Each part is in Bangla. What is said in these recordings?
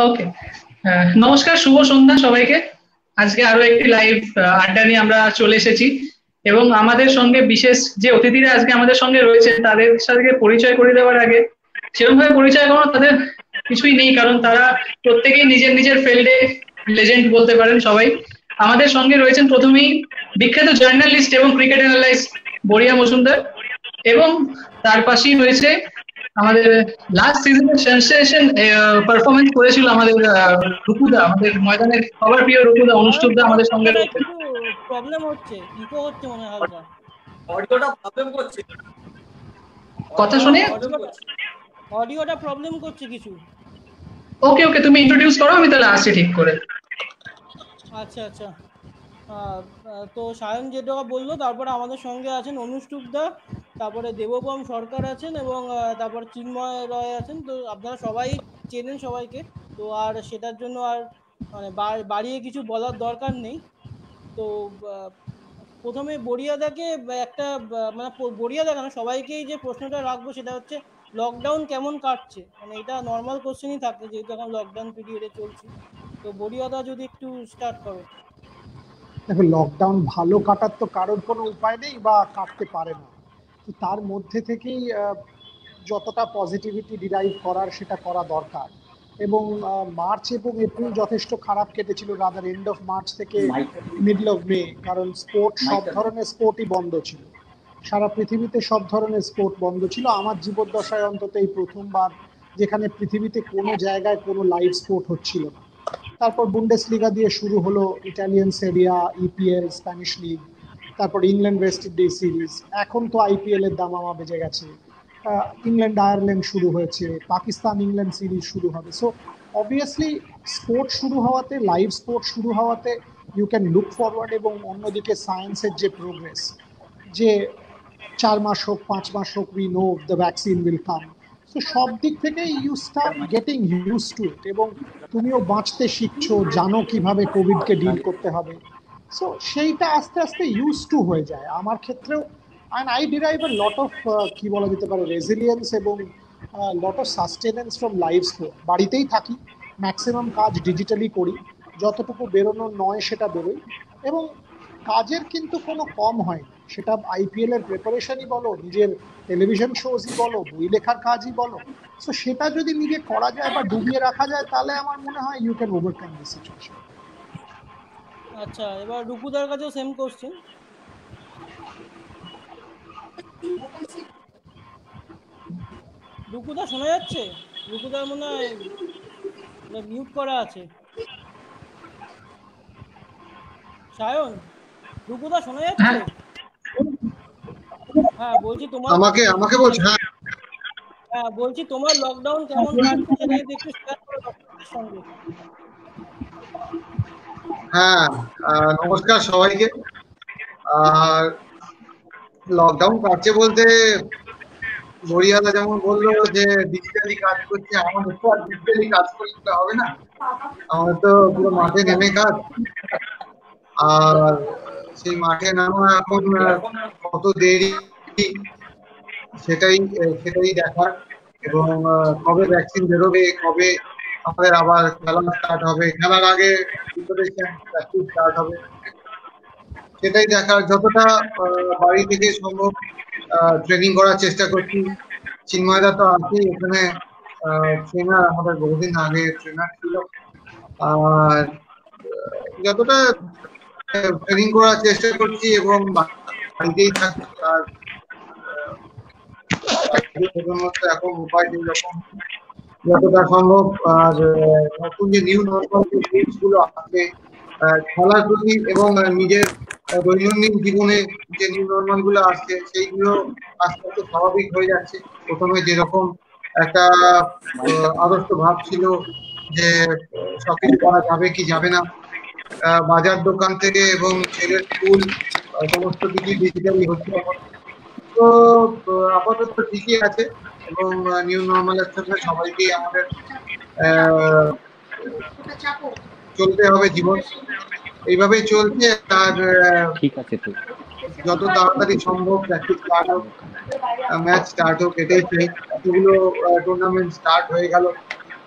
ওকে, নমস্কার, শুভ সন্ধ্যা সবাইকে। আজকে আরো একটি লাইভ আড্ডা নিয়ে আমরা চলে এসেছি এবং আমাদের সঙ্গে বিশেষ যে অতিথিরা আজকে আমাদের সঙ্গে রয়েছে তাদের সাথে পরিচয় করে দেওয়ার আগে সেরকম ভাবে পরিচয় করানো তাদের কিছুই নেই, কারণ তারা প্রত্যেকেই নিজের নিজের ফিল্ডে লেজেন্ড বলতে পারেন সবাই। আমাদের সঙ্গে রয়েছেন প্রথমেই বিখ্যাত জার্নালিস্ট এবং ক্রিকেট অ্যানালাইস্ট বড়িয়া মজুমদার, এবং তার পাশেই রয়েছে আমাদের লাস্ট সিজনের সেনসেশন পারফরমেন্স করেছিল আমাদের রুকুদা, আমাদের ময়দানের সবার প্রিয় রুকুদা অনুষ্ঠুপদা আমাদের সঙ্গে রয়েছে। প্রবলেম হচ্ছে, ইকো হচ্ছে মনে হয় হালকা, অডিওটা প্রবলেম করছে, কথা শুনে অডিওটা প্রবলেম করছে কিছু। ওকে ওকে, তুমি ইন্ট্রোডিউস করো, আমি তাহলে আসছি ঠিক করে। আচ্ছা আচ্ছা, তো সায়ন যেটা বললো, তারপরে আমাদের সঙ্গে আছেন অনুষ্ঠুপদা, তারপরে দেবগম সরকার আছেন, এবং তারপর চিন্ময় রয় আছেন। তো আপনারা সবাই চেনেন সবাইকে, তো আর সেটার জন্য আর মানে বাড়িয়ে কিছু বলার দরকার নেই। তো প্রথমে বড়িয়াদাকে একটা মানে বড়িয়াদা কেন সবাইকেই যে প্রশ্নটা রাখবো সেটা হচ্ছে লকডাউন কেমন কাটছে, মানে এটা নর্মাল কোশ্চেনই থাকে যেহেতু এখন লকডাউন পিরিয়ডে চলছে। তো বড়িয়াদা যদি একটু স্টার্ট করো। দেখো, লকডাউন ভালো কাটার তো কারোর কোনো উপায় নেই বা কাটতে পারে না, তো তার মধ্যে থেকেই যতটা পজিটিভিটি ডিরাইভ করার সেটা করা দরকার। এবং মার্চ এবং এপ্রিল যথেষ্ট খারাপ কেটেছিল, রাদার এন্ড অফ মার্চ থেকে মিডল অফ মে, কারণ স্পোর্ট, সব ধরনের স্পোর্টই বন্ধ ছিল, সারা পৃথিবীতে সব ধরনের স্পোর্ট বন্ধ ছিল। আমার জীবদ্দশায় অন্তত এই প্রথমবার যেখানে পৃথিবীতে কোনো জায়গায় কোনো লাইভ স্পোর্ট হচ্ছিল না। তারপর বুন্ডেসলিগা দিয়ে শুরু হলো, ইটালিয়ান সেরিয়া, ইপিএল, স্প্যানিশ লিগ, তারপর ইংল্যান্ড ওয়েস্ট ইন্ডিজ সিরিজ, এখন তো আইপিএল এর দামামা বেজে গেছে, ইংল্যান্ড আয়ারল্যান্ড শুরু হয়েছে, পাকিস্তান ইংল্যান্ড সিরিজ শুরু হবে। সো অবভিয়াসলি স্পোর্ট শুরু হওয়াতে, লাইভ স্পোর্ট শুরু হওয়াতে ইউ ক্যান লুক ফরওয়ার্ড। এবং অন্যদিকে সায়েন্সের যে প্রোগ্রেস, যে 4 মাস হোক 5 মাস হোক, we know the vaccine will come. So সব দিক থেকে you start getting used to it, এবং তুমিও বাঁচতে শিখছো, জানো কিভাবে কোভিডকে ডিল করতে হবে। সো সেইটা আস্তে আস্তে ইউজ টু হয়ে যায় আমার ক্ষেত্রেও। And I derive a lot of কি বলা যেতে পারে রেজিলিয়েন্স এবং lot of sustenance from live sport. বাড়িতেই থাকি, ম্যাক্সিমাম কাজ ডিজিটালি করি, যতটুকু বেরোনোর নয় সেটা বেরোই, এবং কাজের কিন্তু কোনো কম হয়নি। সেটা আইপিএল এর প্রিপারেশনই বলো, নিজের টেলিভিশন শোজই বলো, বই লেখার কাজই বলো। সো সেটা যদি নিজে করা যায় বা ডুবিয়ে রাখা যায়, তাহলে আমার মনে হয় you can overcome this situation. আচ্ছা, এবার রুকুদার কাছেও সেম কোশ্চেন। রুকুদা শোনা যাচ্ছে? রুকুদার মনে হয় মিউট করা আছে। সায়ন, রুকুদা শোনা যাচ্ছে? হ্যাঁ, বলছি তোমার আমাকে বলছো? হ্যাঁ, বলছি তোমার লকডাউন কেমন কাটছে সেটা যদি একটু শেয়ার করো দর্শকদের সঙ্গে। হ্যাঁ, নমস্কার সবাইকে। আর লকডাউন কাটছে বলতে বড়িয়াদা যেমন বললো যে ডিজিটালি কাজ করছে, আমাদের তো আর ডিজিটালি কাজ করতে হবে না, আমাদের তো পুরো মাঠে নেমে কাজ। আর সেই মাঠে নামা এখন কত দেরি সেটাই দেখার, এবং কবে ভ্যাকসিন বেরোবে, কবে আমাদের আবার খেলা স্টার্ট হবে, খেলার আগে প্র্যাকটিস স্টার্ট হবে, সেটাই দেখার। যতটা বাড়ি থেকে সম্ভব ট্রেনিং করার চেষ্টা করছি। চিন্ময়দা তো আছেই এখানে, ট্রেনার, আমাদের বহুদিন আগে ট্রেনার ছিল, আর যতটা ট্রেনিং করার চেষ্টা করছি এবং বাড়িতেই থাকছি। আর এখন উপায় যেরকম যতটা সম্ভব, আর নতুন যে নিউ নর্মাল যে জিনিস গুলো আসবে খেলার প্রতি এবং নিজের দৈনন্দিন জীবনে যে নিউ নর্মাল গুলো আসছে সেইগুলো আস্তে আস্তে স্বাভাবিক হয়ে যাচ্ছে। প্রথমে যেরকম একটা আদর্শ ভাব ছিল যে সবকিছু করা যাবে কি যাবে না, বাজার দোকান থেকে এবং ছেলের স্কুল সমস্ত কিছু ডিজিটালি হচ্ছে, তো আপাতত ঠিকই আছে। এবং নিউ নর্মালের সাথে সবাইকেই আমাদের চলতে হবে, জীবন এইভাবেই চলছে। আর ঠিক আছে, যত তাড়াতাড়ি সম্ভব প্র্যাকটিস স্টার্ট হোক, ম্যাচ স্টার্ট হোক, এটাই চাই। এতগুলো টুর্নামেন্ট স্টার্ট হয়ে গেল,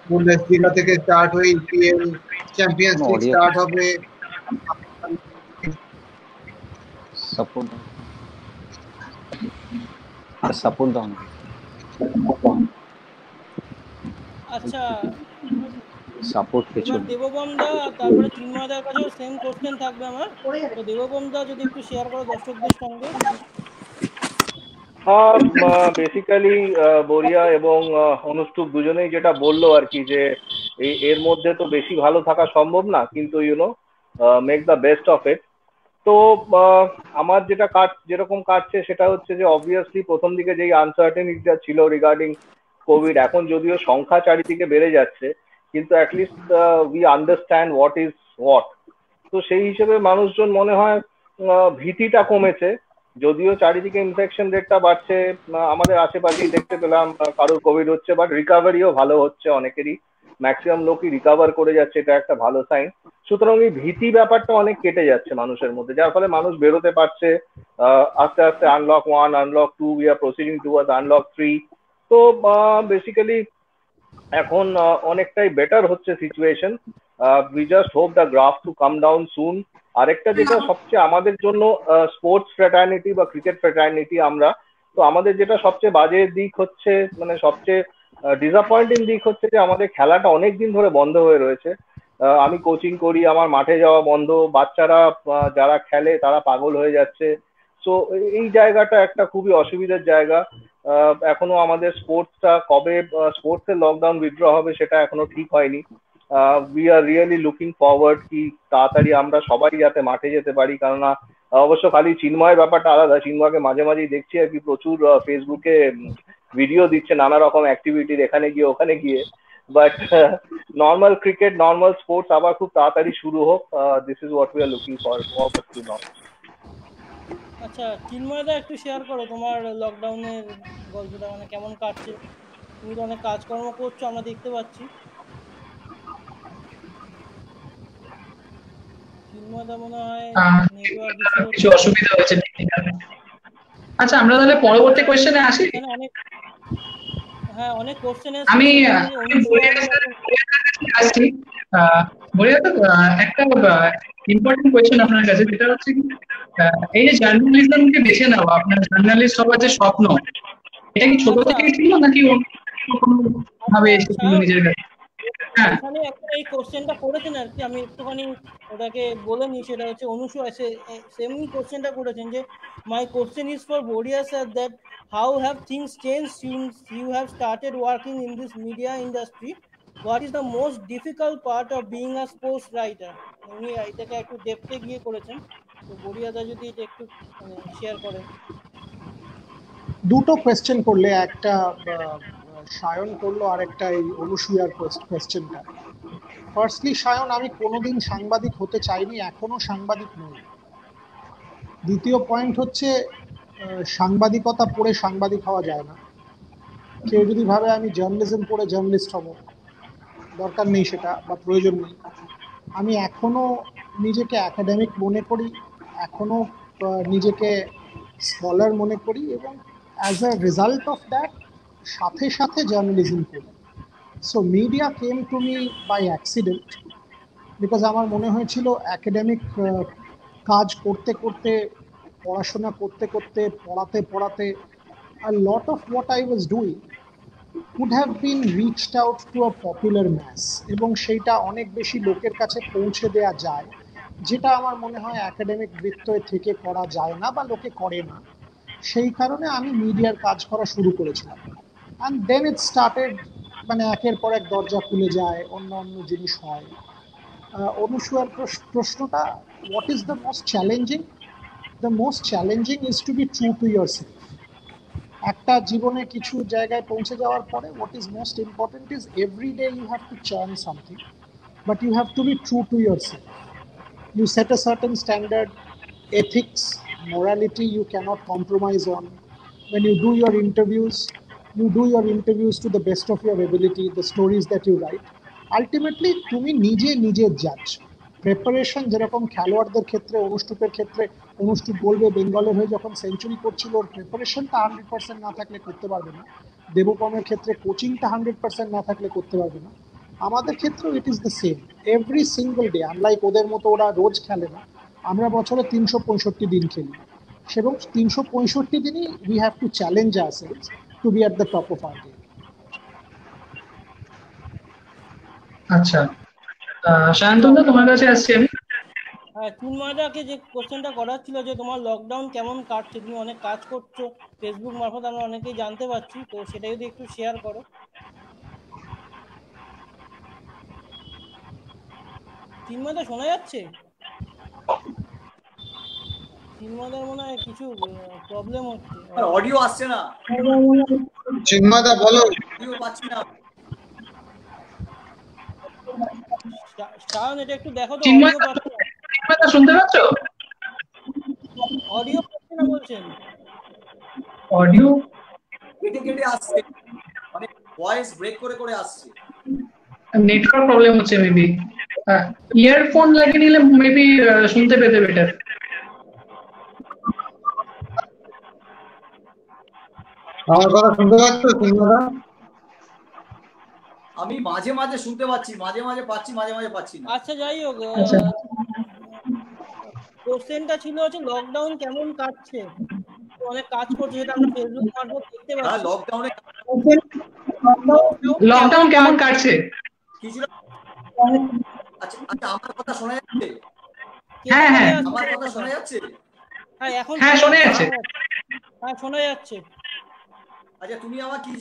বুন্দেসলিগা থেকে স্টার্ট হয়ে ইপিএল, চ্যাম্পিয়ন্স লিগ স্টার্ট হবে। সাপোর্ট দাও। আচ্ছা, সাপোর্ট কিছু দেবগম দা, তারপরে চিন্ময়দার কাছেও সেম কোশ্চেন থাকবে আমার। তো দেবগম দা যদি একটু শেয়ার করো দর্শকদের সঙ্গে। বেসিক্যালি বরিয়া এবং অনুষ্ঠুপ দুজনেই যেটা বললো আর কি, যে এর মধ্যে তো বেশি ভালো থাকা সম্ভব না, কিন্তু make the best of it. তো আমার যেরকম কাটছে সেটা হচ্ছে যে অবভিয়াসলি প্রথম দিকে যেই আনসার্টেনিটিটা ছিল রিগার্ডিং কোভিড, এখন যদিও সংখ্যা চারিদিকে বেড়ে যাচ্ছে, কিন্তু at least we understand what is what. তো সেই হিসেবে মানুষজন মনে হয় ভীতিটা কমেছে, যদিও চারিদিকে ইনফেকশন রেটটা বাড়ছে। আমাদের আশেপাশেই দেখতে পেলাম কারোর কোভিড হচ্ছে, বাট রিকাভারিও ভালো হচ্ছে অনেকেরই, ম্যাক্সিমাম লোকই রিকাভার করে যাচ্ছে, এটা একটা ভালো সাইন। সুতরাং এই ভীতি ব্যাপারটা অনেক কেটে যাচ্ছে মানুষের মধ্যে, যার ফলে মানুষ বেরোতে পারছে। আস্তে আস্তে unlock 1, unlock 2, we are proceeding towards unlock 3। তো বেসিক্যালি এখন অনেকটাই বেটার হচ্ছে situation. We just hope the graph to come down soon. আরেকটা যেটা সবচেয়ে আমাদের জন্য স্পোর্টস ফ্র্যাটার্নিটি বা ক্রিকেট ফ্র্যাটার্নিটি আমরা, তো আমাদের যেটা সবচেয়ে বাজে দিক হচ্ছে, মানে সবচেয়ে ডিসঅ্যাপয়েন্টিং দিক হচ্ছে যে আমাদের খেলাটা অনেক দিন ধরে বন্ধ হয়ে রয়েছে। আমি কোচিং করি, আমার মাঠে যাওয়া বন্ধ, বাচ্চারা যারা খেলে তারা পাগল হয়ে যাচ্ছে। সো এই জায়গাটা একটা খুবই অসুবিধার জায়গা। এখনো আমাদের স্পোর্টসটা কবে স্পোর্টসের লকডাউন উইথড্র হবে সেটা এখনো ঠিক হয়নি। We are really looking forward কি তাড়াতাড়ি আমরা সবাই যাতে মাঠে যেতে পারি, কেননা অবশ্য খালি চিন্ময়ের ব্যাপারটা আলাদা। চিন্ময়কে মাঝে মাঝেই দেখছি আর কি প্রচুর ফেসবুকে ভিডিও দিচ্ছে নানা রকম অ্যাক্টিভিটির, এখানে গিয়ে ওখানে গিয়ে। But normal cricket, normal sports আবার খুব তাড়াতাড়ি শুরু হোক, this is what we are looking for to now. আচ্ছা, চিন্ময়দা একটু শেয়ার করো তোমার লকডাউনের গল্পটা, মানে কেমন কাটছে। তুমি তো অনেক কাজকর্ম করছো, আমরা দেখতে পাচ্ছি। চিন্ময়দা মনে হয় নেটওয়ার্ক কিছু অসুবিধা হচ্ছে। আচ্ছা, আমরা তাহলে পরবর্তী কোশ্চেনে আসি। হ্যাঁ, অনেক কোশ্চেন আছে। আমি আসছি বলিয়া তো একটা ইম্পর্টেন্ট কোয়েশ্চেন আপনার কাছে, যেটা হচ্ছে এই যে জার্নালিজমকে বেছে নেওয়া, আপনার জার্নালিস্ট হওয়ার যে স্বপ্ন, এটা কি ছোট থেকেই ছিল নাকি কোনো ভাবে এসেছিল নিজের কাছে? হ্যাঁ, এখানে একটা এই কোশ্চেনটা করেছেন আর কি, আমি একটুখানি ওটাকে বলে নিই। সেটা হচ্ছে অনুসু সেমই কোশ্চেনটা করেছেন যে my question is for Boria sir, that how have things change since you have started working in this media industry, what is the most difficult part of being a sports writer. উনি এটাকে একটু ডেপথে গিয়ে করেছেন, তো বরিয়াদা যদি এটা একটু শেয়ার করেন। দুটো কোয়েশ্চেন করলে, একটা সায়ন করলো আর একটা এই অনুসূয়ার কোয়েশ্চেনটা। ফার্স্টলি সায়ন, আমি কোনোদিন সাংবাদিক হতে চাইনি, এখনো সাংবাদিক নই। দ্বিতীয় পয়েন্ট হচ্ছে সাংবাদিকতা পড়ে সাংবাদিক হওয়া যায় না। কেউ যদি ভাবে আমি জার্নালিজম পড়ে জার্নালিস্ট হব, দরকার নেই সেটা, বা প্রয়োজন নেই। আমি এখনো নিজেকে একাডেমিক মনে করি, এখনো নিজেকে স্কলার মনে করি, এবং as a result of that সাথে সাথে জার্নালিজম করি। So media came to me by accident, because আমার মনে হয়েছিল একাডেমিক কাজ করতে করতে, পড়াশোনা করতে করতে, পড়াতে পড়াতে, a lot of what I was doing could have been reached out to a popular mass, এবং সেইটা অনেক বেশি লোকের কাছে পৌঁছে দেওয়া যায়, যেটা আমার মনে হয় একাডেমিক বৃত্তয় থেকে করা যায় না বা লোকে করে না। সেই কারণে আমি মিডিয়ার কাজ করা শুরু করেছিলাম। অ্যান্ড দেন ইট স্টার্টেড, মানে একের পর এক দরজা খুলে যায়, অন্য অন্য জিনিস হয়। অনুসূয়ার প্রশ্নটা, what is the most challenging? The most challenging is to be true to yourself. একটা জীবনে কিছু জায়গায় পৌঁছে যাওয়ার পরে what is most important is every day you have to churn something, but you have to be true to yourself. You set a certain standard, ethics, morality you cannot compromise on. When you do your interviews to the best of your ability, the stories that you write. Ultimately, তুমি নিজে নিজের জাজ, প্রিপারেশন যেরকম খেলোয়াড়দের ক্ষেত্রে, অনুষ্ঠুপের ক্ষেত্রে অনুষ্ঠুপ বলবে বেঙ্গলের হয়ে যখন সেঞ্চুরি করছিল ওর প্রিপারেশনটা 100% না থাকলে করতে পারবে না, দেবকমের ক্ষেত্রে কোচিংটা 100% না থাকলে করতে পারবে না। আমাদের ক্ষেত্রেও it is the same, every single day. Unlike ওদের মতো ওরা রোজ খেলে না, আমরা বছরে 365 দিন খেলি, এবং 365 দিনই we have to challenge ourselves to be at the top of our game. আচ্ছা, সায়ন্তনদা তোমার কাছে আসছি আমি। হ্যাঁ, চিন্ময়দাকে যে কোশ্চেনটা করার ছিল যে তোমার লকডাউন কেমন কাটছে, তুমি অনেক কাজ করছো ফেসবুক মারফত, আমরা অনেকেই জানতে পারছি, তো সেটা যদি একটু শেয়ার করো। চিন্ময়দা শোনা যাচ্ছে? চিন্ময়দার মনে হয় কিছু প্রবলেম হচ্ছে, অডিও আসছে না। চিন্ময়দা বলো। অডিও পাচ্ছি না। কারণ এটা একটু দেখো তো, চিন্ময়দা শুনতে পাচ্ছ? অডিও পাচ্ছে না বলছেন। অডিও কেটে কেটে আসছে, মানে ভয়েস ব্রেক করে করে আসছে। নেটওয়ার্ক প্রবলেম হচ্ছে মেবি। ইয়ারফোন লাগিয়ে নিলে মেবি শুনতে পেতে বেটার। আমার কথা শুনতে পাচ্ছ চিন্ময়দা? আমি মাঝে মাঝে শুনতে পাচ্ছি, মাঝে মাঝে পাচ্ছি, মাঝে মাঝে পাচ্ছি না। আচ্ছা, যাই হোক, আচ্ছা, কোশ্চেনটা ছিল হচ্ছে লকডাউন কেমন কাটছে, অনেক কাজ করছে যেটা আমরা ফেসবুক মারফত দেখতে হ্যাঁ, পাচ্ছি। লকডাউনে লকডাউন কেমন কাটছে? কিছুটা। আচ্ছা আচ্ছা, আমার কথা শোনা যাচ্ছে? হ্যাঁ হ্যাঁ আমার কথা শোনা যাচ্ছে? হ্যাঁ, এখন হ্যাঁ শোনা যাচ্ছে। হ্যাঁ, শোনা যাচ্ছে। আচ্ছা, তুমি আমার কি,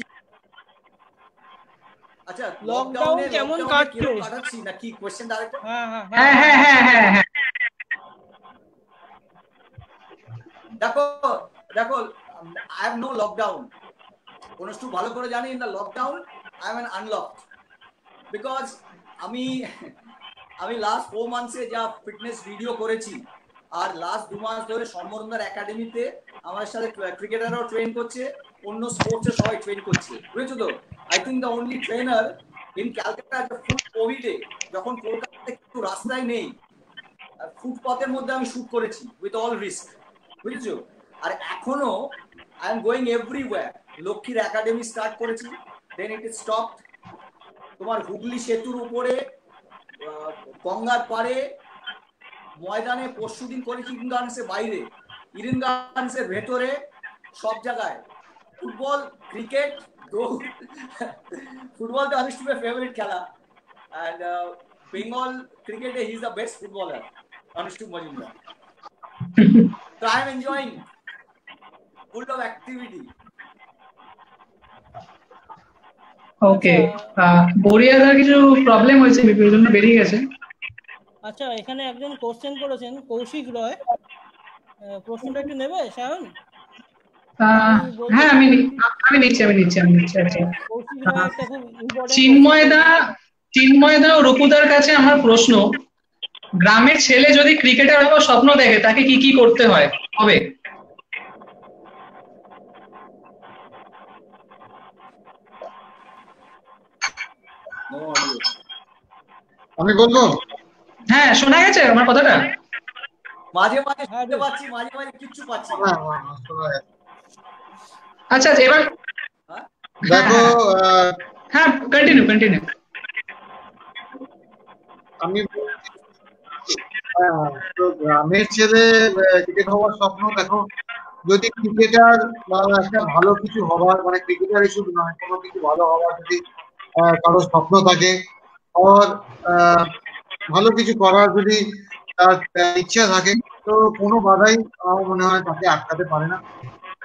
আচ্ছা লকডাউন কেমন কাটছে কাটাচ্ছি না কি কোশ্চেন আরেকটা? হ্যাঁ হ্যাঁ হ্যাঁ হ্যাঁ হ্যাঁ হ্যাঁ হ্যাঁ দেখো দেখো, আই হ্যাভ নো লকডাউন। অনুষ্ঠু ভালো করে জানি, in the lockdown I am an unlocked, because আমি লাস্ট 4 মান্থসে যা ফিটনেস ভিডিও করেছি, আর লাস্ট 2 মাস ধরে সম্বরণদার একাডেমিতে আমার সাথে ক্রিকেটাররাও ট্রেন করছে, অন্য স্পোর্টসে সবাই ট্রেন করছে, বুঝেছো তো? I think the only trainer in Calcutta full কোভিডে, যখন কলকাতাতে কিছু রাস্তায় নেই, ফুটপাথের মধ্যে আমি শুট করেছি উইথ অল রিস্ক, বুঝেছো? আর এখনো আই এম গোয়িং এভরিওয়্যার। লক্ষ্মীর একাডেমি স্টার্ট করেছি, দেন ইট ইজ স্টপড। তোমার হুগলি সেতুর উপরে, গঙ্গার পাড়ে, ময়দানে পরশুদিন করেছি, ইডেন গার্ডেন্সের বাইরে, ইডেন গার্ডেন্সের ভেতরে, সব জায়গায় ফুটবল, ক্রিকেট, দৌড়। ফুটবলটা অনুষ্ঠুপের ফেভারিট খেলা, and Bengal cricket, he is the best footballer, Anushtup Majumdar. So I am enjoying, full of activity. ওকে, বরিয়াদার কিছু প্রবলেম হয়েছে মেবি, ওই জন্য বেরিয়ে গেছে। আচ্ছা, এখানে একজন কোশ্চেন করেছেন, কৌশিক রয়। প্রশ্নটা একটু নেবে সায়ন? হ্যাঁ, আমি নিচ্ছি। আচ্ছা, কৌশিক রয় একটা খুব ইম্পর্টেন্ট। চিন্ময়দা ও রূপুদার কাছে আমার প্রশ্ন, গ্রামের ছেলে যদি ক্রিকেটার হওয়ার স্বপ্ন দেখে তাকে কি কি করতে হয় হবে? আমি বলবো? হ্যাঁ, শোনা গেছে আমার কথাটা? মাঝে মাঝে শুনতে পাচ্ছি, মাঝে মাঝে কিচ্ছু পাচ্ছি না। আচ্ছা, এবার দেখো, হ্যাঁ কন্টিনিউ। আমি তো গ্রামের ছেলে ক্রিকেট হওয়ার স্বপ্ন, দেখো যদি ক্রিকেটার বা একটা ভালো কিছু হওয়ার, মানে ক্রিকেটার শুধু নয়, কোনো কিছু ভালো হওয়ার যদি কারো স্বপ্ন থাকে, আর ভালো কিছু করার যদি তার ইচ্ছা থাকে, তো কোনো বাধাই আমার মনে হয় তাকে আটকাতে পারে না।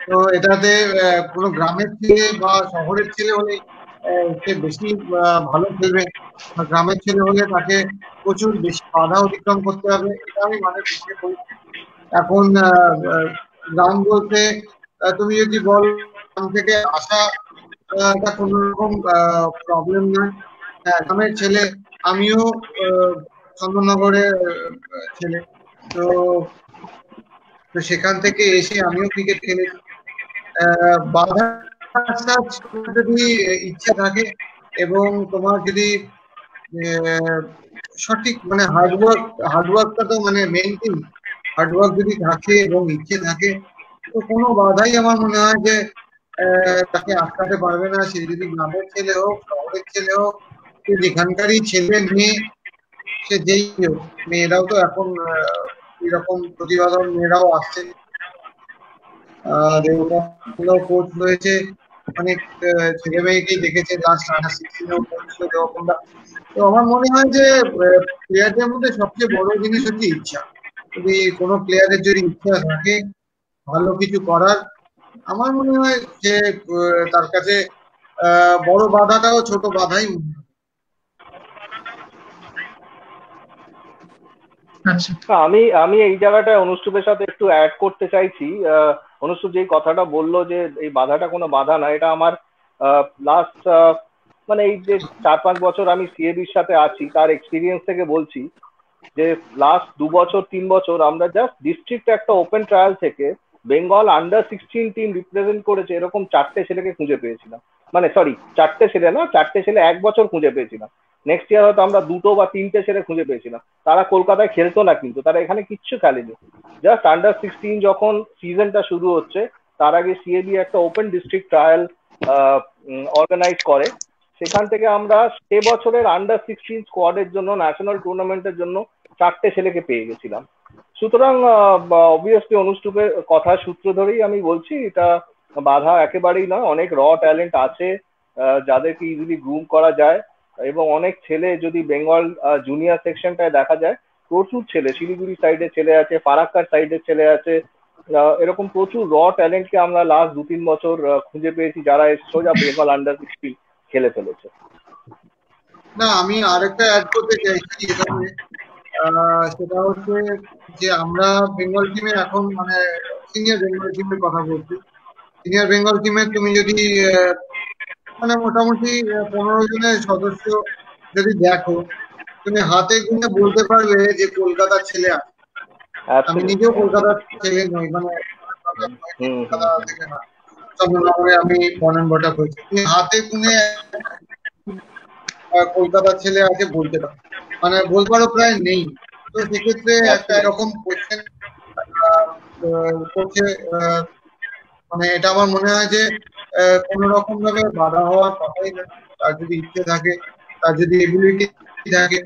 তো এটাতে কোনো গ্রামের ছেলে বা শহরের ছেলে হলে সে বেশি ভালো খেলবে, বা গ্রামের ছেলে হলে তাকে প্রচুর বেশি বাধা অতিক্রম করতে হবে, এটা আমি মনে করি। এখন গ্রাম বলতে তুমি যদি বল গ্রাম থেকে আসা, এটা কোনো রকম প্রবলেম নয়। গ্রামের ছেলে, আমিও চন্দননগরের ছেলে, তো সেখান থেকে এসে আমিও ক্রিকেট খেলেছি। বাধা যদি ইচ্ছা থাকে এবং তোমার যদি সঠিক মানে হার্ডওয়ার্কটা তো মানে মেন থিং। হার্ডওয়ার্ক যদি থাকে এবং ইচ্ছে থাকে তো কোনো বাধাই আমার মনে হয় যে তাকে আটকাতে পারবে না। সে যদি গ্রামের ছেলে হোক, শহরের ছেলে হোক, সে যেখানকারই ছেলে মেয়ে, সে যেই হোক, মেয়েরাও তো এখন এরকম প্রতিভাধর মেয়েরাও আসছে। দেবকন্দাও কোচ হয়েছে, অনেক ছেলে মেয়েকেই দেখেছে, লাস্ট আন্ডার 16-এও কোচ ছিল দেবকন্দা। তো আমার মনে হয় যে প্লেয়ারদের মধ্যে সবচেয়ে বড় জিনিস হচ্ছে ইচ্ছা। যদি কোনো প্লেয়ারের যদি ইচ্ছা থাকে ভালো কিছু করার, আমার মনে হয় যে তার কাছে বড় বাধাটাও ছোট বাধাই মনে হয়। আচ্ছা, আমি এই জায়গাটায় অনুষ্ঠুপের সাথে একটু অ্যাড করতে চাইছি। অনুষ্ঠুপ যেই কথাটা বললো যে এই বাধাটা কোনো বাধা না, এটা আমার লাস্ট মানে এই যে 4-5 বছর আমি সিএবির সাথে আছি তার এক্সপিরিয়েন্স থেকে বলছি যে লাস্ট 2 বছর 3 বছর আমরা জাস্ট ডিস্ট্রিক্ট একটা ওপেন ট্রায়াল থেকে বেঙ্গল আন্ডার 16 টিম রিপ্রেজেন্ট করেছে এরকম 4টে ছেলেকে খুঁজে পেয়েছিলাম। মানে সরি, 4টে ছেলে না, 4টে ছেলে 1 বছর খুঁজে পেয়েছিলাম। নেক্সট ইয়ার হয়তো আমরা 2টো বা 3টে ছেলে খুঁজে পেয়েছিলাম। তারা কলকাতায় খেলতো না, কিন্তু তারা এখানে কিচ্ছু খেলেনি। জাস্ট আন্ডার 16 যখন সিজনটা শুরু হচ্ছে তার আগে সিএবি একটা ওপেন ডিস্ট্রিক্ট ট্রায়াল অর্গানাইজ করে। সেখান থেকে আমরা সে বছরের আন্ডার 16 স্কোয়াডের জন্য ন্যাশনাল টুর্নামেন্টের জন্য 4টে ছেলেকে পেয়ে গেছিলাম। সুতরাং অবভিয়াসলি অনুষ্ঠুপের কথা সূত্র ধরেই আমি বলছি এটা বাধা একেবারেই নয়। অনেক র ট্যালেন্ট আছে যাদেরকে ইজিলি গ্রুম করা যায়, এবং অনেক ছেলে যদি বেঙ্গল জুনিয়র সেকশনটায় দেখা যায় প্রচুর ছেলে, শিলিগুড়ি সাইডের ছেলে আছে, ফারাক্কার সাইডের ছেলে আছে, এরকম প্রচুর র ট্যালেন্টকে আমরা লাস্ট 2-3 বছর খুঁজে পেয়েছি যারা সোজা বেঙ্গল আন্ডার 16 খেলে ফেলেছে। না, আমি আরেকটা অ্যাড করতে চাইছি এখানে, সেটা হচ্ছে যে আমরা বেঙ্গল টিমে এখন মানে সিনিয়র বেঙ্গল টিমের কথা বলছি। সিনিয়র বেঙ্গল টিমে তুমি যদি মানে মোটামুটি 15 জনের সদস্য যদি দেখো, তুমি হাতে গুনে বলতে পারবে যে কলকাতার ছেলে আছে। আমি নিজেও কলকাতার ছেলে নই, মানে কলকাতা থেকে না, চন্দ্রনগরে আমি বর্ন এন্ড ব্রট আপ হয়েছি। তুমি হাতে গুনে কলকাতার ছেলে আছে বলতে পারো, মানে বলতে পারো প্রায় নেই। তো সেক্ষেত্রে একটা এরকম কোশ্চেন করছে, মানে এটা আমার মনে হয় যে কোনো রকম ভাবে বাধা হওয়ার কথাই না। তার যদি ইচ্ছে থাকে, তার যদি এবিলিটি থাকে,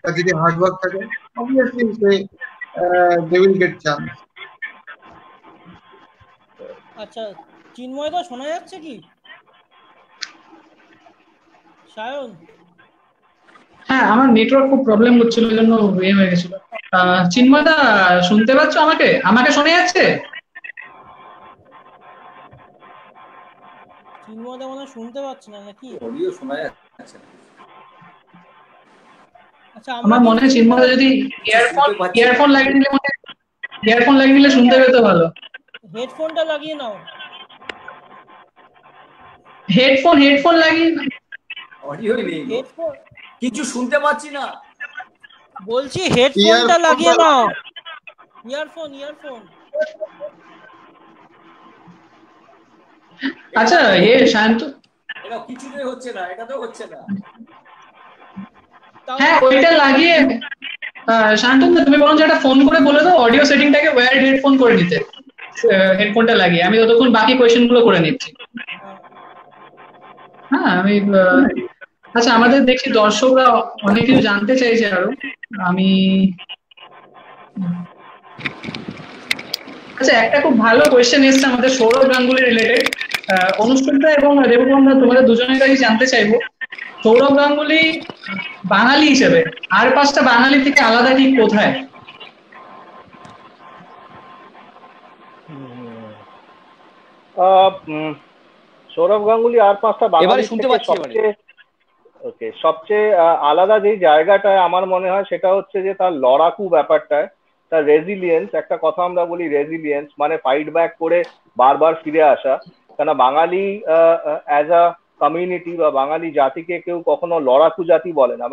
তার যদি হার্ডওয়ার্ক থাকে, অবভিয়াসলি সে দে উইল গেট চান্স। আচ্ছা, চিন্ময়দা শোনা যাচ্ছে কি? সায়ন? হ্যাঁ, আমার নেটওয়ার্ক খুব প্রবলেম হচ্ছিল, ওই জন্য ইয়ে হয়ে গেছিল। চিন্ময়দা শুনতে পাচ্ছ আমাকে? আমাকে শোনা যাচ্ছে? চিন্ময়দা মনে হয় শুনতে পাচ্ছে না নাকি? অডিও শোনা যাচ্ছে না। আচ্ছা, আমার মনে হয় চিন্ময়দা যদি ইয়ারফোন লাগিয়ে দিলে শুনতে পেতো ভালো। হেডফোনটা লাগিয়ে নাও। হেডফোন লাগিয়ে অডিওই নেই, হেডফোন কিছু শুনতে পাচ্ছি না। বলছি হেডফোনটা লাগিয়ে নাও। ইয়ারফোন আচ্ছা, শান্ত, এটা কিছুতেই হচ্ছে না, এটা তো হচ্ছে না। হ্যাঁ ওইটা লাগিয়ে শান্তনু, তুমি বরঞ্চ একটা ফোন করে বলে দাও অডিও সেটিংটাকে ওয়্যার্ড হেডফোন করে নিতে, হেডফোনটা লাগিয়ে। আমি ততক্ষণ বাকি কোয়েশ্চেন গুলো করে নিচ্ছি। হ্যাঁ, আমি আচ্ছা, আমাদের দেখছি দর্শকরা অনেক কিছু জানতে চাইছে আরো। আমি আচ্ছা, একটা খুব ভালো কোয়েশ্চেন এসেছে আমাদের সৌরভ গাঙ্গুলি রিলেটেড। অনুষ্ঠুপদা এবং দেবকন্দা, তোমাদের দুজনের কাছেই জানতে চাইবো, সৌরভ গাঙ্গুলি বাঙালি হিসেবে আর 5টা বাঙালি থেকে আলাদা ঠিক কোথায়? সৌরভ গাঙ্গুলি আর 5টা বাঙালি থেকে সবচেয়ে আলাদা যে জায়গাটায় আমার মনে হয় সেটা হচ্ছে যে তার লড়াকু ব্যাপারটায়, তার রেজিলিয়েন্স। একটা কথা আমরা বলি রেজিলিয়েন্স, মানে ফাইট ব্যাক করে বারবার ফিরে আসা। কেন বাঙালি অ্যাজ আ কমিউনিটি বা বাঙালি জাতিকে কেউ কখনো লড়াকু জাতি বলে না।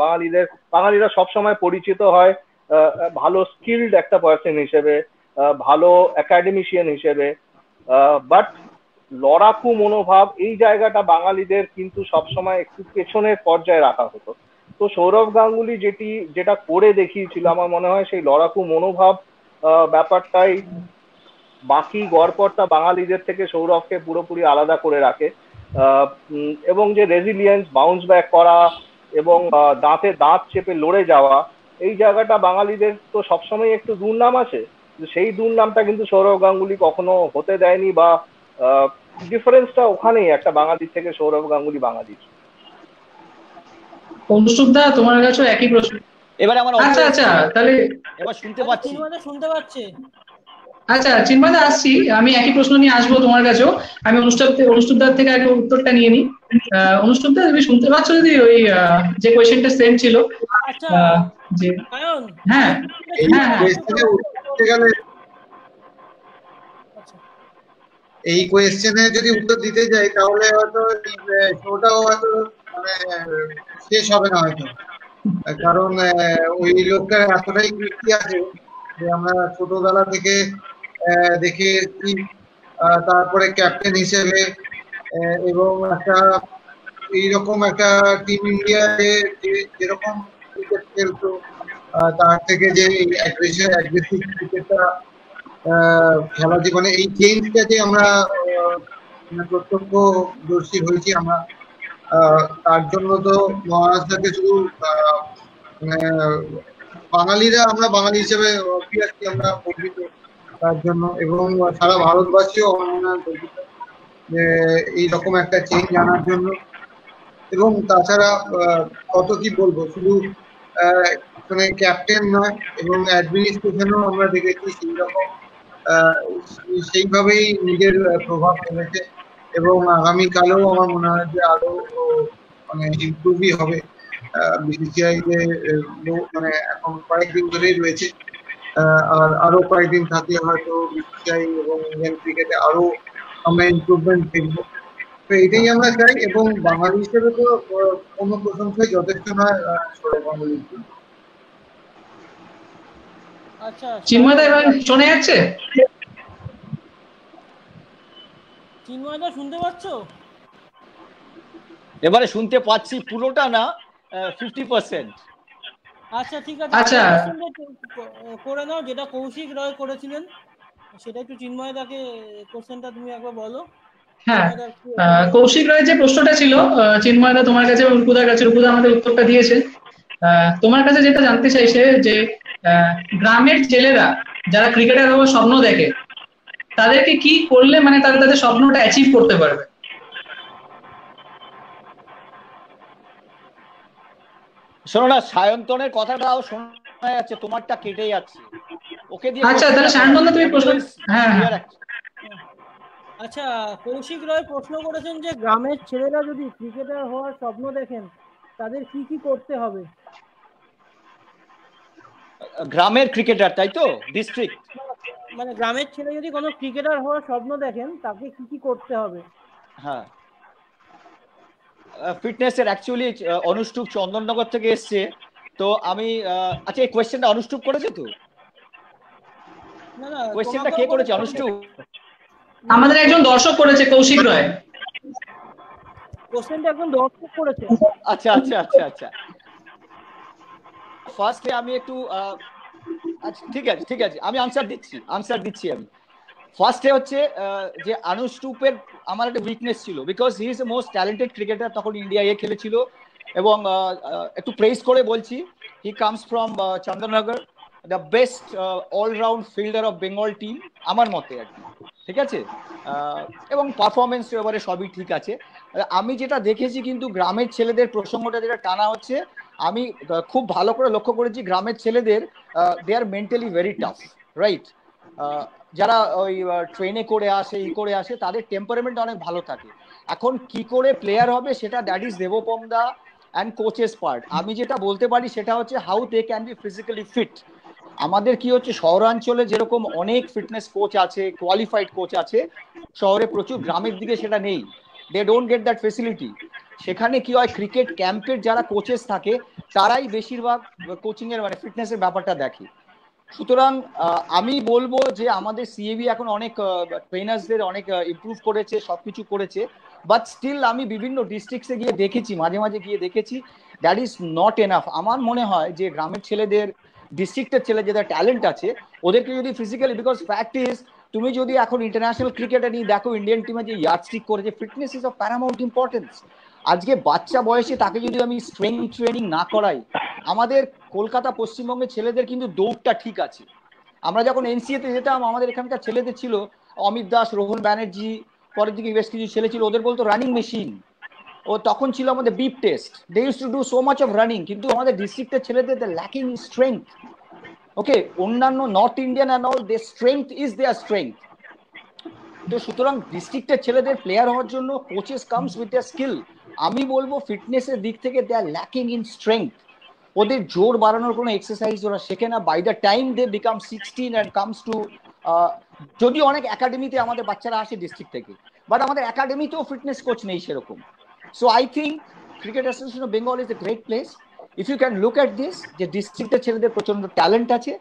বাঙালিরা সবসময় পরিচিত হয় ভালো স্কিলড একটা পার্সন হিসেবে, ভালো একাডেমিশিয়ান হিসেবে, বাট লড়াকু মনোভাব এই জায়গাটা বাঙালিদের কিন্তু সবসময় একটু পেছনের পর্যায়ে রাখা হতো। তো সৌরভ গাঙ্গুলি যেটা করে দেখিয়েছিল, আমার মনে হয় সেই লড়াকু মনোভাব ব্যাপারটাই বাকি গড়পড়তা বাঙালিদের থেকে সৌরভকে পুরোপুরি আলাদা করে রাখে। এবং যে রেজিলিয়েন্স, বাউন্স ব্যাক করা এবং দাঁতে দাঁত চেপে লড়ে যাওয়া, এই জায়গাটা বাঙালিদের তো সবসময় একটু দুর্নাম আছে, সেই দুর্নামটা কিন্তু সৌরভ গাঙ্গুলি কখনো হতে দেয়নি, বা ডিফারেন্সটা ওখানেই একটা বাঙালির থেকে সৌরভ গাঙ্গুলি বাঙালির। অনুষ্ঠুপ দা, তোমার কাছেও একই প্রশ্ন। এবারে আমার আচ্ছা আচ্ছা, তাহলে এবার শুনতে পাচ্ছি, শুনতে পাচ্ছে। আচ্ছা চিন্ময়দা, আসছি, আমি একই প্রশ্ন নিয়ে আসবো তোমার কাছেও। আমি অনুষ্ঠুপদার থেকে আগে উত্তরটা নিয়ে নিই। অনুষ্ঠুপদা, তুমি শুনতে পাচ্ছ? যদি ওই যে কোয়েশ্চেনটা সেন্ড ছিল, আচ্ছা যে হ্যাঁ এই কোয়েশ্চেনে যদি উত্তর দিতে যাই তাহলে হয়তো শোটাও হয়তো মানে শেষ হবে না হয়তো, কারণ ওই লোকটার এতটাই কীর্তি আছে যে আমরা ছোটবেলা থেকে দেখে এসেছি। তারপরে ক্যাপ্টেন হিসেবে এবং একটা এইরকম একটা টিম ইন্ডিয়াতে যেরকম ক্রিকেট খেলতো, তার থেকে যে অ্যাগ্রেসিভ ক্রিকেটটা খেলা জীবনে এই চেঞ্জটা যে আমরা প্রত্যক্ষদর্শী হয়েছি আমরা, তার জন্য তো মহারাজদাকে শুধু বাঙালিরা, আমরা বাঙালি হিসেবে আমরা গর্বিত তার জন্য, এবং সারা ভারতবাসীও আমার মনে হয় গর্বিত যে এইরকম একটা চেঞ্জ আনার জন্য। এবং তাছাড়া কত কি বলবো, শুধু মানে ক্যাপ্টেন নয়, এবং অ্যাডমিনিস্ট্রেশনও আমরা দেখেছি সেইভাবেই নিজের প্রভাব ফেলেছে, এবং আগামীকালেও আমার মনে হয় যে আরো মানে ইমপ্রুভই হবে। বিসিসিআই যে মানে এখন কয়েকদিন ধরেই রয়েছে, আর আরো কয়েকদিন থাকলে হয়তো বিসিসিআই এবং ইন্ডিয়ান ক্রিকেটে আরো আমরা ইমপ্রুভমেন্ট দেখবো। তো এটাই আমরা চাই, এবং বাঙালি হিসেবে তো কোনো প্রশংসাই যথেষ্ট নয় সৌরভ গাঙ্গুলির। আচ্ছা চিন্ময়দা, এবার শোনা যাচ্ছে? চিন্ময়দা শুনতে পাচ্ছ? এবারে শুনতে পাচ্ছি, পুরোটা না, 50%। আচ্ছা ঠিক আছে, আচ্ছা করে নাও যেটা কৌশিক রয় করেছিলেন সেটা একটু চিন্ময়দাকে কোশ্চেনটা তুমি একবার বলো। হ্যাঁ, কৌশিক রায় যে প্রশ্নটা ছিল চিন্ময়দা তোমার কাছে, রূপুদার কাছে, রূপুদা আমাদের উত্তরটা দিয়েছে। তোমার কাছে যেটা জানতে চাইছে যে গ্রামের ছেলেরা যারা ক্রিকেটার হওয়ার স্বপ্ন দেখে, তাদেরকে কি করলে মানে তাদের স্বপ্নটা অ্যাচিভ করতে পারবে? শোনো না, সায়ন্তনের কথাটাও শোনা যাচ্ছে, তোমারটা কেটে যাচ্ছে, ওকে দিয়ে। আচ্ছা তাহলে সায়ন্তন, তুমি প্রশ্ন। হ্যাঁ আচ্ছা, কৌশিক রায় প্রশ্ন করেছেন যে গ্রামের ছেলেরা যদি ক্রিকেটার হওয়ার স্বপ্ন দেখেন তাদের কি কি করতে হবে? গ্রামের ক্রিকেটার, তাই তো? ডিস্ট্রিক্ট মানে গ্রামের ছেলে যদি কোনো ক্রিকেটার হওয়ার স্বপ্ন দেখেন তাকে কি কি করতে হবে? হ্যাঁ, ফিটনেসের অ্যাকচুয়ালি অনুষ্ঠুপ চন্দননগর থেকে এসছে, তো আমি আচ্ছা এই কোয়েশ্চেনটা অনুষ্ঠুপ করেছে তো? না না, কোয়েশ্চেনটা কে করেছে? অনুষ্ঠুপ? আমাদের একজন দর্শক করেছে, কৌশিক রায়। কোশ্চেনটা একজন দর্শক করেছে। আচ্ছা আচ্ছা আচ্ছা আচ্ছা, ফার্স্টে আমি একটু আচ্ছা ঠিক আছে আমি আনসার দিচ্ছি আমি। ফার্স্টে হচ্ছে যে অনুষ্ঠুপের আমার একটা উইকনেস ছিল, because he is the most talented cricketer, তখন ইন্ডিয়া খেলেছিল, এবং একটু প্রেজ করে বলছি, he comes from Chandannagar, the best all round fielder of Bengal team আমার মতে আর কি, ঠিক আছে? এবং পারফরমেন্স এবারে সবই ঠিক আছে। আমি যেটা দেখেছি কিন্তু গ্রামের ছেলেদের প্রসঙ্গটা যেটা টানা হচ্ছে, আমি খুব ভালো করে লক্ষ্য করেছি গ্রামের ছেলেদের দে আর মেন্টালি ভেরি টাফ, রাইট? যারা ওই ট্রেনে করে আসে তাদের টেম্পারমেন্ট অনেক ভালো থাকে। এখন কি করে প্লেয়ার হবে সেটা দ্যাট ইজ দেবপম দা অ্যান্ড কোচেস পার্ট। আমি যেটা বলতে পারি সেটা হচ্ছে how they can be physically fit. আমাদের কি হচ্ছে, শহরাঞ্চলে যেরকম অনেক ফিটনেস কোচ আছে, কোয়ালিফাইড কোচ আছে, শহরে প্রচুর, গ্রামের দিকে সেটা নেই, they don't get that facility. সেখানে কি হয়, ক্রিকেট ক্যাম্পের যারা কোচেস থাকে তারাই বেশিরভাগ কোচিং এর মানে ফিটনেসের ব্যাপারটা দেখে। সুতরাং আমি বলবো যে আমাদের সিএবি এখন অনেক ট্রেনার্সদের অনেক ইমপ্রুভ করেছে, সবকিছু করেছে, বাট স্টিল আমি বিভিন্ন ডিস্ট্রিক্টসে গিয়ে দেখেছি, মাঝে মাঝে গিয়ে দেখেছি দ্যাট ইজ নট এনাফ। আমার মনে হয় যে গ্রামের ছেলেদের, ডিস্ট্রিক্টের ছেলে যাদের ট্যালেন্ট আছে, ওদেরকে যদি ফিজিক্যালি, বিকজ ফ্যাক্ট ইজ তুমি যদি এখন ইন্টারন্যাশনাল ক্রিকেটে নিয়ে দেখো ইন্ডিয়ান টিমে যে ইয়ার্ডস্টিক করেছে, fitness is of Paramount importance. আজকে বাচ্চা বয়সে তাকে যদি আমি স্ট্রেংথ ট্রেনিং না করাই, আমাদের কলকাতা পশ্চিমবঙ্গের ছেলেদের কিন্তু দৌড়টা ঠিক আছে। আমরা যখন এনসিএতে যেতাম, আমাদের এখানকার ছেলেদের ছিল অমিত দাস, রোহন ব্যানার্জি, পরের দিকে বেশ কিছু ছেলে ছিল, ওদের বলতো রানিং মেশিন। ও তখন ছিল আমাদের beep test, they use to do so much of running, কিন্তু আমাদের ডিস্ট্রিক্টের ছেলেদের দে ল্যাকিং স্ট্রেংথ। ওকে, অন্যান্য north Indian and all, they strength is their strength. তো সুতরাং ডিস্ট্রিক্টের ছেলেদের প্লেয়ার হওয়ার জন্য coaches comes with their skill. আমি বলবো ফিটনেসের দিক থেকে they are lacking in strength. ওদের জোর বাড়ানোর কোনো এক্সারসাইজ ওরা শেখে না। By the time they become 16 and comes to, যদি অনেক একাডেমিতে আমাদের বাচ্চারা আসে ডিস্ট্রিক্ট থেকে, বাট আমাদের একাডেমিতেও ফিটনেস কোচ নেই সেরকম। So I think cricket association of Bengal is a great place. If you can look at this, যে ডিস্ট্রিক্টের ছেলেদের প্রচন্ড ট্যালেন্ট আছে,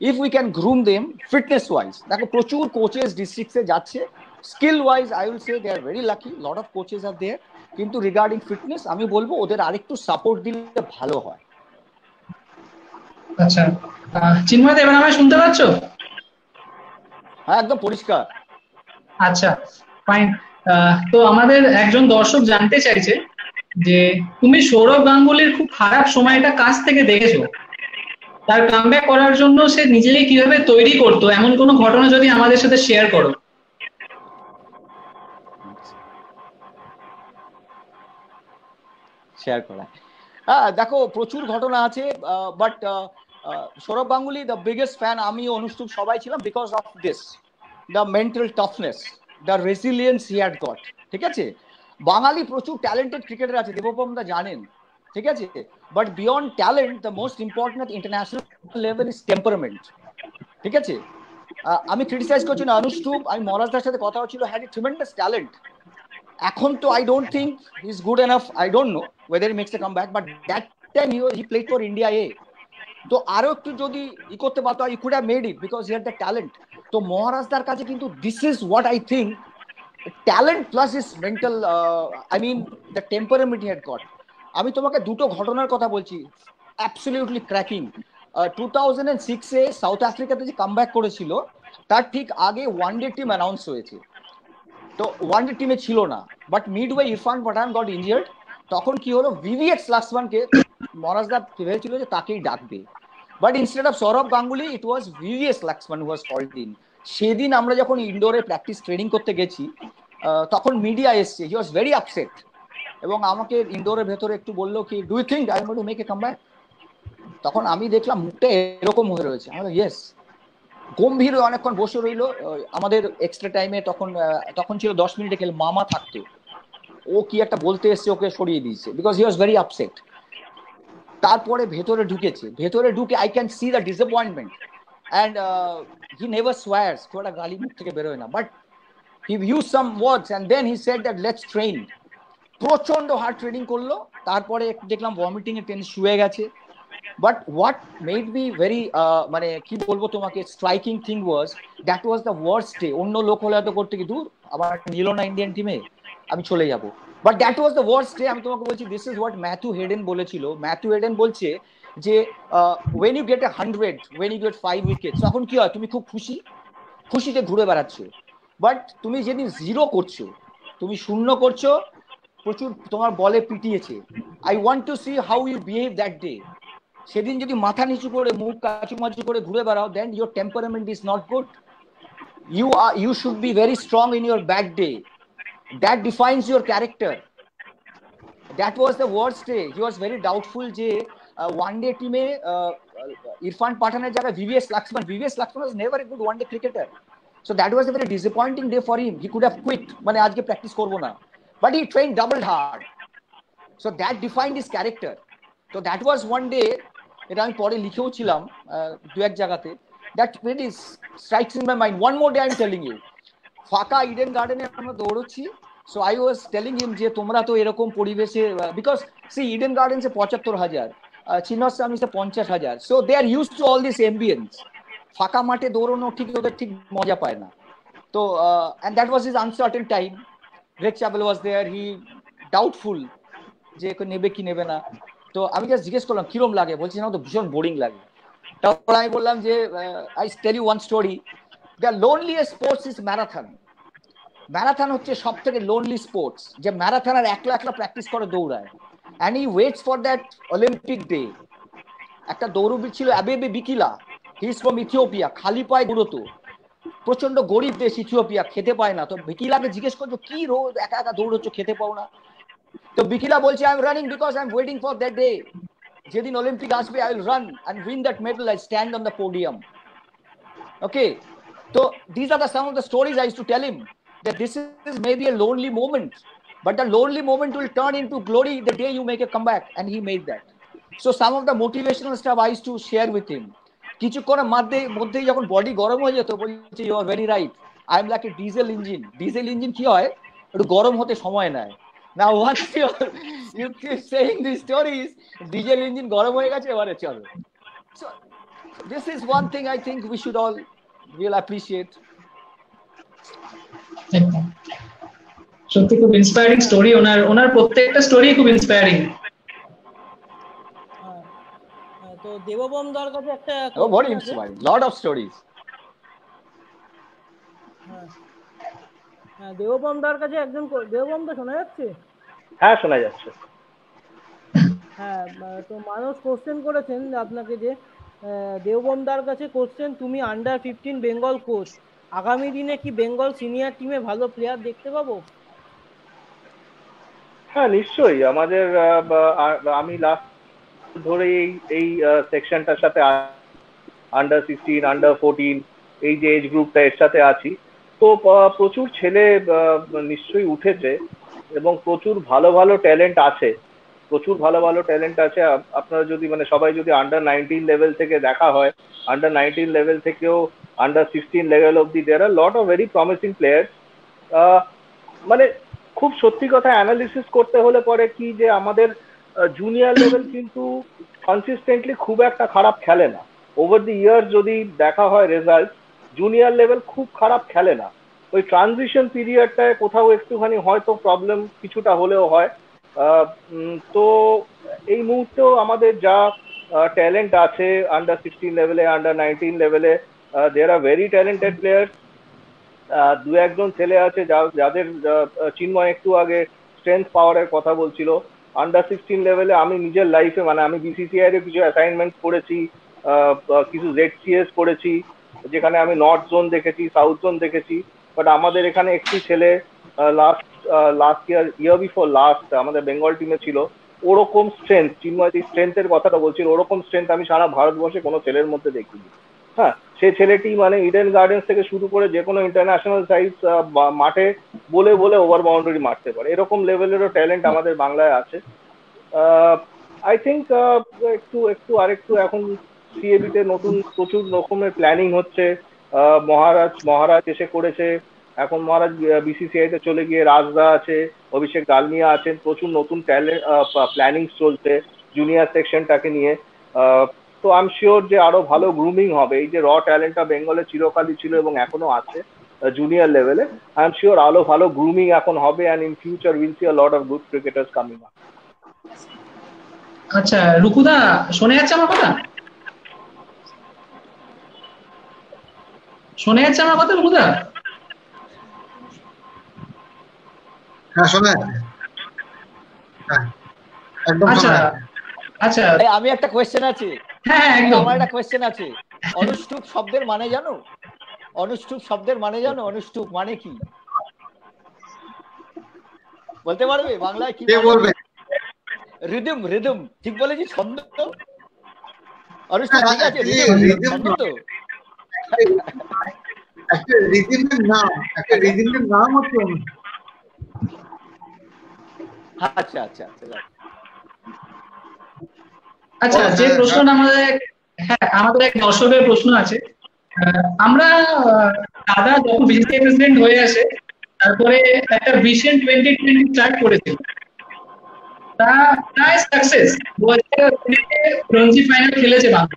if we can groom them fitness wise, দেখো প্রচুর কোচেস ডিস্ট্রিক্টে যাচ্ছে, skill wise I will say they are very lucky, lot of coaches are there, কিন্তু রিগার্ডিং ফিটনেস আমি বলবো ওদের আরেকটু সাপোর্ট দিলে ভালো হয়। আচ্ছা, চিন্ময়, এবার আমায় শুনতে পাচ্ছ? হ্যাঁ, একদম পরিষ্কার। আচ্ছা, ফাইন। তো আমাদের একজন দর্শক জানতে চাইছে যে তুমি সৌরভ গাঙ্গুলির খুব খারাপ সময়টা কাছ থেকে দেখেছো, তার কামব্যাক করার জন্য সে নিজেকে কিভাবে তৈরি করতো, এমন কোনো ঘটনা যদি আমাদের সাথে শেয়ার করো। শেয়ার করা, দেখো প্রচুর ঘটনা আছে, but Sourav Ganguly the biggest fan আমি, অনুষ্ঠুপ সবাই ছিলাম, because of this, the mental toughness, the resilience he had got. ঠিক আছে, বাঙালি প্রচুর ট্যালেন্টেড ক্রিকেটার আছে, দেবপ্রম দা জানেন, ঠিক আছে, but beyond talent the most important international level is temperament. ঠিক আছে, আমি ক্রিটিসাইজ করছি না অনুষ্ঠুপ, আমি মহারাজদার সাথে কথা হচ্ছিল, হ্যাড এ ট্রিমেন্ডাস ট্যালেন্ট। এখন তো I don't think he is good enough, I don't know whether he makes a comeback, but that time he played for India A. তো আরো একটু যদি ই করতে পারতো, he could have made it because he had the talent. তো মহারাজদার কাছে কিন্তু this is what I think, talent plus his mental, I mean the temperament he had got. আমি তোমাকে দুটো ঘটনার কথা বলছি, অ্যাবসলিউটলি ক্র্যাকিং। 2006-এ সাউথ আফ্রিকাতে যে কামব্যাক করেছিল, তার ঠিক আগে ওয়ানডে টিম অ্যানাউন্স হয়েছে, তো ওয়ানডে টিমে ছিল না, but midway Irfan Pathan got injured. তখন কি হলো, ভিভিএস লাক্সমানকে মহারাজদা ভেবেছিল যে তাকেই ডাকবে, but instead of Sourav Ganguly it was V V S Laxman who was called in. সেদিন আমরা যখন ইনডোরে প্র্যাকটিস ট্রেনিং করতে গেছি, তখন মিডিয়া এসছে, হি ওয়াজ ভেরি আপসেট, এবং আমাকে ইনডোরের ভেতরে একটু বললো কি, do you think I am going to make a comeback? তখন আমি দেখলাম মুখটা এরকম হয়ে রয়েছে, আমি ইয়েস, গম্ভীর অনেকক্ষণ বসে রইলো। আমাদের এক্সট্রা টাইমে তখন ছিল 10 মিনিটে খেলে, মামা থাকতো, ও কি একটা বলতে এসছে, ওকে সরিয়ে দিয়েছে, because he was very upset. তারপরে ভেতরে ঢুকেছে, ভেতরে ঢুকে I can see the disappointment, and he never swears, খুব একটা গালি মুখ থেকে বেরোয় না, but he use some words and then he said that let's train. প্রচন্ড হার্ড ট্রেনিং করলো, তারপরে দেখলাম ভমিটিং এর টেন্স শুয়ে গেছে। But what made me very, মানে কি বলবো তোমাকে, striking thing was that was the worst day. অন্য লোক হলে হয়তো করতে কি, দূর আবার নিল না ইন্ডিয়ান টিমে, আমি চলে যাবো, but that was the worst day. আমি তোমাকে বলছি, this is what Matthew Hayden বলেছিল। ম্যাথু হেডেন বলছে যে when you get 100, when you get 5 wickets, তখন কি হয়, তুমি খুব খুশিতে ঘুরে বেড়াচ্ছ, বাট তুমি যেদিন 0 করছো, তুমি 0 করছো, প্রচুর তোমার বলে পিটিয়েছে, I want to see how you behave that day. সেদিন যদি মাথা নিচু করে, মুখ কাচুমাচু করে ঘুরে বেড়াও, then your temperament is not good. You should be very strong in your bad day. That defines your character. That was the worst day. He was very doubtful যে one day team এ ইরফান পাঠানের জায়গায় VVS Laxman was never a good one day cricketer. So that was a very disappointing day for him. He could have quit, মানে আজকে প্র্যাকটিস করবো না, but he trained double hard. So that defined his character. So that was one day, এটা আমি পরে লিখেও ছিলাম দু এক জায়গাতে, that really strikes in my mind. One more day I'm telling you, ফাঁকা ইডেন গার্ডেনে আমরা দৌড়চ্ছি, so I was telling him যে তোমরা তো এরকম পরিবেশে, because see ইডেন গার্ডেন্সে 75,000, চিন্নাস্বামীতে 50,000, so they are used to all this ambience. ফাঁকা মাঠে দৌড়ানো ঠিক ওদের ঠিক মজা পায় না। তো and that was his uncertain time. Greg Chappell was there, he doubtful যে নেবে কি নেবে না। তো আমি জাস্ট জিজ্ঞেস করলাম কিরম লাগে, বলছি না তো ভীষণ বোরিং লাগে। তারপর আমি বললাম যে I tell you one story, the loneliest sports is marathon. Marathon হচ্ছে সব থেকে লোনলি স্পোর্টস, যে ম্যারাথনার একলা একলা প্র্যাকটিস করে দৌড়ায়, and he waits for that Olympic day. একটা দৌড়বিদ ছিল আবেবে বিকিলা, হি ইজ ফ্রম ইথিওপিয়া, খালি পায়ে দৌড়তো, প্রচন্ড গরিব দেশ ইথিওপিয়া, খেতে পায় না। তো বিকিলাকে জিজ্ঞেস করছো কি রোজ একা একা দৌড়চ্ছ, খেতে পাও না? তো বিকিলা বলছে I am running because I am waiting for that day, যেদিন অলিম্পিক আসবে I will run and win that medal, I stand on the podium. Okay, so these are some of the stories I used to tell him, that this is maybe a lonely moment, but the lonely moment will turn into glory the day you make a comeback, and he made that. So some of the motivational stuff I used to share with him. কিছুক্ষণের মধ্যেই যখন বডি গরম হয়ে যেত, বলছে you are very right, I am like a diesel engine. Diesel engine কি হয়, একটু গরম হতে সময় নেয়। Now once you keep saying these stories, diesel engine গরম হয়ে গেছে, এবারে চলো। So this is one thing I think we should all will appreciate. সত্যি খুব ইন্সপায়ারিং স্টোরি, ওনার প্রত্যেকটা স্টোরি খুব ইন্সপায়ারিং। তো দেববম দার কাছে একটা very inspiring, lot of stories. হ্যাঁ, দেববম দার কাছে একজন, দেববম দা শোনা যাচ্ছে? হ্যাঁ শোনা যাচ্ছে। হ্যাঁ, তো মানুষ কোশ্চেন করেছেন আপনাকে যে দেববম দার কাছে কোশ্চেন, তুমি আন্ডার 15 বেঙ্গল কোচ, আগামী দিনে কি বেঙ্গল সিনিয়র টিমে ভালো প্লেয়ার দেখতে পাবো? হ্যাঁ নিশ্চয়ই, আমাদের আমি লাস্ট ধরে এই সেকশনটার সাথে আন্ডার 16, আন্ডার 14 এই যে এজ গ্রুপটা এর সাথে আছি। তো প্রচুর ছেলে নিশ্চয়ই উঠেছে এবং প্রচুর ভালো ভালো ট্যালেন্ট আছে, প্রচুর ভালো ভালো ট্যালেন্ট আছে। আপনারা যদি মানে সবাই যদি আন্ডার 19 লেভেল থেকে দেখা হয়, আন্ডার 19 লেভেল থেকেও আন্ডার 16 লেভেল অব্দি there are lot of very promising players. মানে খুব সত্যি কথা অ্যানালিসিস করতে হলে পরে কি যে আমাদের জুনিয়র লেভেল কিন্তু কনসিস্টেন্টলি খুব একটা খারাপ খেলে না। ওভার দি ইয়ার যদি দেখা হয় রেজাল্ট, জুনিয়র লেভেল খুব খারাপ খেলে না। ওই ট্রানজিশন পিরিয়ডটায় কোথাও একটুখানি হয়তো প্রবলেম কিছুটা হলেও হয়। তো এই মুহূর্তেও আমাদের যা ট্যালেন্ট আছে আন্ডার 16 লেভেলে, আন্ডার 19 লেভেলে, দেয়ার আর ভেরি ট্যালেন্টেড প্লেয়ার্স। দু একজন ছেলে আছে যাদের চিন্ময় একটু আগে স্ট্রেংথ পাওয়ারের কথা বলছিল। আন্ডার 16 লেভেলে আমি নিজের লাইফে মানে আমি বিসিসিআই এর কিছু অ্যাসাইনমেন্ট করেছি, কিছু ZCS করেছি, যেখানে আমি নর্থ জোন দেখেছি, সাউথ জোন দেখেছি। বাট আমাদের এখানে একটি ছেলে লাস্ট ইয়ার বিফোর লাস্ট আমাদের বেঙ্গল টিমে ছিল, ওরকম স্ট্রেংথ, চিন্ময় যে স্ট্রেংথের কথাটা বলছিল, ওরকম স্ট্রেংথ আমি সারা ভারতবর্ষে কোনো ছেলের মধ্যে দেখিনি। হ্যাঁ, সে ছেলেটি মানে ইডেন গার্ডেন্স থেকে শুরু করে যে কোনো ইন্টারন্যাশনাল সাইজ মাঠে বলে ওভার বাউন্ডারি মারতে পারে, এরকম লেভেলেরও ট্যালেন্ট আমাদের বাংলায় আছে। আই থিঙ্ক একটু আরেকটু এখন সিএবিতে নতুন প্রচুর রকমের প্ল্যানিং হচ্ছে। মহারাজ এসে করেছে, এখন মহারাজ বিসিসিআই তে চলে গিয়ে রাজদা আছে, অভিষেক ডালমিয়া আছেন, প্রচুর নতুন ট্যালেন্ট প্ল্যানিং চলছে জুনিয়র সেকশনটাকে নিয়ে। তো আই এম শিওর যে আরো ভালো গ্রুমিং হবে। এই যে র ট্যালেন্টটা বেঙ্গলে চিরকালই ছিল এবং এখনো আছে জুনিয়র লেভেলে, আই এম শিওর আরো ভালো গ্রুমিং এখন হবে, and in future will see a lot of good cricketers coming up. আচ্ছা রুকুদা, শোনা যাচ্ছে আমার কথা? শোনা যাচ্ছে আমার কথা রুকুদা? হ্যাঁ শোনা যাচ্ছে। একদম আচ্ছা শোনা যাচ্ছে। আচ্ছা, আমি একটা কোয়েশ্চেন আছে। হ্যাঁ একদম, আমার একটা কোয়েশ্চেন আছে। অনুষ্টুপ শব্দের মানে জানো? অনুষ্টুপ শব্দের মানে জানো? অনুষ্টুপ মানে কি বলতে পারবে বাংলায়? কি বলবে? রিদম, রিদম ঠিক বলেছি, ছন্দ। অনুষ্টুপ ঠিক আছে, রিদম ছন্দ তো। একটা রিদমের নাম হচ্ছে। আচ্ছা আচ্ছা আচ্ছা আচ্ছা যে প্রশ্ন আমাদের এক দর্শকের প্রশ্ন আছে। আমরা দাদা যখন বিসিসিআই প্রেসিডেন্ট হয়ে আসে, তারপরে একটা ভিশন 2020 স্টার্ট করেছিল, তা প্রায় সাকসেস। 2020 রঞ্জি ফাইনাল খেলেছে বাংলা,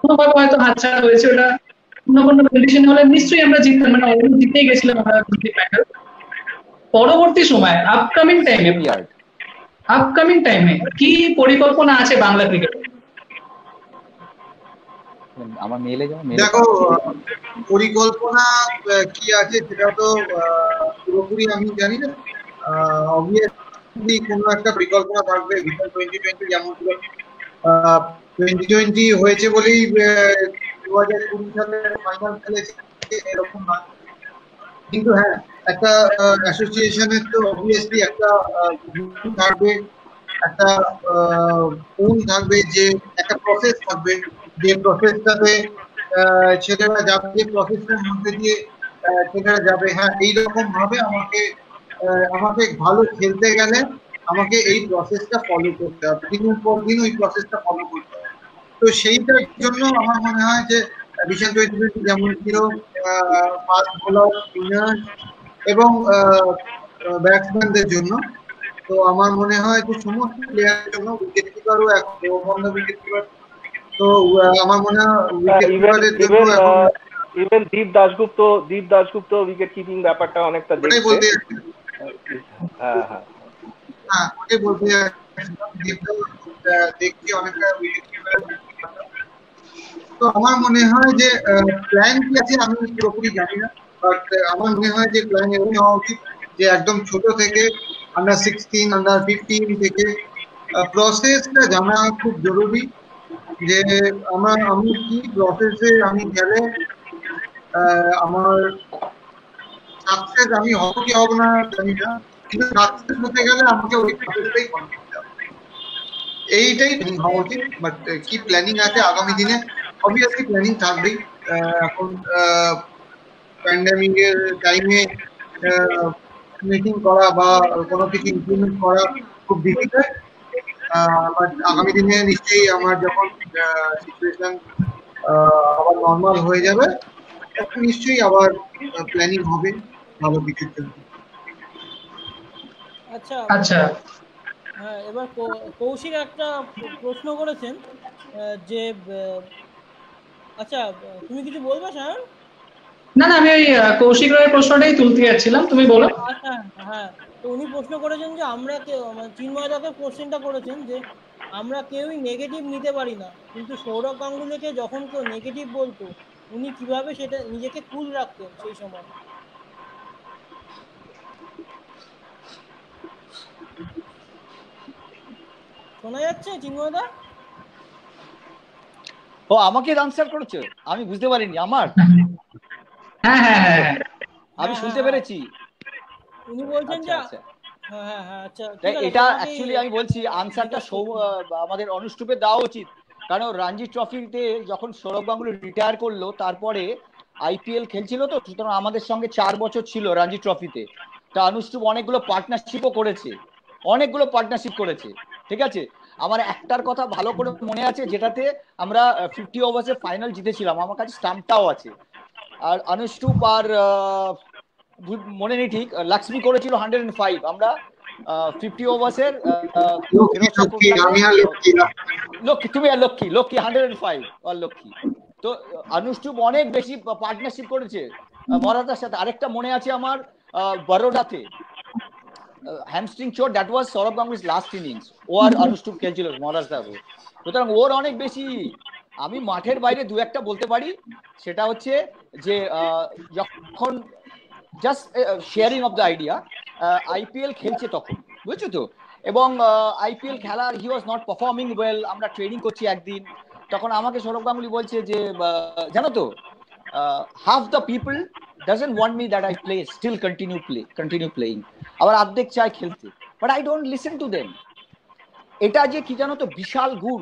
কোনোভাবে হয়তো হাতছাড়া হয়েছে, ওটা কোনো কন্ডিশন হলে নিশ্চয়ই আমরা জিততাম, মানে অলরেডি জিতেই গেছিলাম আমরা রঞ্জি ফাইনাল। পরবর্তী সময় আপকামিং টাইমে আপকামিং টাইমে কি পরিকল্পনা আছে বাংলা ক্রিকেটে? আমার মেলে যাও, মেলে দেখো পরিকল্পনা কি আছে সেটা তো পুরোপুরি আমি জানি না। অবভিয়াসলি কোনো একটা পরিকল্পনা থাকবে। ভিশন 2020 যেমন 2020 হয়েছে বলেই 2020 সালে ফাইনাল খেলেছে এরকম না, কিন্তু হ্যাঁ একটা অ্যাসোসিয়েশনের তো অবভিয়াসলি একটা থাকবে, একটা কোন থাকবে, যে একটা প্রসেস থাকবে, যে প্রসেসটাতে ছেলেরা যাবে, যে প্রসেসটার মধ্যে দিয়ে ছেলেরা যাবে। হ্যাঁ এইরকম ভাবে আমাকে ভালো খেলতে গেলে আমাকে এই প্রসেসটা ফলো করতে হবে, দিনের পর দিন ওই প্রসেসটা ফলো করতে হবে। তো সেইটার জন্য আমার মনে হয় যে ভিশন 2020 যেমন ছিল ফাস্ট বোলার, স্পিনার এবং ব্যাটসম্যানদের জন্য, তো আমার মনে হয় যে সমস্ত প্লেয়ারের জন্য উইকেট কিপারও এখন বন্ধ উইকেট কিপার, তো আমার মনে হয় উইকেট কিপারের জন্য এখন ইভেন দীপ দাশগুপ্ত উইকেট কিপিং ব্যাপারটা অনেকটা দেখছে। হ্যাঁ হ্যাঁ হ্যাঁ ওটাই বলতে দেখছি অনেকটা উইকেট কিপার। তো আমার মনে হয় যে প্ল্যান কি আছে আমি পুরোপুরি জানি না, বাট আমার মনে হয় যে প্ল্যান এরকম হওয়া উচিত যে একদম ছোট থেকে আন্ডার 16, আন্ডার 15 থেকে প্রসেসটা জানা খুব জরুরি, যে আমি কি প্রসেসে আমি গেলে আমার সাকসেস আমি হব কি হব না জানি না, কিন্তু সাকসেস হতে গেলে আমাকে ওই প্রসেসটাই ফলো করতে হবে, এইটাই হওয়া উচিত। বাট কি প্ল্যানিং আছে আগামী দিনে, অবভিয়াসলি প্ল্যানিং থাকবেই। এখন প্যান্ডেমিক এর টাইমে মিটিং করা বা কোনো কিছু ইমপ্লিমেন্ট করা খুব ডিফিকাল্ট, বাট আগামী দিনে নিশ্চয়ই আমার যখন সিচুয়েশন আবার নর্মাল হয়ে যাবে তখন নিশ্চয়ই আবার প্ল্যানিং হবে ভালো কিছুর জন্য। আচ্ছা আচ্ছা হ্যাঁ, এবার কৌশিক একটা প্রশ্ন করেছেন যে আচ্ছা তুমি কিছু বলবে স্যার? না না, আমি ওই কৌশিক রায়ের প্রশ্নটাই তুলতে যাচ্ছিলাম, তুমি বলো। আচ্ছা হ্যাঁ, তো উনি প্রশ্ন করেছেন যে আমরা চিন্ময় দাকে কোশ্চেনটা করেছেন যে আমরা কেউই নেগেটিভ নিতে পারি না, কিন্তু সৌরভ গাঙ্গুলিকে যখন কেউ নেগেটিভ বলতো উনি কিভাবে সেটা নিজেকে কুল রাখতেন সেই সময়? শোনা যাচ্ছে চিন্ময় দা? ও আমাকে আনসার করেছো, আমি বুঝতে পারিনি। আমার হ্যাঁ হ্যাঁ হ্যাঁ হ্যাঁ আমি শুনতে পেরেছি। উনি বলছেন যে আচ্ছা হ্যাঁ হ্যাঁ আচ্ছা এটা অ্যাকচুয়ালি আমি বলছি আনসারটা আমাদের অনুষ্ঠুপে দেওয়া উচিত, কারণ রঞ্জি ট্রফিতে যখন সৌরভ গাঙ্গুলি রিটায়ার করলো তারপরে আইপিএল খেলছিল, তো সুতরাং আমাদের সঙ্গে 4 বছর ছিল রঞ্জি ট্রফিতে। তা অনুষ্ঠুপ অনেকগুলো পার্টনারশিপও করেছে, ঠিক আছে। আমার একটার কথা ভালো করে মনে আছে, যেটাতে আমরা 50 ওভার্সে ফাইনাল জিতেছিলাম, আমার কাছে স্টাম্পটাও আছে। আর অনুষ্ঠুপ আর মনে নেই ঠিক, লক্ষ্মী করেছিল 105, আমরা 50 ওভার্সের লক্ষ্মী, তুমি আর লক্ষ্মী 105 আর লক্ষ্মী। তো অনুষ্ঠুপ অনেক বেশি পার্টনারশিপ করেছে মরাদার সাথে। আরেকটা মনে আছে আমার, বরোডাতে হ্যামস্ট্রিং চোট, that was Sourav Ganguly's last innings, ও আর অনুষ্ঠুপ খেলছিল মহারাজদার। সুতরাং ওর অনেক বেশি, আমি মাঠের বাইরে দু একটা বলতে পারি, সেটা হচ্ছে যে যখন just sharing of the idea, IPL খেলছে তখন, বুঝছো তো, এবং আইপিএল খেলার হি ওয়াজ নট পারফর্মিং ওয়েল, আমরা ট্রেনিং করছি একদিন, তখন আমাকে সৌরভ গাঙ্গুলি বলছে যে জানো তো, half the people doesn't want me that I play, still continue playing, আবার অর্ধেক চায় খেলতে, but I don't listen to them। এটা যে কি জানো তো বিশাল গুণ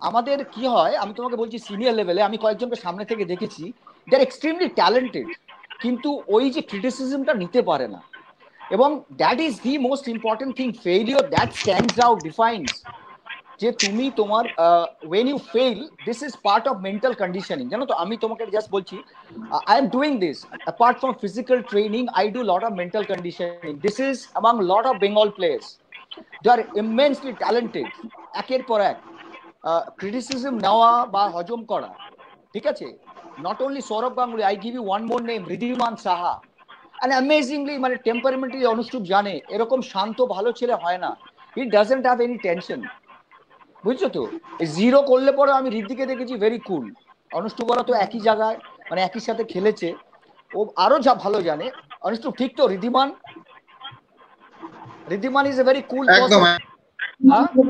আমাদের। কি হয় আমি তোমাকে বলছি, সিনিয়র লেভেলে আমি কয়েকজনকে সামনে থেকে দেখেছি, দে আর এক্সট্রিমলি ট্যালেন্টেড, কিন্তু ওই যে ক্রিটিসিজমটা নিতে পারে না, এবং that is the most important thing. Failure that stands out, defines যে তুমি তোমার when you fail, this is part of mental conditioning, জানো তো। আমি তোমাকে জাস্ট বলছি, I am doing this apart from physical training, I do lot of mental conditioning. This is among lot of Bengal players, they are immensely talented, একের পর এক ক্রিটিসিজম নেওয়া বা হজম করা, ঠিক আছে। Not only Sourav Ganguly, I give you one more name, Wriddhiman Saha, and amazingly মানে টেম্পারমেন্টালি অনুষ্ঠুপ জানে এরকম শান্ত ভালো ছেলে হয় না। He doesn't have any tension, বুঝছো তো? জিরো করলে পরে আমি ঋদ্ধিকে দেখেছি ভেরি কুল। অনুষ্ঠু বরা তো একই জায়গায় মানে একই সাথে খেলেছে, ও আরো যা ভালো জানে। অনুষ্ঠু ঠিক তো? Wriddhiman is a very cool একদম পারসন।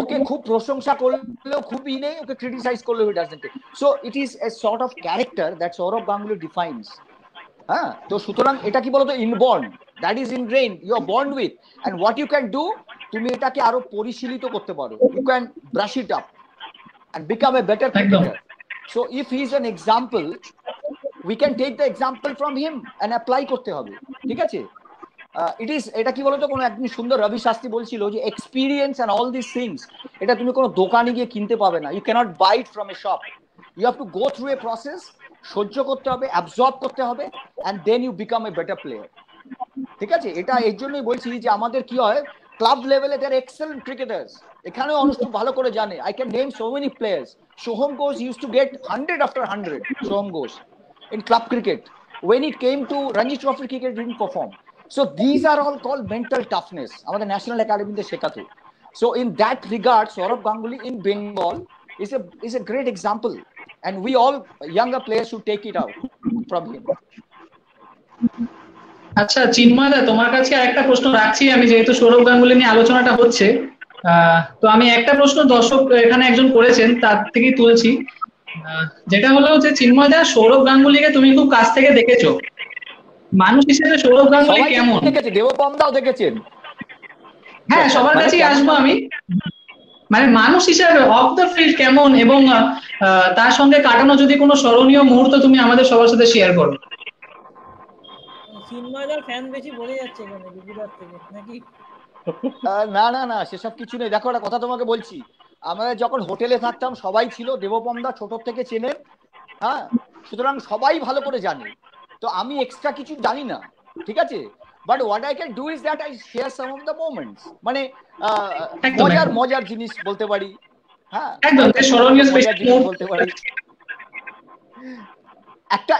ওকে খুব প্রশংসা করলেও খুবই নেই, ওকে ক্রিটিসাইজ করলেও he doesn't. So it is a sort of character that Sourav Ganguly defines. হ্যাঁ, তো সুতরাং এটা কি বলতো, inborn, that is ingrained, you are born with, and what you can do, তুমি এটাকে আরো পরিশীলিত করতে পারো, you can brush it up and become a better cricketer. So if he is an example, we can take the example from him and apply করতে হবে, ঠিক আছে? It is, এটা কি বলতো, কোনো একদিন সুন্দর রবি শাস্ত্রী বলছিল যে experience and all these things এটা তুমি কোনো দোকানে গিয়ে কিনতে পাবে না, you cannot buy it from a shop, you have to go through a process, সহ্য করতে হবে, অ্যাবজর্ব করতে হবে, and then you become a better player, ঠিক আছে? এটা এর জন্যই বলছি যে আমাদের কি হয়, ক্লাব লেভেলে দেয়ার এক্সেলেন্ট ক্রিকেটার্স, এখানেও অনুষ্ঠ ভালো করে জানে। I can name so many players. Soham Ghosh use to get 100 after 100, Soham Ghosh in club cricket. When it came to Ranji Trophy cricket, didn't perform. So these are all called mental toughness. আমাদের ন্যাশনাল একাডেমিতে শেখাতো। So in that regard, Saurav Ganguly in Bengal is a great example, and we all younger players should take it out from him. আচ্ছা চিন্ময় দা, তোমার কাছে একটা প্রশ্ন রাখছি আমি, যেহেতু সৌরভ গাঙ্গুলি নিয়ে আলোচনাটা হচ্ছে। তো আমি একটা প্রশ্ন দর্শক এখানে একজন করেছেন, তার থেকেই তুলছি, যেটা হলো যে চিন্ময় দা, সৌরভ গাঙ্গুলিকে তুমি খুব কাছ থেকে দেখেছো, মানুষ হিসেবে সৌরভ গাঙ্গুলি কেমন? দেখেছে, দেবপম দাও দেখেছেন? হ্যাঁ, সবার কাছেই আসবো আমি। মানে মানুষ হিসেবে অফ দ্য ফিল্ড কেমন, এবং তার সঙ্গে কাটানো যদি কোনো স্মরণীয় মুহূর্ত তুমি আমাদের সবার সাথে শেয়ার করো। চিন্ময়দার ফ্যান বেশি বলে যাচ্ছে এখানে গুজরাট থেকে নাকি? না না না, সেসব কিছু নেই। দেখো একটা কথা তোমাকে বলছি, আমরা যখন হোটেলে থাকতাম সবাই ছিল, দেবপম দা ছোট থেকে চেনেন, হ্যাঁ, সুতরাং সবাই ভালো করে জানে। তো আমি এক্সট্রা কিছু জানি না, ঠিক আছে? But what I can do is that I share some of the moments, মানে মজার জিনিস বলতে পারি, হ্যাঁ, মজার জিনিস বলতে পারি।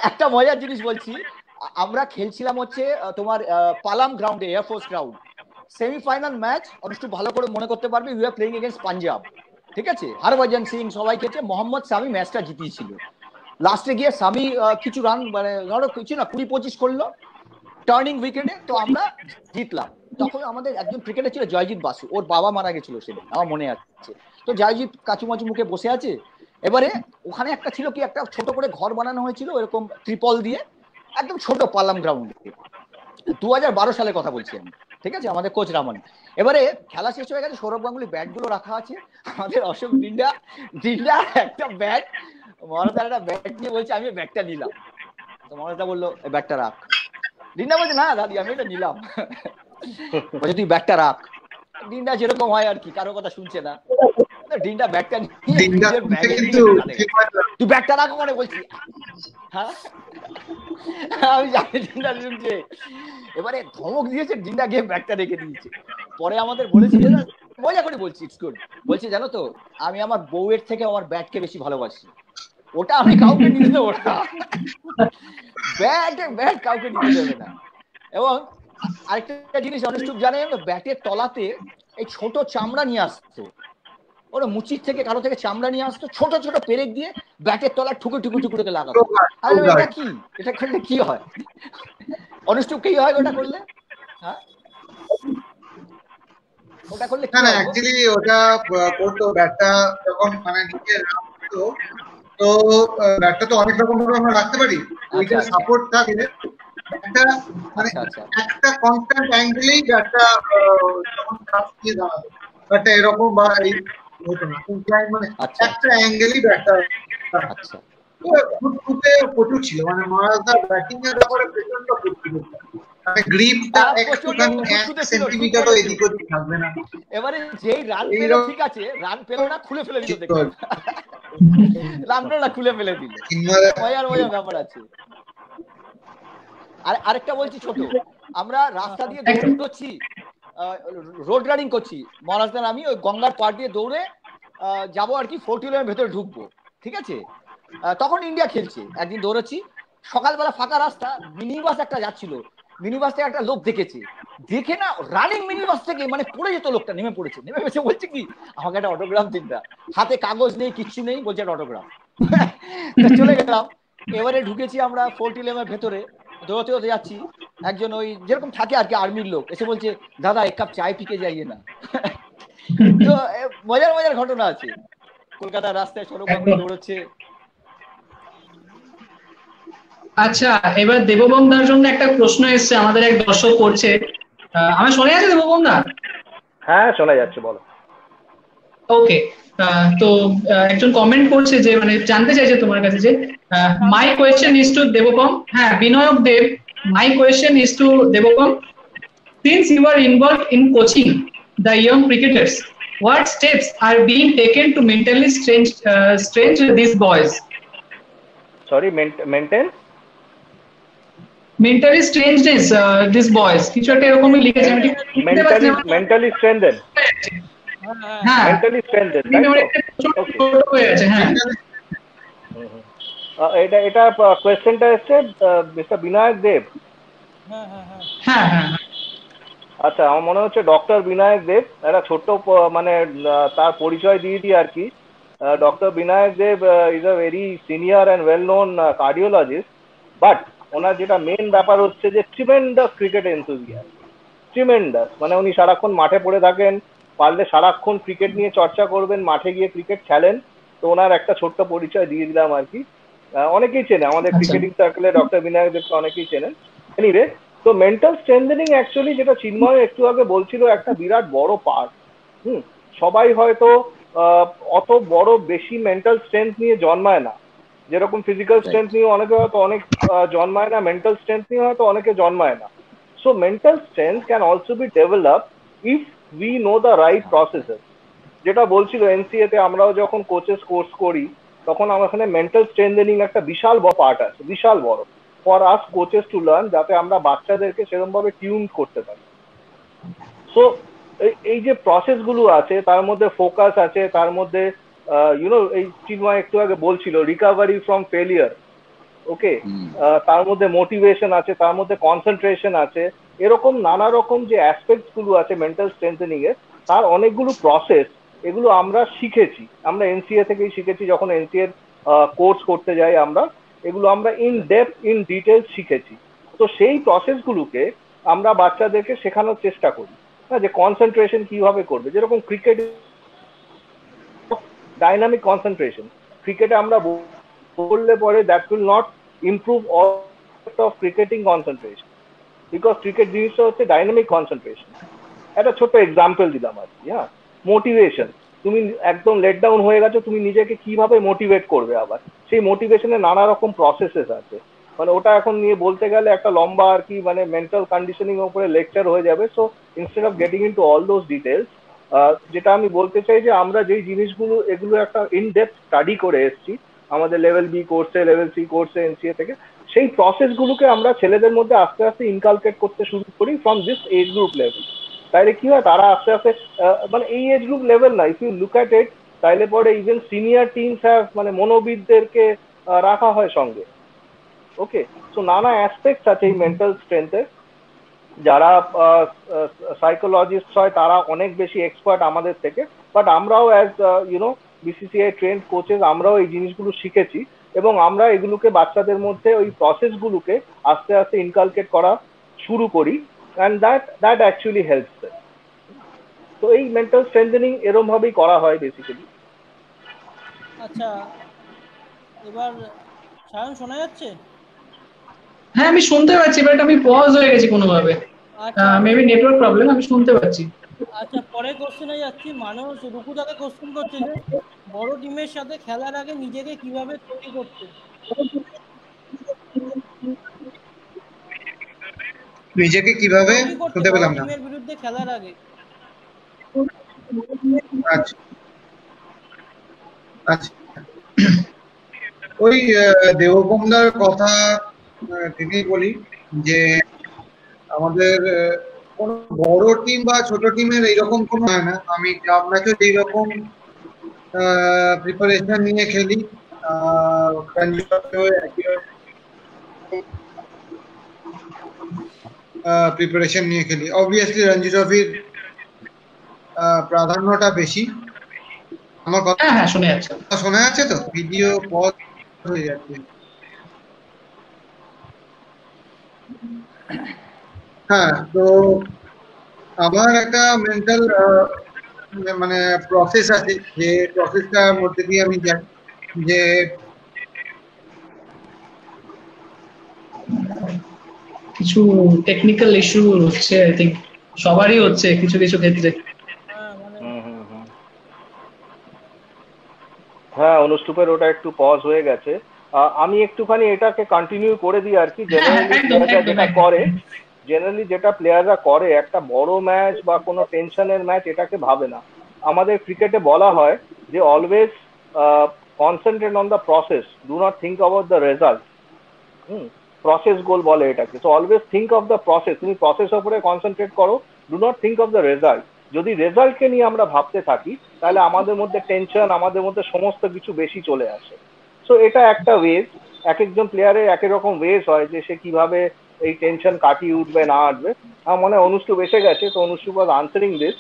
একটা মজার জিনিস বলছি, আমরা খেলছিলাম হচ্ছে তোমার পালাম গ্রাউন্ডে, এয়ারফোর্স গ্রাউন্ড, সেমিফাইনাল ম্যাচ। অনুষ্ঠ ভালো করে মনে করতে পারবে, we are playing against Punjab, ঠিক আছে? হরভজন সিং সবাই খেলছে, মোহাম্মদ শামি ম্যাচটা জিতিয়েছিল। লাস্টে গিয়ে শামি কিছু রান, মানে ধরো কিছু না 20-25 করলো টার্নিং উইকেটে, তো আমরা জিতলাম। তখন আমাদের একজন ক্রিকেটার ছিল জয়জিৎ বাসু, ওর বাবা মারা গেছিল সেদিন, আমার মনে আছে। তো জয়জিৎ কাচুমাচু মুখে বসে আছে। এবারে ওখানে একটা ছিল কি, একটা ছোট করে ঘর বানানো হয়েছিল এরকম ত্রিপল দিয়ে, একদম ছোট পালাম গ্রাউন্ডে। 2012 সালের কথা বলছি আমি, ঠিক আছে? আমাদের কোচ রামন। এবারে খেলা শেষ হয়ে গেছে, সৌরভ গাঙ্গুলি ব্যাট গুলো রাখা আছে, আমাদের অশোক ডিন্ডা একটা ব্যাট, মহারাজা একটা ব্যাট নিয়ে বলছে আমি ব্যাটটা নিলাম। তো মহারাজা বললো ব্যাটটা রাখ। ডিন্ডা বলছে না দাদি আমি এটা নিলাম। বলছে তুই ব্যাটটা রাখ। ডিন্ডা যেরকম হয় আর কি, কারো কথা শুনছে না। ডিন্ডা ব্যাটটা তুই ব্যাটটা রাখো মানে বলছি, হ্যাঁ আমি জানি ডিন্ডা শুনছে। এবারে ধমক দিয়েছে, ডিন্ডা গিয়ে ব্যাটটা রেখে দিয়েছে। পরে আমাদের বলেছে, মজা করে বলছি, ইটস গুড, বলছে জানো তো আমি আমার বউয়ের থেকে আমার ব্যাটকে বেশি ভালোবাসি, ওটা আমি কাউকে নিতে দেবো না, ব্যাট কাউকে নিতে দেবে না। এবং আরেকটা জিনিস অনুষ্ঠুপ জানেন, ব্যাটের তলাতে এই ছোট চামড়া নিয়ে আসতো, ওরা মুচির থেকে কারো থেকে চামড়া নিয়ে আসতো, ছোট ছোট পেরেক দিয়ে ব্যাটের তলা ঠুকুরে লাগাতো। আরে এটা কি, এটা করলে কি হয় অনুষ্ঠুপ, কি হয় ওটা করলে? হ্যাঁ ওটা করলে না অ্যাকচুয়ালি ওটা করতো, ব্যাটটা যখন মানে নিচে রাখতো, তো ব্যাটটা তো অনেক রকম ভাবে আমরা রাখতে পারি, ওইটা সাপোর্ট থাকে একটা, মানে একটা কনস্ট্যান্ট অ্যাঙ্গেলেই ব্যাটটা যখন কাজ দিয়ে দাঁড়াবে, ব্যাটটা এরকম বা এই হতো না, মানে একটা অ্যাঙ্গেলই ব্যাটটা। আচ্ছা, প্রচুর ছিল, মানে মহারাজদার ব্যাটিং এর ব্যাপারে প্রচন্ড প্রচুর, মানে গ্রিপটা একটুখানি 1 সেন্টিমিটারও এদিক ওদিক থাকবে না। এবারে যেই রান পেল, ঠিক আছে, রান পেল না খুলে ফেলে দিল, দেখো রানটা খুলে ফেলে দিল, মজার ব্যাপার আছে। আর আরেকটা বলছি ছোট, আমরা রাস্তা দিয়ে দৌড়চ্ছি, রোড রানিং করছি, মহারাজদার আমি ওই গঙ্গার পাড় দিয়ে দৌড়ে যাবো আর কি, 40 এর ভেতরে ঢুকবো, ঠিক আছে? তখন ইন্ডিয়া খেলছে, একদিন দৌড়াচ্ছি, সকালবেলা ফাঁকা রাস্তা, মিনি বাস একটা যাচ্ছিল, মিনি বাস থেকে একটা লোক দেখেছে, দেখে না রানিং মিনি বাস থেকে মানে পড়ে যেত, লোকটা নেমে পড়েছে, নেমে এসে বলছে কি আমাকে একটা অটোগ্রাফ দিন না, হাতে কাগজ নেই কিচ্ছু নেই, বলছে একটা অটোগ্রাফ। চলে গেলাম, এবারে ঢুকেছি আমরা ফোর্ট ইলেভেনের ভেতরে, দৌড়তে দৌড়তে যাচ্ছি, একজন ওই যেরকম থাকে আর কি আর্মির লোক এসে বলছে দাদা এক কাপ চায় পিকে যাইয়ে না। তো মজার মজার ঘটনা আছে কলকাতার রাস্তায়, ছোট বাবু দৌড়চ্ছে। আচ্ছা, এবার দেববম দার জন্য একটা প্রশ্ন এসেছে, আমাদের এক দর্শক করছে। আমার শোনা যাচ্ছে দেববম দা? হ্যাঁ শোনা যাচ্ছে, বলো। ওকে, তো একজন কমেন্ট করছে যে মানে জানতে চাইছে তোমার কাছে যে my question is to Debopam, হ্যাঁ Binayak Deb, my question is to Debopam, since you are involved in coaching the young cricketers, what steps are being taken to mentally strange these boys? Sorry, maintain mentally strangeness these boys, কিছু একটা এরকমই লিখেছে, আমি ঠিক mentally strengthen, হ্যাঁ mentally strengthen, ছোট হয়ে আছে। হ্যাঁ এটা কোয়েশ্চেনটা এসছে মিস্টার বিনায়ক দেব। হ্যাঁ হ্যাঁ, আচ্ছা, আমার মনে হচ্ছে ডক্টর বিনায়ক দেব, একটা ছোট্ট মানে তার পরিচয় দিয়ে দিই আর কি। Doctor Binayak Deb is a very senior and well known cardiologist, but ওনার যেটা মেন ব্যাপার হচ্ছে যে ট্রিমেন্ডাস ক্রিকেট এনথুজিয়াস্ট, ট্রিমেন্ডাস, মানে উনি সারাক্ষণ মাঠে পড়ে থাকেন, পারলে সারাক্ষণ ক্রিকেট নিয়ে চর্চা করবেন, মাঠে গিয়ে ক্রিকেট খেলেন। তো ওনার একটা ছোট্ট পরিচয় দিয়ে দিলাম আর কি। অনেকেই চেনে আমাদের ক্রিকেটিং সার্কেলে ডক্টর বিনায়ক দেবকে, অনেকেই চেনেন। এনিওয়ে, তো মেন্টাল স্ট্রেংথেনিং অ্যাকচুয়ালি যেটা চিন্ময় একটু আগে বলছিল, একটা বিরাট বড় পার্ট। সবাই হয়তো অত বড় বেশি মেন্টাল স্ট্রেংথ নিয়ে জন্মায় না, যেরকম ফিজিক্যাল স্ট্রেংথ নিয়ে অনেকে হয়তো অনেক জন্মায় না, মেন্টাল স্ট্রেংথ নিয়ে হয়তো অনেকে জন্মায় না। So mental strength can also be develop if we know the right processes. যেটা বলছিল এনসিএ তে আমরাও যখন কোচেস কোর্স করি তখন আমার এখানে মেন্টাল স্ট্রেংথেনিং একটা বিশাল বড় পার্ট আছে, বিশাল বড়, for us coaches to learn, যাতে আমরা বাচ্চাদেরকে সেরকম ভাবে টিউন করতে পারি। সো এই যে প্রসেস গুলো আছে তার মধ্যে ফোকাস আছে, তার মধ্যে এই চিন্ময় একটু আগে বলছিল রিকভারি ফ্রম ফেলিয়ার, ওকে, তার মধ্যে মোটিভেশন আছে, তার মধ্যে কনসেন্ট্রেশন আছে, এরকম নানা রকম যে অ্যাসপেক্টস গুলো আছে মেন্টাল স্ট্রেংথেনিং এর, তার অনেকগুলো প্রসেস, এগুলো আমরা শিখেছি, আমরা এনসিএ থেকেই শিখেছি। যখন এনসিএ কোর্স করতে যাই আমরা, এগুলো আমরা ইন ডেপথ ইন ডিটেলস শিখেছি। তো সেই প্রসেসগুলোকে আমরা বাচ্চাদেরকে শেখানোর চেষ্টা করি, যে কনসেন্ট্রেশন কিভাবে করবে। যেরকম ক্রিকেট ডাইনামিক কনসেন্ট্রেশন, ক্রিকেটে আমরা বললে পরে that will not improve all of cricketing concentration, because cricket জিনিসটা হচ্ছে ডাইনামিক কনসেন্ট্রেশন। একটা ছোট্ট এক্সাম্পল দিলাম আর কি। হ্যাঁ, মোটিভেশন, তুমি একদম লেট ডাউন হয়ে গেছো, তুমি নিজেকে কিভাবে মোটিভেট করবে, আবার সেই মোটিভেশনে নানা রকম প্রসেসেস আছে, মানে ওটা এখন নিয়ে বলতে গেলে একটা লম্বা আর কি মানে মেন্টাল কন্ডিশনিং এর উপরে লেকচার হয়ে যাবে। So instead of getting into all those details, যেটা আমি বলতে চাই যে আমরা যেই জিনিসগুলো এগুলো একটা ইন ডেপথ স্টাডি করে এসেছি আমাদের লেভেল বি কোর্সে, লেভেল সি কোর্সে, এনসিএ থেকে, সেই প্রসেসগুলোকে আমরা ছেলেদের মধ্যে আস্তে আস্তে ইনকালকেট করতে শুরু করি from this age group level. তাইলে কি হয়, তারা আস্তে আস্তে মানে এই এজ গ্রুপ লেভেল না, if you look at it, তাইলে পরে ইভেন সিনিয়র টিমস হ্যাভ মানে মনোবিদদেরকে রাখা হয় সঙ্গে। ওকে, সো নানা অ্যাসপেক্টস আছে এই মেন্টাল স্ট্রেংথের। যারা সাইকোলজিস্ট হয় তারা অনেক বেশি এক্সপার্ট আমাদের থেকে, বাট আমরাও অ্যাজ বিসিসিআই ট্রেন্ড কোচেস আমরাও এই জিনিসগুলো শিখেছি, এবং আমরা এগুলোকে বাচ্চাদের মধ্যে ওই প্রসেসগুলোকে আস্তে আস্তে ইনকালকেট করা শুরু করি, and that actually helps them. তো এই মেন্টাল স্ট্রেংথেনিং এরকম ভাবেই করা হয় বেসিক্যালি। আচ্ছা, এবার সায়ন শোনা যাচ্ছে? হ্যাঁ আমি শুনতে পাচ্ছি, বাট আমি পজ হয়ে গেছি কোনোভাবে, মেবি নেটওয়ার্ক প্রবলেম, আমি শুনতে পাচ্ছি। আচ্ছা, পরে কোশ্চেনে যাচ্ছি। মানুষ রুকুদাকে কোশ্চেন করছে যে বড় টিমের সাথে খেলার আগে নিজেকে কিভাবে তৈরি করতে, নিজেকে কিভাবে শুনতে পেলাম না, টিমের বিরুদ্ধে খেলার আগে। আচ্ছা আচ্ছা, ওই দেবকুমার কথা থেকেই বলি যে আমাদের কোন বড় টিম বা ছোট টিমের এইরকম কোনো হয় না। আমি ক্লাব ম্যাচে যেরকম প্রিপারেশন নিয়ে খেলি, প্রিপারেশন নিয়ে খেলি। অবভিয়াসলি রঞ্জি ট্রফির প্রাধান্যটা বেশি। আমার কথা হ্যাঁ হ্যাঁ শুনে যাচ্ছে। শোনা যাচ্ছে তো? ভিডিও পজ হয়ে যাচ্ছে। হ্যাঁ, তো আমার একটা মেন্টাল মানে প্রসেস আছে, যে প্রসেসটার মধ্যে দিয়ে আমি যাই, যে কিছু টেকনিক্যাল ইস্যু হচ্ছে, আই থিঙ্ক সবারই হচ্ছে কিছু কিছু ক্ষেত্রে। হ্যাঁ মানে হ্যাঁ, অনুষ্ঠুপের ওটা একটু পজ হয়ে গেছে। আমি একটুখানি এটাকে কন্টিনিউ করে দিই আর কি। জেনারেলি যেটা প্লেয়াররা করে, একটা বড় ম্যাচ বা কোনো টেনশনের ম্যাচ এটাকে ভাবে না। আমাদের ক্রিকেটে বলা হয় যে always concentrate on the process, do not think about the result. Process goal বলে এটাকে। তো always think of the process, তুমি প্রসেস উপরে কনসেন্ট্রেট করো, do not think of the result. যদি রেজাল্টকে নিয়ে আমরা ভাবতে থাকি তাহলে আমাদের মধ্যে টেনশন, আমাদের মধ্যে সমস্ত কিছু বেশি চলে আসে। সো এটা একটা ওয়েজ, এক একজন প্লেয়ারের এক রকম ওয়েজ হয় যে সে কিভাবে এই টেনশন কাটিয়ে উঠবে না উঠবে। আমার মনে হয় অনুষ্ঠুপ এসে গেছে, তো অনুষ্ঠুপ ওয়াজ আনসারিং দিস।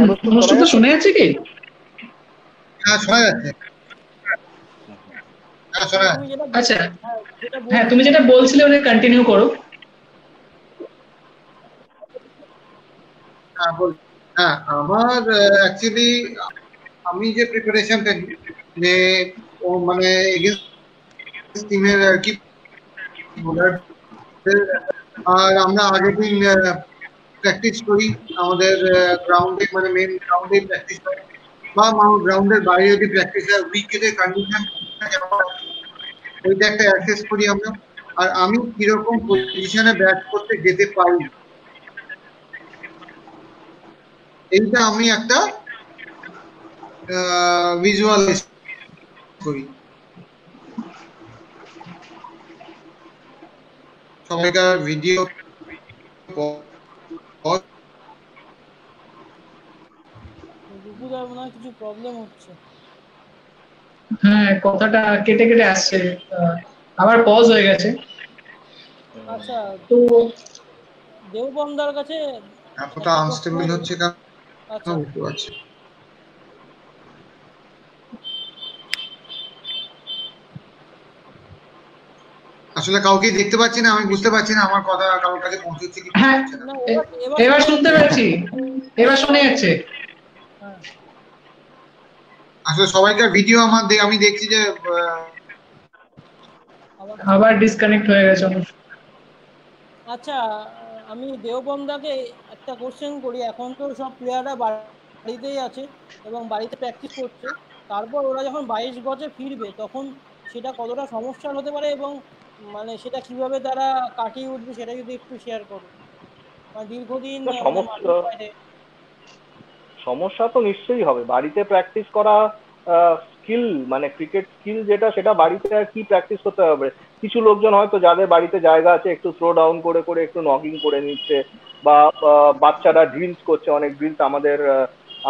অনুষ্ঠুপ তো শুনে যাচ্ছে কি? হ্যাঁ শোনা যাচ্ছে। আচ্ছা হ্যাঁ, তুমি যেটা বলছিলে ওটা কন্টিনিউ করো। হ্যাঁ, আমার অ্যাকচুয়ালি আমি যে প্রিপারেশনটা যে ও মানে এগেইনস্ট টিমের আর কি, আর আমরা আগের দিন প্র্যাকটিস করি আমাদের গ্রাউন্ডে, মানে মেন গ্রাউন্ডে প্র্যাকটিস করি, বা গ্রাউন্ডের বাইরে যদি প্র্যাকটিস হয়, উইকেটের কন্ডিশন ওইটা একটা অ্যাসেস করি আমরা। আর আমি কিরকম পজিশনে ব্যাট করতে যেতে পারি এইটা আমি একটা ভিজুয়ালাইজ করি। সবাইকার ভিডিও কিছু প্রবলেম হচ্ছে। হ্যাঁ, কথাটা কেটে কেটে আসছে, আবার পজ হয়ে গেছে। আচ্ছা, তো দেববন্দার কাছে এতটা আনস্টেবল হচ্ছে কেন বুঝতে পারছি। আসলে কাউকে দেখতে পাচ্ছি না, আমি বুঝতে পারছি না আমার কথা কারোর কাছে পৌঁছচ্ছে কি। হ্যাঁ, এবার শুনতে পাচ্ছি, এবার শোনা যাচ্ছে। আসলে সবাইকার ভিডিও আমি দেখছি যে আবার ডিসকানেক্ট হয়ে গেছে। আচ্ছা, আমি দেববন্দাকে একটা কোশ্চেন করি। এখন তো সব প্লেয়াররা বাড়িতেই আছে এবং বাড়িতে প্র্যাকটিস করছে, তারপর ওরা যখন 22 গজে ফিরবে তখন সেটা কতটা সমস্যার হতে পারে এবং মানে সেটা কিভাবে তারা কাটিয়ে উঠবে সেটা যদি একটু শেয়ার করো। দীর্ঘদিন সমস্যা তো নিশ্চয়ই হবে। বাড়িতে প্র্যাকটিস করা স্কিল, মানে ক্রিকেট স্কিল যেটা, সেটা বাড়িতে আর কি প্র্যাকটিস করতে হবে। কিছু লোকজন হয়তো যাদের বাড়িতে জায়গা আছে একটু থ্রো ডাউন করে করে একটু নকিং করে নিচ্ছে, বা বাচ্চারা ড্রিলস করছে। অনেক ড্রিলস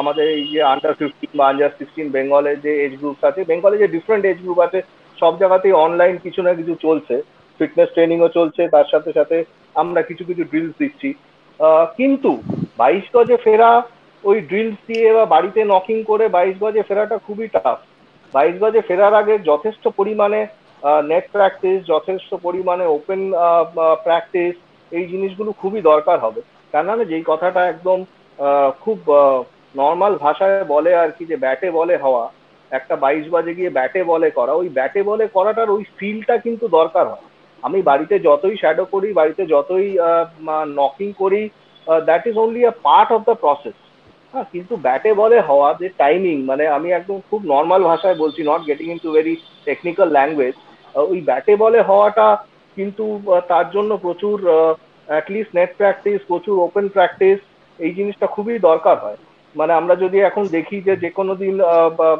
আমাদের এই যে আন্ডার 15 বা আন্ডার 16 বেঙ্গলের যে এজ গ্রুপ আছে, বেঙ্গলে যে ডিফারেন্ট এজ গ্রুপ আছে, সব জায়গাতেই অনলাইন কিছু না কিছু চলছে, ফিটনেস ট্রেনিংও চলছে, তার সাথে সাথে আমরা কিছু কিছু ড্রিলস দিচ্ছি। কিন্তু 22 গজে ফেরা ওই ড্রিলস দিয়ে বা বাড়িতে নকিং করে 22 গজে ফেরাটা খুবই টাফ। 22 গজে ফেরার আগে যথেষ্ট পরিমাণে নেট প্র্যাকটিস, যথেষ্ট পরিমাণে ওপেন প্র্যাকটিস, এই জিনিসগুলো খুবই দরকার হবে। কেননা যেই কথাটা একদম খুব নর্মাল ভাষায় বলে আর কি, যে ব্যাটে বলে হওয়া, একটা 22 গজে গিয়ে ব্যাটে বলে করা, ওই ব্যাটে বলে করাটার ওই ফিলটা কিন্তু দরকার হয়। আমি বাড়িতে যতই শ্যাডো করি, বাড়িতে যতই নকিং করি, that is only a part of the process. হ্যাঁ, কিন্তু ব্যাটে বলে হওয়া যে টাইমিং, মানে আমি একদম খুব নর্মাল ভাষায় বলছি, not getting into very technical language, ওই ব্যাটে বলে হওয়াটা কিন্তু তার জন্য প্রচুর অ্যাটলিস্ট নেট প্র্যাকটিস, প্রচুর ওপেন প্র্যাকটিস, এই জিনিসটা খুবই দরকার হয়। মানে আমরা যদি এখন দেখি যে কোনো দিন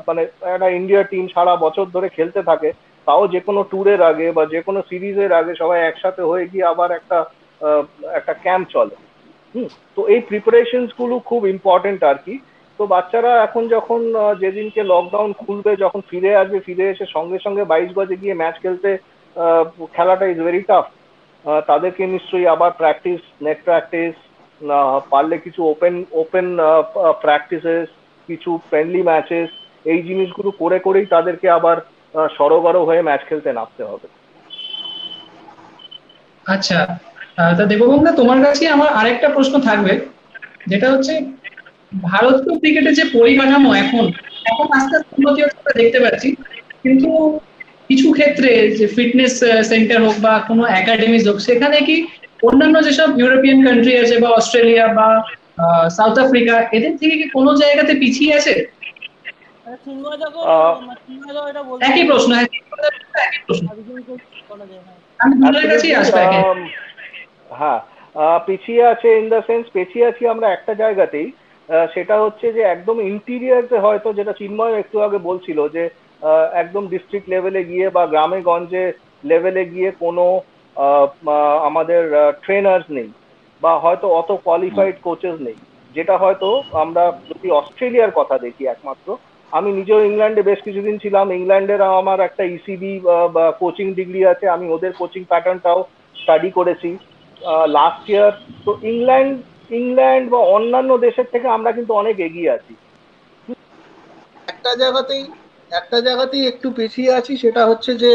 মানে একটা ইন্ডিয়া টিম সারা বছর ধরে খেলতে থাকে, তাও যে কোনো ট্যুরের আগে বা যে কোনো সিরিজের আগে সবাই একসাথে হয়ে গিয়ে আবার একটা ক্যাম্প চলে। তো এই প্রিপারেশনস গুলো খুব ইম্পর্টেন্ট আর কি। তো বাচ্চারা এখন যখন যেদিনকে লকডাউন খুলবে, যখন ফিরে আসবে, ফিরে এসে সঙ্গে সঙ্গে 22 গজে গিয়ে ম্যাচ খেলতে খেলাটা ইজ ভেরি টাফ। তাদেরকে নিশ্চয়ই আবার প্র্যাকটিস, নেট প্র্যাকটিস, পারলে কিছু ওপেন প্র্যাকটিসেস, কিছু ফ্রেন্ডলি ম্যাচেস, এই জিনিসগুলো করে করেই তাদেরকে আবার সরগর হয়ে ম্যাচ খেলতে নামতে হবে। আচ্ছা, তা দেবগঙ্গা, তোমার কাছে আমার আরেকটা প্রশ্ন থাকবে, যেটা হচ্ছে ভারতীয় ক্রিকেটের যে পরিকাঠামো এখন এখন আস্তে আস্তে উন্নতি হচ্ছে আমরা দেখতে পাচ্ছি, কিন্তু কিছু ক্ষেত্রে যে ফিটনেস সেন্টার হোক বা কোনো একাডেমিজ হোক, সেখানে কি অন্যান্য যেসব ইউরোপিয়ান কান্ট্রি আছে বা অস্ট্রেলিয়া বা সাউথ আফ্রিকা, এদের থেকে কি কোনো জায়গাতে পিছিয়ে আছে? একই প্রশ্ন, একই প্রশ্ন, আমি দুজনের কাছেই আসবো। হ্যাঁ, পিছিয়ে আছে ইন দ্য সেন্স, পিছিয়ে আছি আমরা একটা জায়গাতেই, সেটা হচ্ছে যে একদম ইন্টিরিয়ারতে হয়তো, যেটা চিন্ময় একটু আগে বলছিল, যে একদম ডিস্ট্রিক্ট লেভেলে গিয়ে বা গ্রামে গঞ্জে লেভেলে গিয়ে কোনো আমাদের ট্রেনার্স নেই, বা হয়তো অত কোয়ালিফাইড কোচেস নেই, যেটা হয়তো আমরা যদি অস্ট্রেলিয়ার কথা দেখি একমাত্র। আমি নিজেও ইংল্যান্ডে বেশ কিছুদিন ছিলাম, ইংল্যান্ডের আমার একটা ইসিবি বা কোচিং ডিগ্রি আছে, আমি ওদের কোচিং প্যাটার্নটাও স্টাডি করেছি লাস্ট ইয়ার। তো ইংল্যান্ড বা অন্যান্য দেশের থেকে আমরা কিন্তু অনেক এগিয়ে আছি। একটা জায়গাতেই একটু পিছিয়ে আছি, সেটা হচ্ছে যে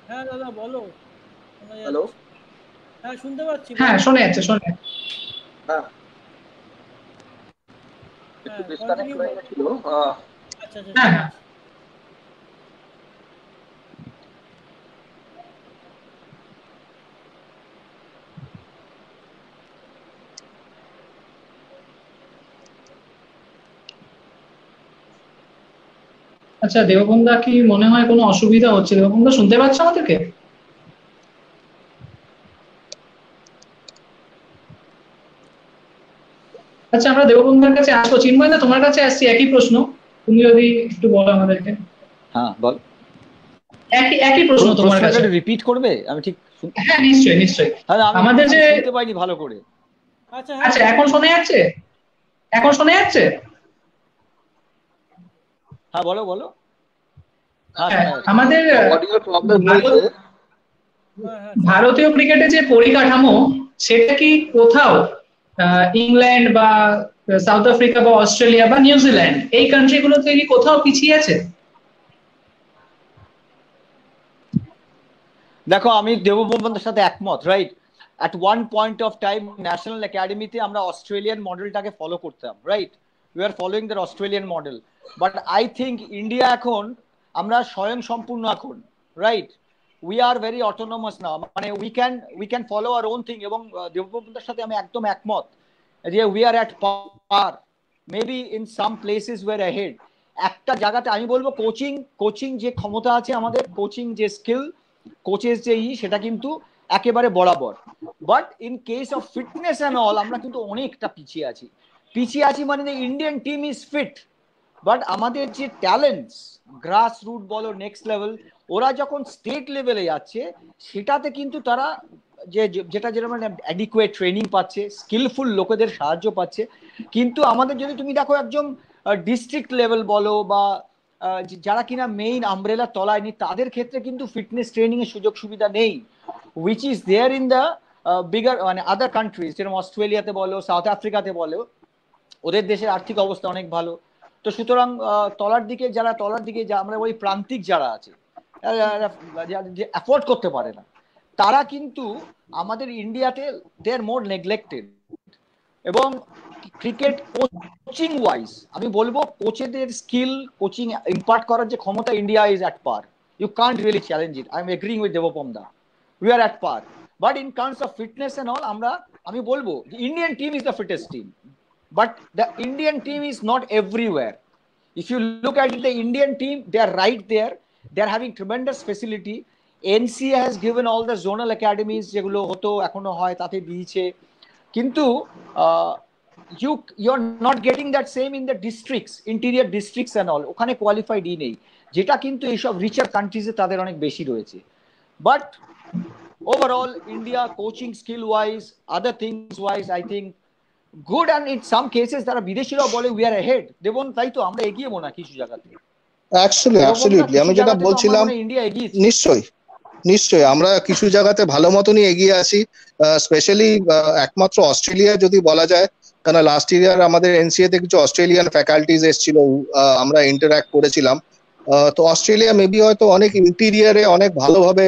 হ্যাঁ দাদা বলো। হ্যালো, হ্যাঁ শুনতে পাচ্ছি। হ্যাঁ শোনা যাচ্ছে, শোনা যাচ্ছে। হ্যাঁ একটু ডিসকানেক্ট হয়ে গেছিল। আচ্ছা আচ্ছা, হ্যাঁ হ্যাঁ, আচ্ছা দেববন্ধা, কি মনে হয় কোনো অসুবিধা হচ্ছে? দেববন্ধা শুনতে পাচ্ছ আমাদেরকে? আচ্ছা, আমরা দেববন্ধার কাছে আসবো। চিন্ময় দা, তোমার কাছে আসছি একই প্রশ্ন, তুমি যদি একটু বলো আমাদেরকে। হ্যাঁ বল। একই প্রশ্ন তোমার কাছে, রিপিট করবে? আমি ঠিক। হ্যাঁ নিশ্চয়ই নিশ্চয়ই। আমাদের যে শুনতে পাইনি ভালো করে। আচ্ছা আচ্ছা, এখন শোনা যাচ্ছে? এখন শোনা যাচ্ছে? হ্যাঁ বলো বলো। আমাদের ভারতীয় ক্রিকেটে যে পরিকাঠামো, সেটা কি কোথাও ইংল্যান্ড বা সাউথ আফ্রিকা বা অস্ট্রেলিয়া বা নিউজিল্যান্ড, এই কান্ট্রিগুলো থেকে কি কোথাও পিছিয়ে আছে? দেখো, আমি দেববন্ধুর সাথে একমত, right. at one point of time national একাডেমিতে আমরা অস্ট্রেলিয়ান মডেলটাকে ফলো করতাম, right. we are following the Australian model, but I think India এখন আমরা স্বয়ং সম্পূর্ণ এখন, right. we are very autonomous now, মানে we can follow our own thing, এবং দেববন্ধুর সাথে আমি একদম একমত যে we are at par, maybe in some places we're ahead। একটা জায়গাতে আমি বলবো কোচিং যে ক্ষমতা আছে আমাদের, কোচিং যে স্কিল, কোচেস যে সেটা কিন্তু একেবারে বরাবর। But in case of fitness and all আমরা কিন্তু অনেকটা পিছিয়ে আছি মানে Indian team is fit, but আমাদের যে ট্যালেন্টস, গ্রাস রুট বলো, নেক্সট লেভেল, ওরা যখন স্টেট লেভেলে যাচ্ছে, সেটাতে কিন্তু তারা যেটা মানে অ্যাডিকুয়েট ট্রেনিং পাচ্ছে, স্কিলফুল লোকেদের সাহায্য পাচ্ছে। কিন্তু আমাদের যদি তুমি দেখো একজন ডিস্ট্রিক্ট লেভেল বলো বা যারা কিনা মেইন আমব্রেলার তলায় নেই, তাদের ক্ষেত্রে কিন্তু ফিটনেস ট্রেনিং এর সুযোগ সুবিধা নেই, which is there in the bigger মানে আদার কান্ট্রিজ, যেরকম অস্ট্রেলিয়াতে বলো, সাউথ আফ্রিকাতে বলো, ওদের দেশের আর্থিক অবস্থা অনেক ভালো। তো সুতরাং তলার দিকে আমরা ওই প্রান্তিক যারা আছে, অ্যাফোর্ড করতে পারে না, তারা কিন্তু আমাদের ইন্ডিয়াতে দে আর মোর নেগলেক্টেড। এবং ক্রিকেট কোচিং ওয়াইজ আমি বলবো কোচেদের স্কিল, কোচিং ইম্পার্ট করার যে ক্ষমতা, India is at par. You can't really challenge it. I am agreeing with দেবপমদা, we are at par. But in terms of fitness and all, আমি বলবো Indian team is the fittest team, but the Indian team is not everywhere. If you look at it, the Indian team, they are right there, they are having tremendous facility. NCA has given all the zonal academies যেগুলো হতো এখনো হয় তাতে দিয়েছে, কিন্তু you're not getting that same in the districts, interior districts and all, ওখানে কোয়ালিফাইড নেই, যেটা কিন্তু এইসব রিচার কান্ট্রিজে তাদের অনেক বেশি রয়েছে। But overall India coaching skill wise, other things wise, I think good, and in some cases তারা বিদেশিরাও বলে we are ahead, দেবন তাই তো আমরা এগিয়ে না কিছু জায়গাতে। অ্যাবসলিউটলি আমি যেটা বলছিলাম, নিশ্চয়ই আমরা কিছু জায়গাতে ভালো মতনই এগিয়ে আছি, স্পেশালি একমাত্র অস্ট্রেলিয়া যদি বলা যায়, কারণ লাস্ট ইয়ার আমাদের এনসিএ তে কিছু অস্ট্রেলিয়ান ফ্যাকাল্টিজ এসেছিল, আমরা ইন্টারঅ্যাক্ট করেছিলাম। তো অস্ট্রেলিয়া মেবি হয়তো অনেক ইন্টিরিয়ারে অনেক ভালোভাবে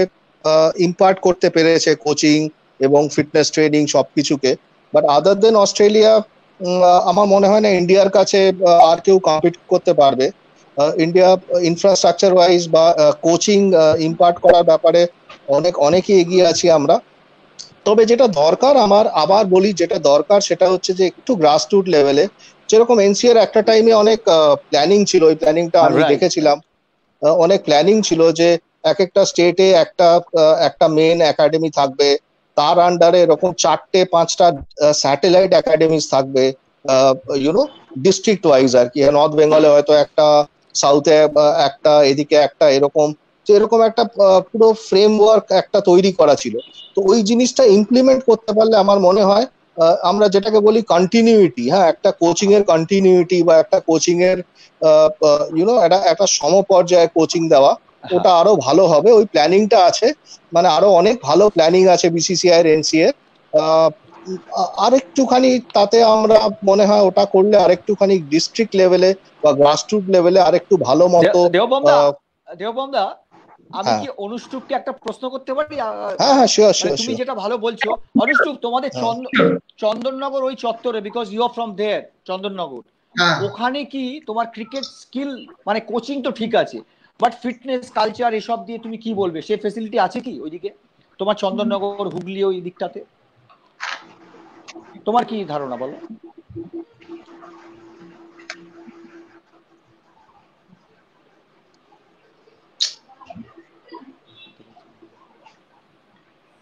ইম্পার্ট করতে পেরেছে কোচিং এবং ফিটনেস ট্রেনিং সবকিছুকে, বাট আদার দেন অস্ট্রেলিয়া আমার মনে হয় না ইন্ডিয়ার কাছে আর কেউ কম্পিট করতে পারবে। ইন্ডিয়া ইনফ্রাস্ট্রাকচার ওয়াইজ বা কোচিং ইম্পার্ট করার ব্যাপারে অনেকই এগিয়ে আছি আমরা। তবে যেটা দরকার, আমার আবার বলি, যেটা দরকার সেটা হচ্ছে যে একটু গ্রাসরুট লেভেলে, যেরকম এনসিএর একটা টাইমে অনেক প্ল্যানিং ছিল, ওই প্ল্যানিংটা আমি দেখেছিলাম, অনেক প্ল্যানিং ছিল যে এক একটা স্টেটে একটা মেন একাডেমি থাকবে, তার আন্ডারে এরকম 4-5টা স্যাটেলাইট একাডেমিজ থাকবে, ইউনো ডিস্ট্রিক্ট ওয়াইজ আর কি। নর্থ বেঙ্গলে হয়তো একটা, সাউথে একটা, এদিকে একটা, এরকম একটা পুরো ফ্রেমওয়ার্ক একটা তৈরি করা ছিল। তো ওই জিনিসটা ইমপ্লিমেন্ট করতে পারলে আমার মনে হয় আমরা যেটাকে বলি কন্টিনিউইটি, হ্যাঁ, একটা কোচিং এর কন্টিনিউইটি বা একটা কোচিং এর ইউনো একটা সমপর্যায়ে কোচিং দেওয়া, ওটা আরো ভালো হবে। ওই প্ল্যানিংটা আছে, মানে আরো অনেক ভালো প্ল্যানিং আছে বিসিসিআই এর, এনসিএ আরেকটুখানি তাতে আমরা মনে হয় ওটা করলে আরেকটুখানি ডিস্ট্রিক্ট লেভেলে বা গ্রাসরুট লেভেলে আরেকটু ভালো মতো। দেববন্ধা, আমি কি অনুষ্ঠুপকে একটা প্রশ্ন করতে পারি? হ্যাঁ, শিওর। তুমি যেটা ভালো বলছো, অনুষ্ঠুপ তোমাদের চন্দননগর ওই চত্বরে, বিকজ ইউ আর ফ্রম দেয়ার, চন্দননগর, ওখানে কি তোমার ক্রিকেট স্কিল, মানে কোচিং তো ঠিক আছে, বাট ফিটনেস কালচার এসব দিয়ে তুমি কি বলবে? সে ফেসিলিটি আছে কি ওইদিকে তোমার চন্দননগর, হুগলি ওই দিকটাতে? তোমার কি ধারণা বলো?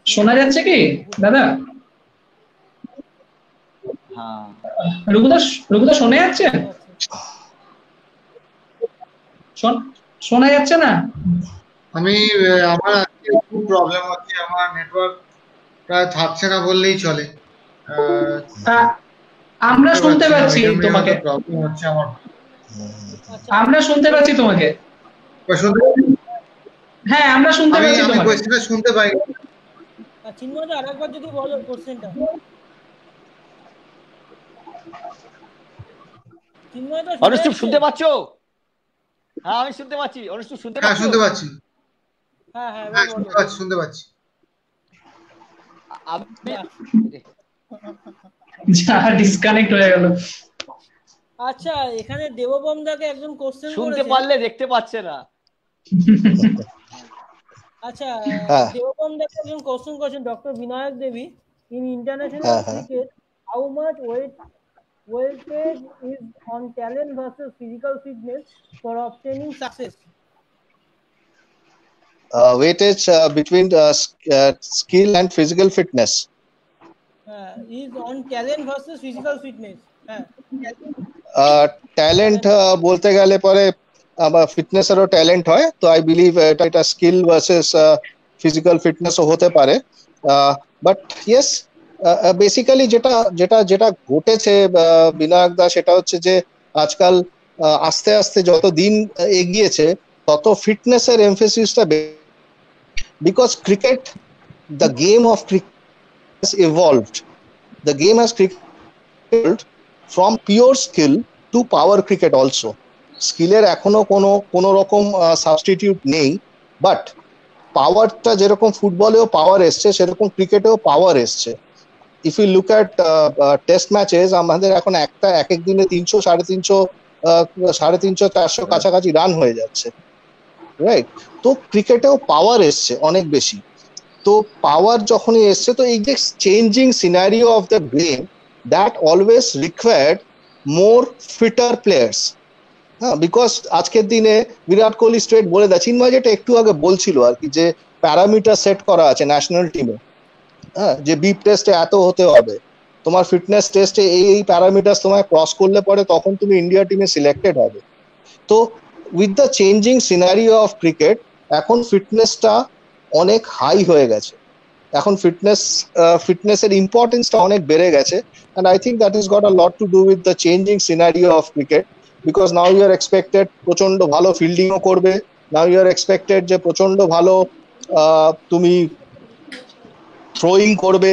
শোনা যাচ্ছে কি দাদা? হ্যাঁ, রঘুদা শোনা যাচ্ছে? শোনা যাচ্ছে না? আমার খুব প্রবলেম হচ্ছে, আমার নেটওয়ার্ক প্রায় থাকছে না বললেই চলে। আমরা শুনতে পাচ্ছি তোমাকে, আমরা শুনতে পাচ্ছি তোমাকে। হ্যাঁ, আমরা শুনতে পাচ্ছি তোমাকে। কোশ্চেনটা শুনতে পাই। চিন্ময় আরেকবার যদি বলো কোশ্চেনটা। চিন্ময় তো অনুষ্ঠুপ শুনতে পাচ্ছো? হ্যাঁ, আমি শুনতে পাচ্ছি। অনুষ্ঠুপ শুনতে পাচ্ছো? হ্যাঁ, শুনতে পাচ্ছি। হ্যাঁ, শুনতে পাচ্ছি। ডিসকানেক্ট হয়ে গেল। আচ্ছা, এখানে দেববন্ধাকে একজন কোশ্চেন শুনতে পারলে দেখতে পাচ্ছে না। আচ্ছা, দেববন্ধাকে একজন কোশ্চেন করেছেন, doctor Binayak Debi, in international cricket how much weightage is on talent versus physical fitness for obtaining success? Weightage between skill and physical fitness is on talent versus physical fitness. Talent বলতে গেলে পরে ফিটনেসেরও ট্যালেন্ট হয়, তো আই বিলিভ এটা স্কিল ভার্সেস ফিজিক্যাল ফিটনেসও হতে পারে। বাট ইয়েস, বেসিক্যালি যেটা ঘটেছে বিনায়ক দা, সেটা হচ্ছে যে আজকাল আস্তে আস্তে যত দিন এগিয়েছে তত ফিটনেসের এমফেসিসটা, because cricket, the game of cricket has evolved. The game has evolved from pure skill to power cricket also. স্কিলের এখনো কোনো রকম সাবস্টিটিউট নেই, বাট পাওয়ারটা যেরকম ফুটবলেও পাওয়ার এসছে সেরকম ক্রিকেটেও পাওয়ার এসছে। If you look at test matches, আমাদের এখন এক এক দিনে 300, 350, 400 কাছাকাছি রান হয়ে যাচ্ছে, রাইট? তো ক্রিকেটেও পাওয়ার এসছে অনেক বেশি। তো পাওয়ার যখনই এসছে, তো এই যে changing scenario of the game, that always required more fitter players. হ্যাঁ, বিকজ আজকের দিনে বিরাট কোহলি স্ট্রেট বলে দেয়, চিন্ময় যেটা একটু আগে বলছিল আর কি, যে প্যারামিটার সেট করা আছে ন্যাশনাল টিমে, হ্যাঁ, যে বিপ টেস্টে এত হতে হবে, তোমার ফিটনেস টেস্টে এই প্যারামিটার তোমায় ক্রস করলে পরে তখন তুমি ইন্ডিয়া টিমে সিলেক্টেড হবে। তো with the changing scenario of cricket এখন ফিটনেসটা অনেক হাই হয়ে গেছে। এখন ফিটনেসের ইম্পর্টেন্সটা অনেক বেড়ে গেছে, and I think that has got a lot to do with the changing scenario of cricket, because now you are expected প্রচন্ড ভালো ফিল্ডিংও করবে, now you are expected যে প্রচন্ড ভালো তুমি থ্রোয়িং করবে।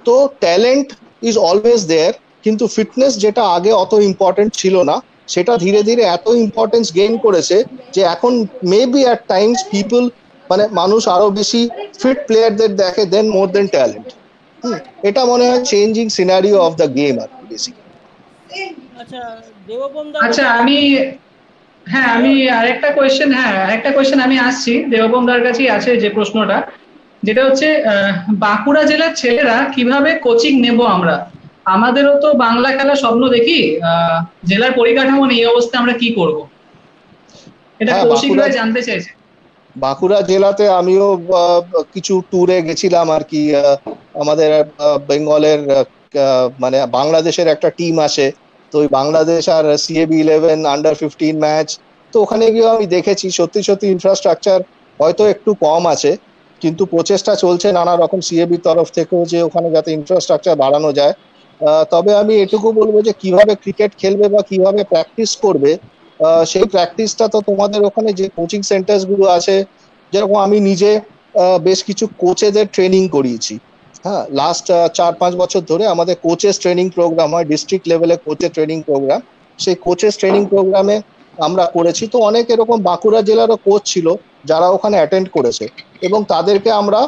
তো ট্যালেন্ট ইজ অলওয়েজ দেয়ার, কিন্তু ফিটনেস যেটা আগে অত ইম্পর্টেন্ট ছিল না সেটা ধীরে ধীরে এত ইম্পর্টেন্স গেইন করেছে যে এখন মেবি অ্যাট টাইমস পিপল মানে মানুষ আরো বেশি ফিট প্লেয়ারদের দেখে দেন মোর দেন ট্যালেন্ট। এটা মনে হয় changing scenario of the game আর কি বেসিক্যালি। আচ্ছা দেবপম দা, আচ্ছা আমি আরেকটা কোয়েশ্চেন আমি আসছি দেবপম দার কাছেই আছে যে প্রশ্নটা, যেটা হচ্ছে বাঁকুড়া জেলার ছেলেরা কিভাবে কোচিং নেব আমরা? আমাদেরও তো বাংলা খেলার স্বপ্ন দেখি, জেলার পরিকাঠামো নেই, এই অবস্থায় আমরা কি করব? এটা কৌশিক ভাই জানতে চাইছে। বাঁকুড়া জেলাতে আমিও কিছু ট্যুরে গেছিলাম আর কি, আমাদের বেঙ্গলের মানে বাংলাদেশের একটা টিম আসে, তো ওই বাংলাদেশ আর সিএবি 11 আন্ডার 15 ম্যাচ, তো ওখানে গিয়ে আমি দেখেছি সত্যি সত্যি ইনফ্রাস্ট্রাকচার হয়তো একটু কম আছে, কিন্তু প্রচেষ্টা চলছে নানা রকম সিএবির তরফ থেকেও যে ওখানে যাতে ইনফ্রাস্ট্রাকচার বাড়ানো যায়। তবে আমি এটুকু বলবো যে কিভাবে ক্রিকেট খেলবে বা কিভাবে প্র্যাকটিস করবে, সেই প্র্যাকটিসটা তো তোমাদের ওখানে যে কোচিং সেন্টার্স গুলো আছে, যেরকম আমি নিজে বেশ কিছু কোচেদের ট্রেনিং করিয়েছি। হ্যাঁ, লাস্ট 4-5 বছর ধরে আমাদের কোচেস ট্রেনিং প্রোগ্রাম হয়, ডিস্ট্রিক্ট লেভেলে কোচের ট্রেনিং প্রোগ্রাম, সেই কোচেস ট্রেনিং প্রোগ্রামে আমরা করেছি। তো অনেক এরকম বাঁকুড়া জেলারও কোচ ছিল যারা ওখানে অ্যাটেন্ড করেছে, এবং তাদেরকে আমরা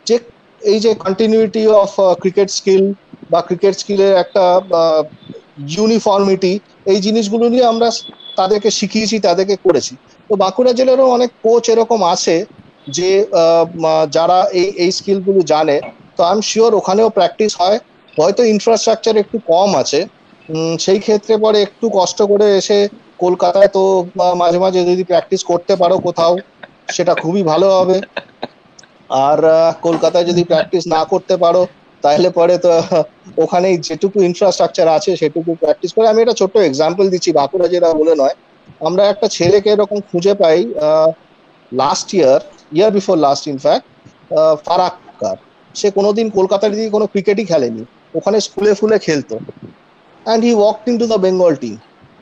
যে এই যে কন্টিনিউটি অফ ক্রিকেট স্কিল বা ক্রিকেট স্কিলের একটা ইউনিফর্মিটি, এই জিনিসগুলো নিয়ে আমরা তাদেরকে শিখিয়েছি, তাদেরকে করেছি। তো বাঁকুড়া জেলারও অনেক কোচ এরকম আছে যে যারা এই স্কিলগুলো জানে, তো আই এম শিওর ওখানেও প্র্যাকটিস হয়। হয়তো ইনফ্রাস্ট্রাকচার একটু কম আছে, সেই ক্ষেত্রে পরে একটু কষ্ট করে এসে কলকাতায় তো মাঝে মাঝে যদি প্র্যাকটিস করতে পারো কোথাও, সেটা খুবই ভালো হবে। আর কলকাতায় যদি প্র্যাকটিস না করতে পারো তাহলে পরে তো ওখানেই যেটুকু ইনফ্রাস্ট্রাকচার আছে সেটুকু প্র্যাকটিস করে। আমি একটা ছোট্ট এক্সাম্পল দিচ্ছি, বাঁকুড়া জেলা বলে নয়, আমরা একটা ছেলেকে এরকম খুঁজে পাই last year before last in fact, ফারাক্কার। সে কোনোদিন কলকাতার দিকে কোনো ক্রিকেটই খেলেনি, ওখানে স্কুলে ফুলে খেলতো, and he walked into the Bengal team.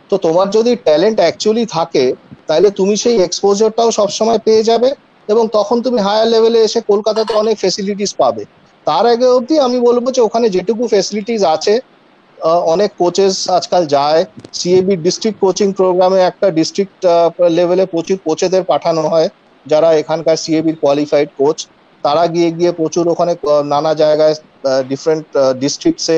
তো তোমার যদি ট্যালেন্ট অ্যাকচুয়ালি থাকে তাহলে তুমি সেই এক্সপোজারটাও সবসময় পেয়ে যাবে, এবং তখন তুমি হায়ার লেভেলে এসে কলকাতাতে অনেক ফেসিলিটিস পাবে। তার আগে অবধি আমি বলবো যে ওখানে যেটুকু ফেসিলিটিস আছে, অনেক কোচেস আজকাল যায়, সিএবি ডিস্ট্রিক্ট কোচিং প্রোগ্রামে একটা ডিস্ট্রিক্ট লেভেলে প্রচুর কোচেদের পাঠানো হয় যারা এখানকার সিএবির কোয়ালিফাইড কোচ, তারা গিয়ে প্রচুর ওখানে নানা জায়গায় ডিফারেন্ট ডিস্ট্রিক্টসে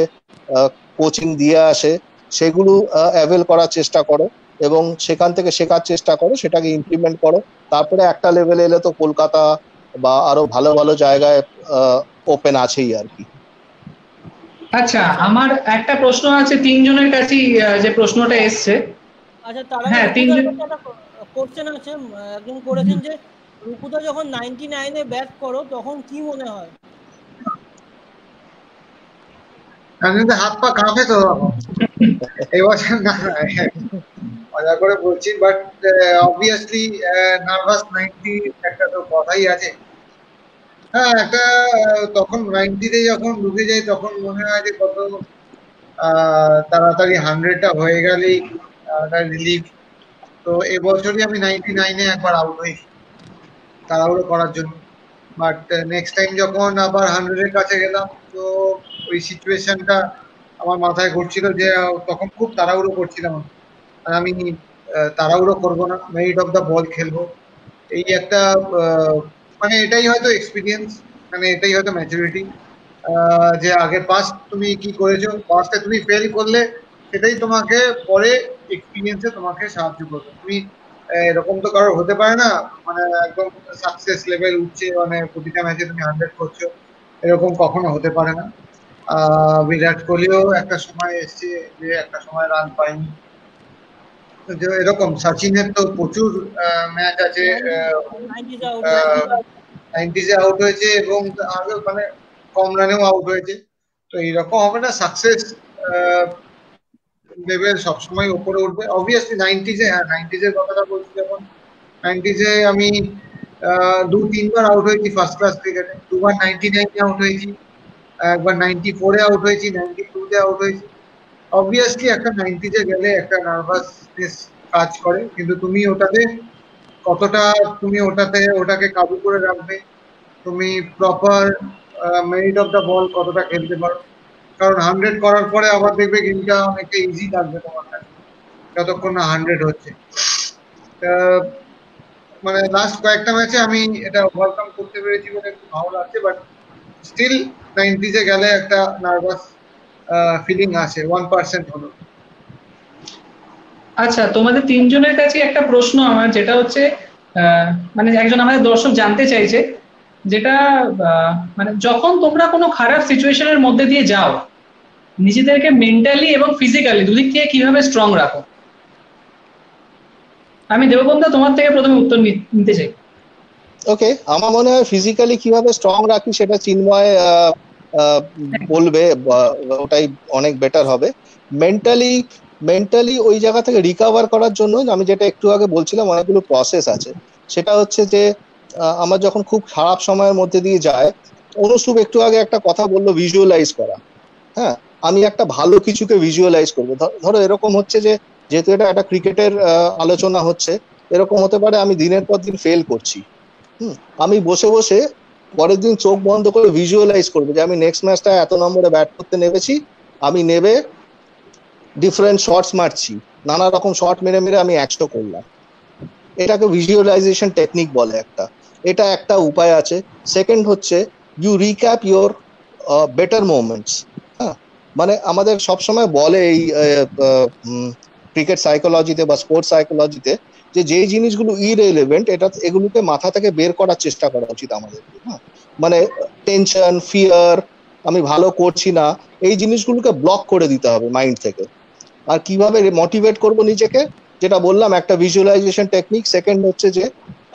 কোচিং দিয়ে আসে। সেগুলো অ্যাভেল করার চেষ্টা করো এবং সেখান থেকে শেখার চেষ্টা করো, সেটাকে ইমপ্লিমেন্ট করো। তারপরে একটা লেভেলে এলে তো কলকাতা বা আরো ভালো ভালো জায়গায় ওপেন আছেই আর কি। আচ্ছা, আমার একটা প্রশ্ন আছে তিনজনের কাছেই, যে প্রশ্নটা এসছে। আচ্ছা তার হ্যাঁ, তিনজন কোশ্চেন আছে, একজন করেছেন যে রুকুদা যখন 99-এ ব্যাট করো তখন কি মনে হয়? হাত পা কাঁপে তো এই বছর, না মজা করে বলছি, বাট অবভিয়াসলি নার্ভাস 90 একটা তো কথাই আছে। হ্যাঁ, একটা তখন 90-তে যখন ঢুকে যাই তখন মনে হয় যে কত তাড়াতাড়ি 100টা হয়ে গেলেই রিলিফ। তো এবছরই আমি 99-এ একবার আউট হয়েছি তাড়াহুড়ো করার জন্য, বাট নেক্সট টাইম যখন আবার 100-এর কাছে গেলাম তো ওই সিচুয়েশনটা আমার মাথায় ঘুরছিল যে তখন খুব তাড়াহুড়ো করছিলাম, আর আমি তাড়াহুড়ো করবো না, মেরিট অফ দ্য বল খেলবো। এই একটা মানে এটাই হয়তো এক্সপিরিয়েন্স, মানে এটাই হয়তো ম্যাচুরিটি, যে আগে পাস্ট তুমি কি করেছো, পাস্টে তুমি ফেল করলে সেটাই তোমাকে পরে এক্সপিরিয়েন্সে তোমাকে সাহায্য করবে। তুমি এরকম তো কারোর হতে পারে না মানে একদম সাকসেস লেভেল উঠছে, মানে প্রতিটা ম্যাচে তুমি 100 করছো, এরকম কখনো হতে পারে না। বিরাট কোহলিও একটা সময় এসছে যে একটা সময় রান পায়নি, এরকম সচিনের তো প্রচুর ম্যাচ আছে 90s আউট হয়েছে এবং মানে কম রানেও আউট হয়েছে। তো এইরকম হবে না, সাকসেস লেভেল সবসময় উপরে উঠবে। অবভিয়াসলি 90s-এ, হ্যাঁ 90s-এর কথাটা বলছি, যখন 90s-এ আমি দু-তিনবার আউট হয়েছি ফার্স্ট ক্লাস ক্রিকেটে, দুবার 99 আউট হয়েছি, একবার 94 আউট হয়েছি, 92 আউট হয়েছি। অবভিয়াসলি একটা 90 গেলে একটা নার্ভাসনেস কাজ করে, কিন্তু তুমি ওটাতে কতটা তুমি ওটাকে কাবু করে রাখবে, তুমি proper merit of the ball কতটা খেলতে পারো। কারণ 100 করার পরে আবার দেখবে গেমটা অনেকটা ইজি লাগবে তোমার কাছে যতক্ষণ না 100 হচ্ছে। মানে লাস্ট কয়েকটা ম্যাচে আমি এটা ওভারকাম করতে পেরেছি বলে একটু ভালো লাগছে, বাট স্টিল 90 গেলে একটা নার্ভাস ফিলিং আসে 1% হলো। আচ্ছা, তোমাদের তিনজনের কাছে একটা প্রশ্ন আমার, যেটা হচ্ছে মানে একজন আমাদের দর্শক জানতে চাইছে, যেটা মানে যখন তোমরা কোনো খারাপ সিচুয়েশনের মধ্যে দিয়ে যাও, নিজেদেরকে মেন্টালি এবং ফিজিক্যালি দুদিক থেকে কিভাবে স্ট্রং রাখো? আমি দেববন্ধু তোমার থেকে প্রথমে উত্তর নিতে চাই। ওকে, আমার মনে হয় ফিজিক্যালি কিভাবে স্ট্রং রাখি সেটা চিন্ময় বলবে, ওটাই অনেক বেটার হবে। মেন্টালি ওই জায়গা থেকে রিকভার করার জন্য আমি যেটা একটু আগে বলছিলাম, অনেকগুলো প্রসেস আছে। সেটা হচ্ছে যে আমার যখন খুব খারাপ সময়ের মধ্যে দিয়ে যায়, অনুষ্ঠুপ একটু আগে একটা কথা বললো, ভিজুয়ালাইজ করা। হ্যাঁ, আমি একটা ভালো কিছুকে ভিজুয়ালাইজ করবো। ধরো এরকম হচ্ছে যে, যেহেতু এটা একটা ক্রিকেটের আলোচনা হচ্ছে, এরকম হতে পারে আমি দিনের পর দিন ফেল করছি, আমি বসে বসে পরের দিন চোখ বন্ধ করে ভিজুয়ালাইজ করবো যে আমি নেক্সট ম্যাচটা এত নম্বরে ব্যাট করতে নেমেছি, আমি নেবে ডিফারেন্ট শটস মারছি, নানা রকম শট মেরে মেরে আমি 100 করলাম। এটাকে ভিজুয়ালাইজেশন টেকনিক বলে একটা, এটা একটা উপায় আছে। সেকেন্ড হচ্ছে you recap your better moments. হ্যাঁ, মানে আমাদের সবসময় বলে এই ক্রিকেট সাইকোলজিতে বা স্পোর্টস সাইকোলজিতে যে যে জিনিসগুলো ইররিলেভেন্ট এগুলোকে মাথা থেকে বের করার চেষ্টা করা উচিত আমাদের। মানে টেনশন, ফিয়ার, আমি ভালো করছি না, এই জিনিসগুলোকে ব্লক করে দিতে হবে মাইন্ড থেকে। আর কিভাবে মোটিভেট করব নিজেকে, যেটা বললাম, একটা ভিজুয়ালাইজেশন টেকনিক। সেকেন্ড হচ্ছে যে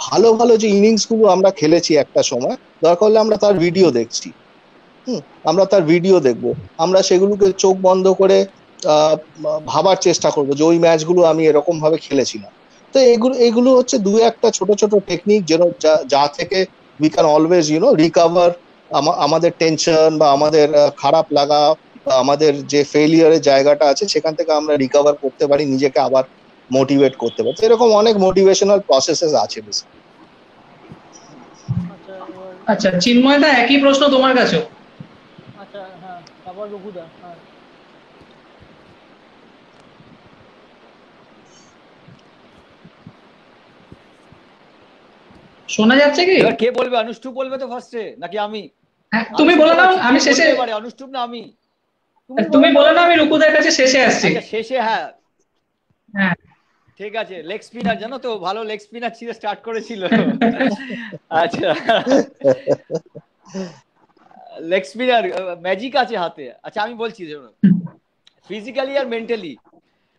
ভালো ভালো যে ইনিংস গুলো আমরা খেলেছি একটা সময়, দরকার হলে আমরা তার ভিডিও দেখছি, আমরা তার ভিডিও দেখবো, আমরা সেগুলোকে চোখ বন্ধ করে ভাবার চেষ্টা করবো যে ওই ম্যাচগুলো আমি এরকম ভাবে খেলেছিলাম। তো এগুলো হচ্ছে দু একটা ছোট ছোট টেকনিক, যেন যা থেকে উই ক্যান অলওয়েজ রিকভার আমাদের টেনশন বা আমাদের খারাপ লাগা বা আমাদের যে ফেলিয়ারের জায়গাটা আছে, সেখান থেকে আমরা রিকভার করতে পারি, নিজেকে আবার মোটিভেট করতে পারি। এরকম অনেক মোটিভেশনাল প্রসেসেস আছে। আচ্ছা, চিন্ময়দা একই প্রশ্ন তোমার কাছেও। আচ্ছা, হ্যাঁ, তারপর রঘুদা। হ্যাঁ, শোনা যাচ্ছে কি? এবার কে বলবে? অনুষ্ঠুপ বলবে তো ফার্স্টে নাকি আমি? হ্যাঁ, তুমি বলে নাও, আমি শেষে। অনুষ্ঠুপ না আমি? তুমি বলে নাও, আমি রুকুদার কাছে শেষে আসছি। আচ্ছা, শেষে। হ্যাঁ হ্যাঁ, ঠিক আছে। লেগ স্পিনার, জানো তো, ভালো লেগ স্পিনার ছিল, স্টার্ট করেছিল। আচ্ছা, লেগ স্পিনার ম্যাজিক আছে হাতে। আচ্ছা, আমি বলছি, ফিজিক্যালি আর মেন্টালি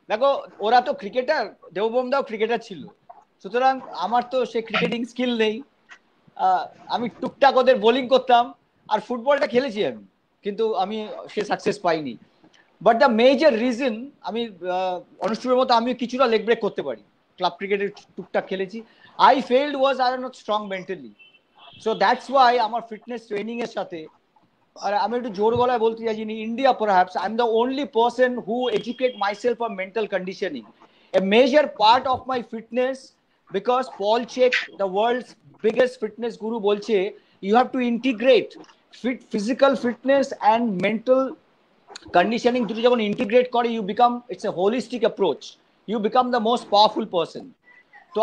দেখো, ওরা তো ক্রিকেটার, দেববন্ধুও ক্রিকেটার ছিল, সুতরাং আমার তো সে ক্রিকেটিং স্কিল নেই। আমি টুকটাক ওদের বোলিং করতাম, আর ফুটবলটা খেলেছি আমি, কিন্তু আমি সে সাকসেস পাইনি। বাট দ্য মেজর রিজন, আমি অনুষ্ঠুপের মতো আমি কিছুটা লেগ ব্রেক করতে পারি, ক্লাব ক্রিকেটের টুকটাক খেলেছি। I failed was I am not strong mentally. So that's why আমার ফিটনেস ট্রেনিং এর সাথে, আর আমি একটু জোর গলায় বলতে চাইছি, in India perhaps I am the only person who educate myself for mental conditioning. A major part of my fitness, because Paul Chek, the world's biggest fitness guru, bolche you have to integrate physical fitness and mental conditioning. দুটো যখন ইন্টিগ্রেট করে, you become, it's a holistic approach, you become the most powerful person. So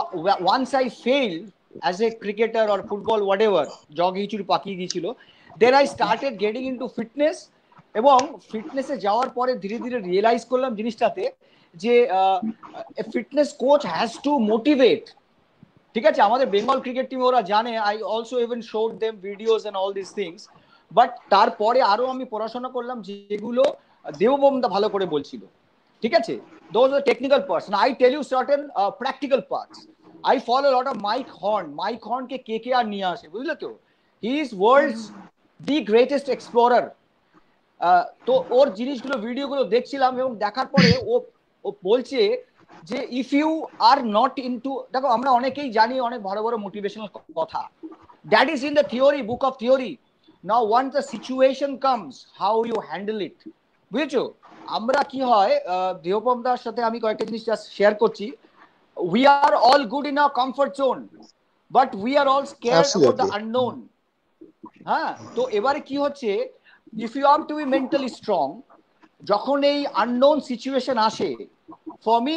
once I failed as a cricketer or football whatever, জগ হিচুরি পাকিয়ে গিয়েছিল, then I started getting into fitness, এবং ফিটনেসে যাওয়ার পরে ধীরে ধীরে রিয়েলাইজ করলাম জিনিসটাতে যে fitness coach has to motivate. ঠিক আছে, আমাদের বেঙ্গল ক্রিকেট টিম ওরা জানে, I also even showed them videos and all this things. But তারপরে আরো আমি পড়াশোনা করলাম যেগুলো দেববন্ধু ভালো করে বলছিল। ঠিক আছে, those are technical parts. I tell you certain practical parts. I follow lot of Mike হর্নকে কে আর নিয়ে আসে, বুঝলে তো? He is world's the greatest explorer. তো ওর জিনিসগুলো ভিডিওগুলো দেখছিলাম, এবং দেখার পরে ও বলছে যে if you are not into, দেখো আমরা অনেকেই জানি অনেক বড় বড় মোটিভেশনাল কথা, that is in the theory, book of theory. Now once the situation comes, how you handle it, বুঝেছো? আমরা কি হয়, দেহপম দার সাথে আমি কয়েকটা জিনিস জাস্ট শেয়ার করছি। We are all good in our comfort zone, but we are all scared about the unknown. হ্যাঁ, তো এবারে কি হচ্ছে, if you have to be mentally strong, যখন এই unknown situation আসে, for me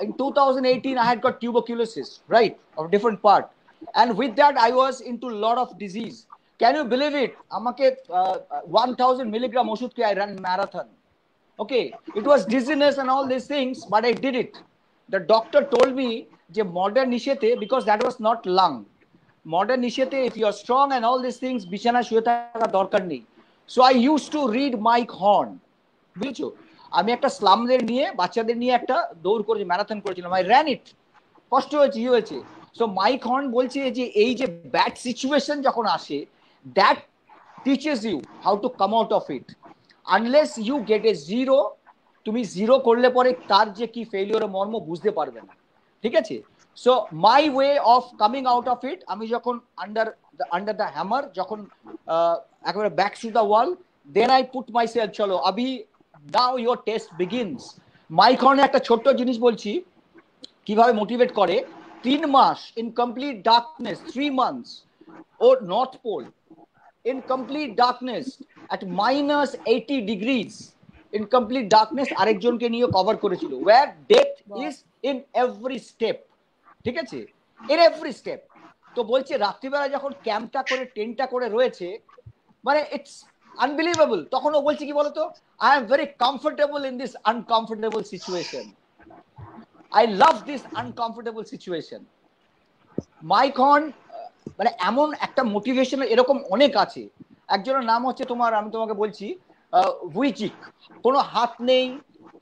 in 2018 I had got tuberculosis, right, of different part, and with that I was into lot of disease. Can you believe it? আমাকে 1000 milligram ওষুধ খেয়ে I ran marathon. Okay, it was dizziness and all these things, but I did it. The doctor told me যে modern নিশেতে, because that was not lung, modern নিশেতে if you are strong and all these things বিছানা শুয়ে থাকা দরকার নেই। So I used to read Mike Horn, বুঝছো? আমি একটা স্লামদের নিয়ে, বাচ্চাদের নিয়ে একটা দৌড় করে ম্যারাথন করেছিলাম, I ran it, কষ্ট হয়েছে, হয়েছে। So Mike Horn বলছে যে এই যে ব্যাড সিচুয়েশন যখন আসে, that teaches you how to come out of it. Unless you get a zero, তুমি জিরো করলে পরে তার যে কি ফেলিওরের মর্ম বুঝতে পারবে না, ঠিক আছে? So my way of coming out of it, আমি যখন আন্ডার দ্য হ্যামার, যখন একেবারে back to the wall, then I put myself, চলো আবি now your test begins. Mike হর্নের একটা ছোট্ট জিনিস বলছি কিভাবে মোটিভেট করে। 3 মাস ইন কমপ্লিট ডার্কনেস, 3 months ও North Pole in complete darkness at -80 degrees in complete darkness আরেকজনকে নিয়ে কভার করেছিল, where death is in every step, ঠিক আছে, in every step। তো বলছে রাত্রিবেলা যখন ক্যাম্পটা করে টেন্টটা করে রয়েছে, মানে ইটস আনবিলিভেবল। তখন ও বলছে কি বলতো, I am very comfortable in this uncomfortable situation, I love this uncomfortable situation। Mike Horn মানে এমন একটা মোটিভেশনাল, এরকম অনেক আছে। একজনের নাম হচ্ছে তোমার, আমি তোমাকে বলছি, উইচিক, কোনো হাত নেই,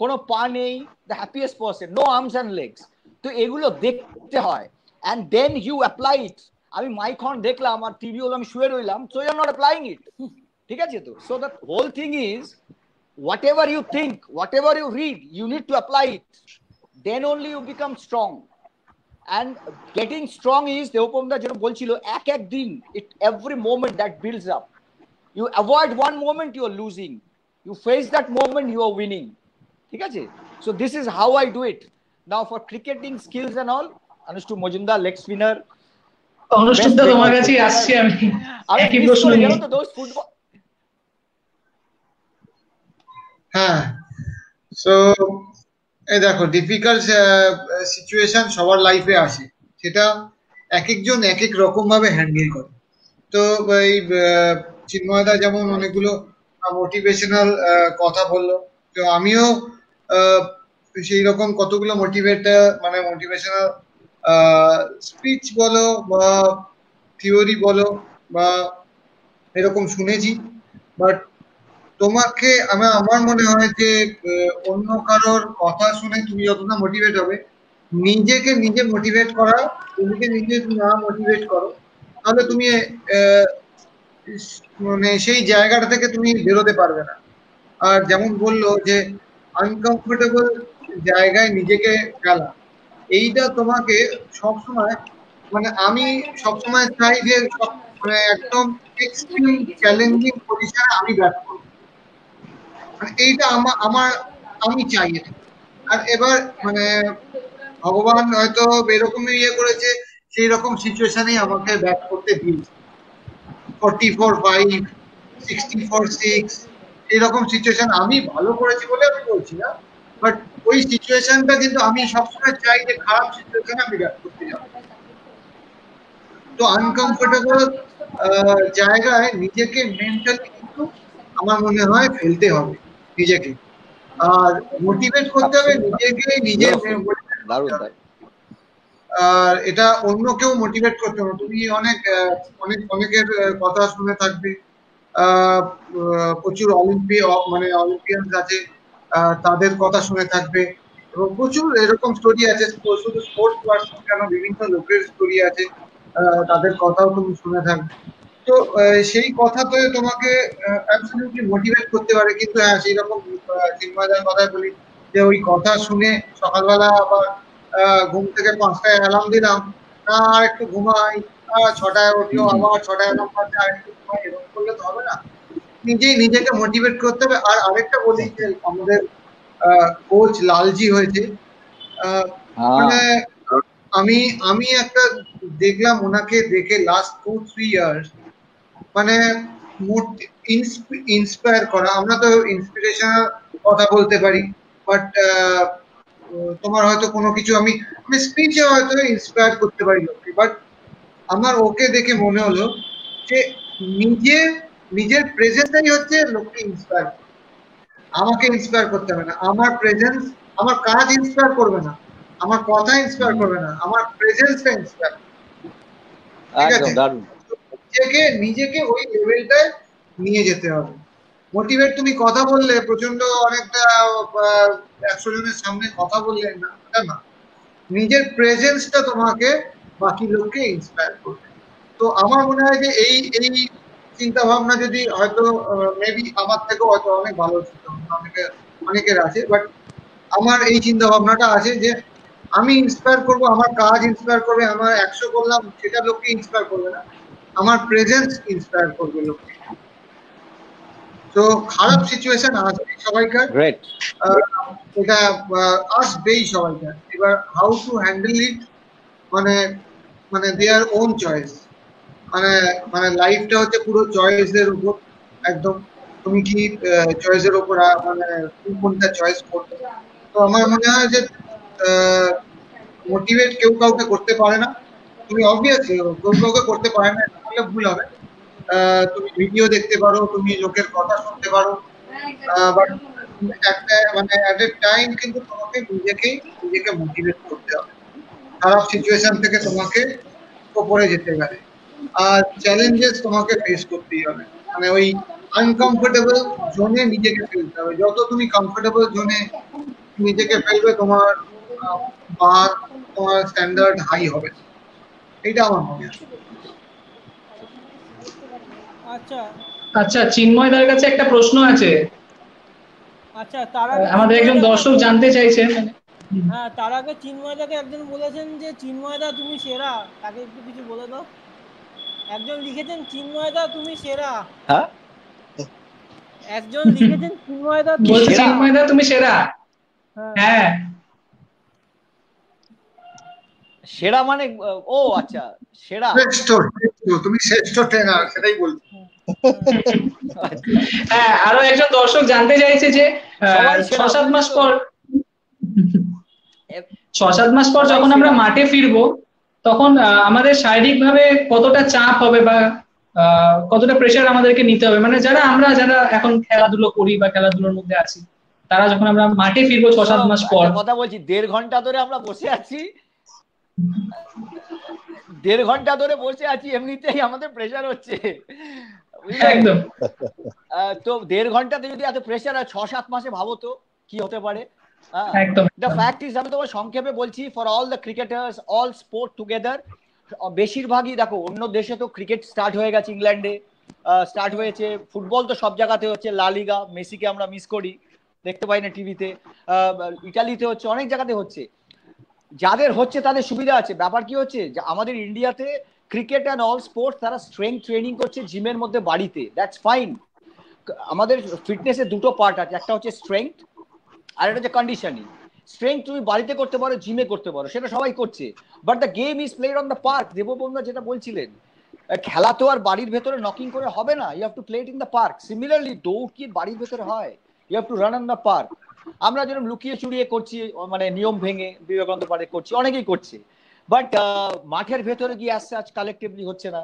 কোনো পা নেই, the happiest person, no arms and legs. তো এগুলো দেখতে হয়, and then you apply it. আমি মাইক হর্ন দেখলাম আর টিভি হলো, আমি শুয়ে রইলাম, so you are not applying it, ঠিক আছে? তো so the whole thing is, whatever you think, whatever you read, you need to apply it, then only you become strong. And getting strong is, দেবপমদা যেটা বলছিল, এক দিন, it every moment that builds up. You avoid one moment, you are losing. You face that moment, you are winning. ঠিক আছে? So this is how I do it. Now for cricketing skills and all, Anushtup Majumdar, leg spinner. অনুষ্ঠুপদা তোমার কাছেই আসছি আমি, একই প্রশ্ন নিয়ে। তো those football, হ্যাঁ, সো এই দেখো, ডিফিকাল্ট সিচুয়েশন সবার লাইফে আসে, সেটা এক একজন এক এক রকম ভাবে হ্যান্ডেল করে। তো এই চিন্ময়দা যেমন অনেকগুলো মোটিভেশনাল কথা বললো, তো আমিও সেই রকম কতগুলো মোটিভেশনাল স্পিচ বলো বা থিওরি বলো বা এরকম শুনেছি। বাট তোমাকে আমার মনে হয় যে অন্য কারোর কথা শুনে তুমি যতটা মোটিভেট হবে, নিজেকে নিজে মোটিভেট করা, নিজে না মোটিভেট করো, তাহলে তুমি মানে সেই জায়গাটা থেকে তুমি বেরোতে পারবে না। আর যেমন বললো যে আনকমফোর্টেবল জায়গায় নিজেকে ফেলা, এইটা তোমাকে সবসময়, মানে আমি সবসময় চাই যে মানে একদম এক্সট্রিম চ্যালেঞ্জিং পজিশনে আমি ব্যাট করব, মানে এইটা আমি চাই এটা। আর এবার মানে ভগবান হয়তো এরকম করেছে, সেই রকম সিচুয়েশনেই আমাকে ব্যাট করতে দিয়েছে, 44-5, 60-6 এরকম সিচুয়েশন আমি ভালো করেছি বলে আমি বলছি না, বাট ওই সিচুয়েশনটা কিন্তু আমি সবসময় চাই যে খারাপ সিচুয়েশনে আমি ব্যাট করতে যাব। তো আনকমফোর্টেবল জায়গায় নিজেকে মেন্টালি কিন্তু আমার মনে হয় ফেলতে হবে নিজেকে, আর মোটিভেট করতে হবে নিজেকে নিজে। আর এটা অন্য কেউ মোটিভেট করতে হবে। তুমি অনেকের কথা শুনে থাকবে, প্রচুর অলিম্পিয়ান আছে, তাদের কথা শুনে থাকবে, এবং প্রচুর এরকম স্টোরি আছে, শুধু স্পোর্টস পার্সন কেন, বিভিন্ন লোকের স্টোরি আছে, তাদের কথাও তুমি শুনে থাকবে। তো সেই কথাতে তোমাকে অ্যাবসলিউটলি মোটিভেট করতে পারে। কিন্তু হ্যাঁ, সেই রকম চিন্ময়দার কথাই বলি, যে ওই কথা শুনে সকালবেলা আবার ঘুম থেকে 5টায় অ্যালার্ম দিলাম, না আর একটু ঘুমাই, 6টায় উঠলো, আবার 6টায় অ্যালার্ম বাজছে, আর একটু ঘুমাই, এরকম করলে তো হবে না। নিজেই নিজেকে মোটিভেট করতে হবে। আর আরেকটা বলি যে আমাদের কোচ লালজি হয়েছে, মানে আমি একটা দেখলাম ওনাকে দেখে লাস্ট 2-3 ইয়ার্স, মানে ইন্সপায়ার করা। আমরা তো ইন্সপিরেশনাল কথা বলতে পারি, বাট তোমার হয়তো কোনো কিছু আমি স্পিচে হয়তো ইন্সপায়ার করতে পারি লোককে, বাট আমার ওকে দেখে মনে হলো যে নিজের প্রেজেন্সটাই হচ্ছে লোককে ইন্সপায়ার। আমাকে ইন্সপায়ার করতে হবে না, আমার প্রেজেন্স, আমার কাজ ইন্সপায়ার করবে না, আমার কথা ইন্সপায়ার করবে না, আমার প্রেজেন্সটা ইন্সপায়ার। ঠিক আছে, নিজেকে ওই লেভেলটায় নিয়ে যেতে হবে। মোটিভেট তুমি কথা বললে প্রচন্ড অনেকটা 100 জনের সামনে কথা বললে না, নিজের প্রেজেন্সটা তোমাকে বাকি লোককে ইন্সপায়ার করবে। তো আমার মনে হয় যে এই চিন্তা ভাবনা যদি হয়তো মেবি আমার থেকেও হয়তো অনেক ভালো চিন্তা ভাবনা অনেকের আছে, বাট আমার এই চিন্তা ভাবনাটা আছে যে আমি ইন্সপায়ার করব, আমার কাজ ইন্সপায়ার করবে, আমার 100 করলাম সেটা লোককে ইন্সপায়ার করবে না, আমার প্রেজেন্স ইন্সপায়ার করবে লোককে। তো খারাপ সিচুয়েশন আসবে সবাইকার, এটা আসবেই সবাইকার। এবার হাউ টু হ্যান্ডেল ইট, মানে দেয়ার ওন চয়েস। মানে লাইফটা হচ্ছে পুরো চয়েসের উপর, একদম তুমি কি চয়েসের উপর, মানে তুমি কোনটা চয়েস করবে। তো আমার মনে হয় যে মোটিভেট কেউ কাউকে করতে পারে না, তুমি অবভিয়াসলি কেউ কাউকে করতে পারে না, তাহলে ভুল হবে। তুমি ভিডিও দেখতে পারো, তুমি লোকের কথা শুনতে পারো, বাট একটা মানে এট এ টাইম কিন্তু তোমাকে নিজেকে মোটিভেট করতে হবে খারাপ সিচুয়েশন থেকে তোমাকে উপরে যেতে গেলে। আর চ্যালেঞ্জেস তোমাকে ফেস করতেই হবে, মানে ওই আনকমফোর্টেবল জোনে নিজেকে ফেলতে হবে। যত তুমি কমফোর্টেবল জোনে নিজেকে ফেলবে, তোমার স্ট্যান্ডার্ড হাই হবে, এটা আমার মনে হয়। আচ্ছা, চিন্ময়দার কাছে একটা প্রশ্ন আছে। আচ্ছা, তার আমাদের একজন দর্শক জানতে চাইছেন। হ্যাঁ, তার আগে চিন্ময়দাকে একজন বলেছেন যে চিন্ময়দা তুমি সেরা, তাকে একটু কিছু বলে দাও। একজন লিখেছেন চিন্ময়দা তুমি সেরা। হ্যাঁ, একজন লিখেছেন চিন্ময়দা তুমি সেরা। হ্যাঁ, সেরা মানে ও আচ্ছা, সেরা শ্রেষ্ঠ, তুমি শ্রেষ্ঠ ট্রেনার, সেটাই বলছি। হ্যাঁ, আরো একজন দর্শক জানতে চাইছে যে 6-7 মাস পর 6-7 মাস পর যখন আমরা মাঠে ফিরবো, তখন আমাদের শারীরিকভাবে কতটা চাপ হবে বা কতটা প্রেশার আমাদেরকে নিতে হবে, মানে যারা এখন খেলাধুলো করি বা খেলাধুলোর মধ্যে আছি, তারা যখন আমরা মাঠে ফিরবো 6-7 মাস পর। কথা বলছি, 1.5 ঘন্টা ধরে আমরা বসে আছি, 1.5 ঘন্টা ধরে বসে আছি, এমনিতেই আমাদের প্রেশার হচ্ছে, একদম। তো 1.5 ঘন্টাতে যদি এত প্রেশার হয়, 6-7 মাসে ভাবো তো কি হতে পারে। দ্য ফ্যাক্ট ইজ, আমি তোমার সংক্ষেপে বলছি, for all the cricketers, all sport together, বেশিরভাগই দেখো অন্য দেশে তো ক্রিকেট স্টার্ট হয়ে গেছে, ইংল্যান্ডে স্টার্ট হয়েছে, ফুটবল তো সব জায়গাতে হচ্ছে, লা লিগা, মেসিকে আমরা মিস করি, দেখতে পাই না টিভিতে, ইটালিতে হচ্ছে, অনেক জায়গাতে হচ্ছে। যাদের হচ্ছে তাদের সুবিধা আছে। ব্যাপার কি হচ্ছে, আমাদের ইন্ডিয়াতে ক্রিকেট অ্যান্ড অল স্পোর্টস তারা স্ট্রেংথ ট্রেনিং করছে জিমের মধ্যে, বাড়িতে, দ্যাটস ফাইন। আমাদের ফিটনেসের দুটো পার্ট আছে, একটা হচ্ছে স্ট্রেংথ আর একটা হচ্ছে কন্ডিশনিং। স্ট্রেংথ তুমি বাড়িতে করতে পারো, জিমে করতে পারো, সেটা সবাই করছে, but the game is played on the park. Debabandhu যেটা বলছিলেন, খেলা তো আর বাড়ির ভেতরে নকিং করে হবে না, you have to play it in the park. Similarly দৌড় কি বাড়ির ভেতরে হয়, you have to run on the park. আমরা যেরকম লুকিয়ে চুরিয়ে করছি, মানে নিয়ম ভেঙে, বিবেকানন্দ পার্কে করছি, অনেকেই করছে, বাট মাঠের ভেতরে গিয়ে আসছে আজ কালেকটিভলি হচ্ছে না,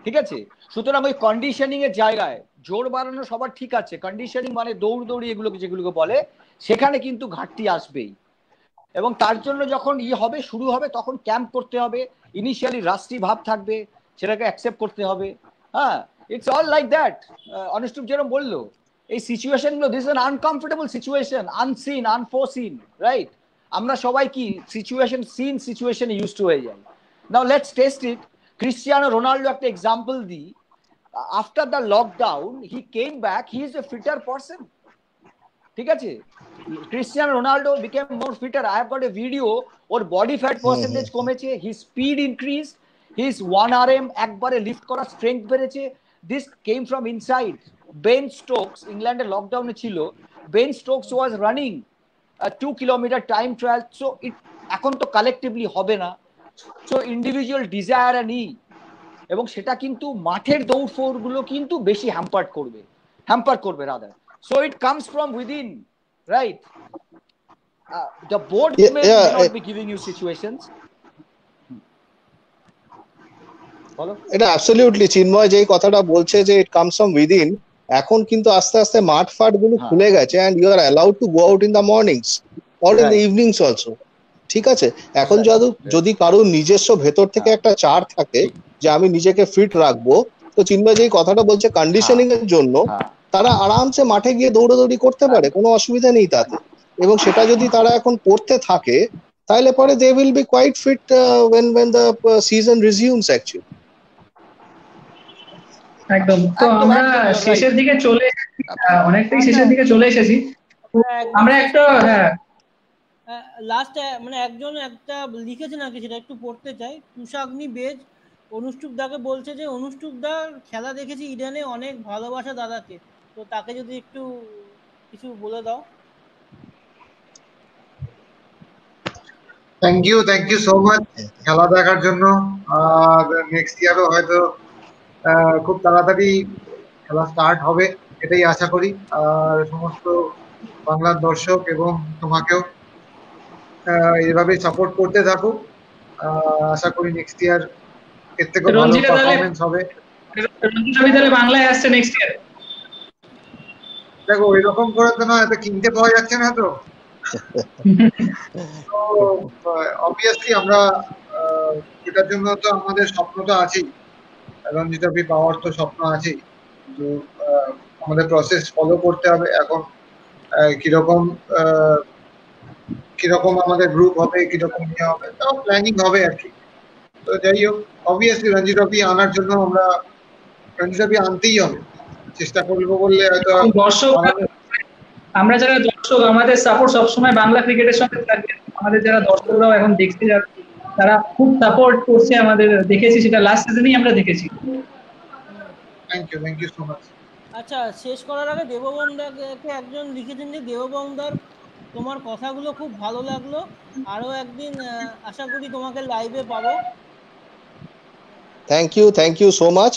ঠিক আছে। সুতরাং ওই কন্ডিশনিং এর জায়গায় জোর বাড়ানো সবার ঠিক আছে, কন্ডিশনিং মানে দৌড়ি এগুলোকে যেগুলোকে বলে, সেখানে কিন্তু ঘাটতি আসবেই। এবং তার জন্য যখন হবে, শুরু হবে, তখন ক্যাম্প করতে হবে, ইনিশিয়ালি রাস্টি ভাব থাকবে, সেটাকে অ্যাকসেপ্ট করতে হবে। হ্যাঁ, it's all like that. Anustup যেরকম বললো, এই সিচুয়েশন গুলো, this is an uncomfortable situation, unseen, unforeseen, right? আমরা সবাই কি সিচুয়েশনে ইউজ টু হয়ে যাই। Now let's test it. Cristiano Ronaldo একটা এক্সাম্পল দিই, after the lockdown he came back, he is a fitter person. ঠিক আছে, Cristiano Ronaldo became more fitter, I have got a video, ওর বডি ফ্যাট পার্সেন্টেজ কমেছে, his speed increase, his 1 RM একবারে লিফট করা স্ট্রেংথ বেড়েছে। This came from inside. Ben Stokes ইংল্যান্ডে লকডাউনে ছিল, Ben Stokes was running 2 kilometre time trial. So it এখন তো কালেকটিভলি হবে না, সো ইন্ডিভিজুয়াল ডিজায়ার অ্যান্ড এবং সেটা কিন্তু মাঠের দৌড় ফৌড় গুলো কিন্তু বেশি হ্যাম্পার করবে rather. So it comes from within, right? The board may not be giving you situations. বলো। এটা অ্যাবসলিউটলি চিন্ময় যেই কথাটা বলছে যে ইট কামস ফ্রম উইদিন, এখন কিন্তু আস্তে আস্তে মাঠ ফাট গুলো খুলে গেছে and you are allowed to go out in the mornings or in the evenings also. ঠিক আছে, এখন যদি কারোর নিজস্ব ভেতর থেকে একটা চার থাকে যে আমি নিজেকে ফিট রাখবো, তো চিন্ময় যেই কথাটা বলছে কন্ডিশনিং এর জন্য তারা আরামসে মাঠে গিয়ে দৌড়াদৌড়ি করতে পারে, কোনো অসুবিধা নেই তাতে। এবং সেটা যদি তারা এখন করতে থাকে তাহলে পরে they will be quite fit when the season resumes actually. একদম। তো আমরা শেষের দিকে অনেকটাই শেষের দিকে চলে এসেছি। আমরা একটা লাস্ট মানে একজন একটা লিখেছে নাকি সেটা একটু পড়তে চাই। তুষাগ্নি বেজ অনুষ্ঠুপ দাকে বলছে যে অনুষ্ঠুপ দা খেলা দেখেছি ইডেনে, অনেক ভালোবাসা দাদাকে, তো তাকে যদি একটু কিছু বলে দাও। থ্যাংক ইউ সো মাচ খেলা দেখার জন্য। আর নেক্সট ইয়ারও হয়তো খুব তাড়াতাড়ি খেলা স্টার্ট হবে এটাই আশা করি। আর সমস্ত বাংলার দর্শক এবং তোমাকেও এইভাবে সাপোর্ট করতে থাকো। আশা করি নেক্সট ইয়ার এর থেকে ভালো পারফরম্যান্স হবে। বাংলায় আসছে নেক্সট ইয়ার। দেখো এরকম করে তো না, এত কিনতে পাওয়া যাচ্ছে না তো। অবভিয়াসলি আমরা এটার জন্য তো আমাদের স্বপ্নটা আছেই, রঞ্জি ট্রফি পাওয়ার তো স্বপ্ন আছেই, কিন্তু আমাদের প্রসেস ফলো করতে হবে। এখন কিরকম আমাদের গ্রুপ হবে, কিরকম ইয়ে হবে, তাও প্ল্যানিং হবে আর কি। তো যাই হোক, অবভিয়াসলি রঞ্জি ট্রফি আনার জন্য আমরা রঞ্জি ট্রফি আনতেই হবে, চেষ্টা করবো বললে হয়তো। আমরা যারা দর্শক, আমাদের সাপোর্ট সবসময় বাংলা ক্রিকেটের সঙ্গে থাকবে। আমাদের যারা দর্শকরাও এখন দেখতে যাচ্ছে, তারা খুব সাপোর্ট করছে আমাদের, দেখেছি সেটা লাস্ট সিজনেই আমরা দেখেছি। Thank you so much. আচ্ছা, শেষ করার আগে দেববন্দাকে একজন লিখেছেন যে দেববন্দার তোমার কথাগুলো খুব ভালো লাগলো, আরো একদিন আশা করি তোমাকে লাইভে পাবো। Thank you so much.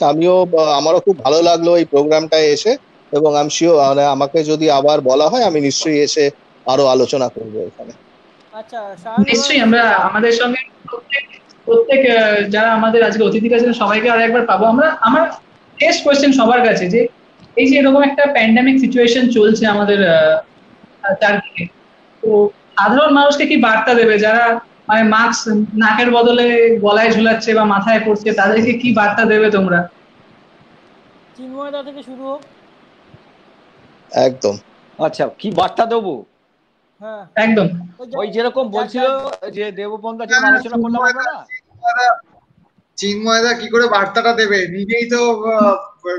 আমারও খুব ভালো লাগলো এই প্রোগ্রামটায় এসে, এবং আমি শিওর আমাকে যদি আবার বলা হয় আমি নিশ্চয়ই এসে আরো আলোচনা করবো এখানে। আচ্ছা, নিশ্চয়ই আমরা আমাদের সঙ্গে প্রত্যেক যারা আমাদের আজকে অতিথিরা ছিলেন সবাইকে আর একবার পাবো। আমার শেষ কোয়েশ্চেন সবার কাছে, যে এই যে এরকম একটা প্যান্ডেমিক সিচুয়েশন চলছে আমাদের চারদিকে, তো সাধারণ মানুষকে কি বার্তা দেবে যারা মানে মাস্ক নাকের বদলে গলায় ঝুলাচ্ছে বা মাথায় পড়ছে, তাদেরকে কি বার্তা দেবে তোমরা? চিন্ময়দা থেকে শুরু হোক। একদম। আচ্ছা, কি বার্তা দেবো? হ্যাঁ একদম ওই যেরকম বলছিল যে দেববন্ধা যে আলোচনা করলাম আমরা না, চিন্ময়দা কি করে বার্তাটা দেবে, নিজেই তো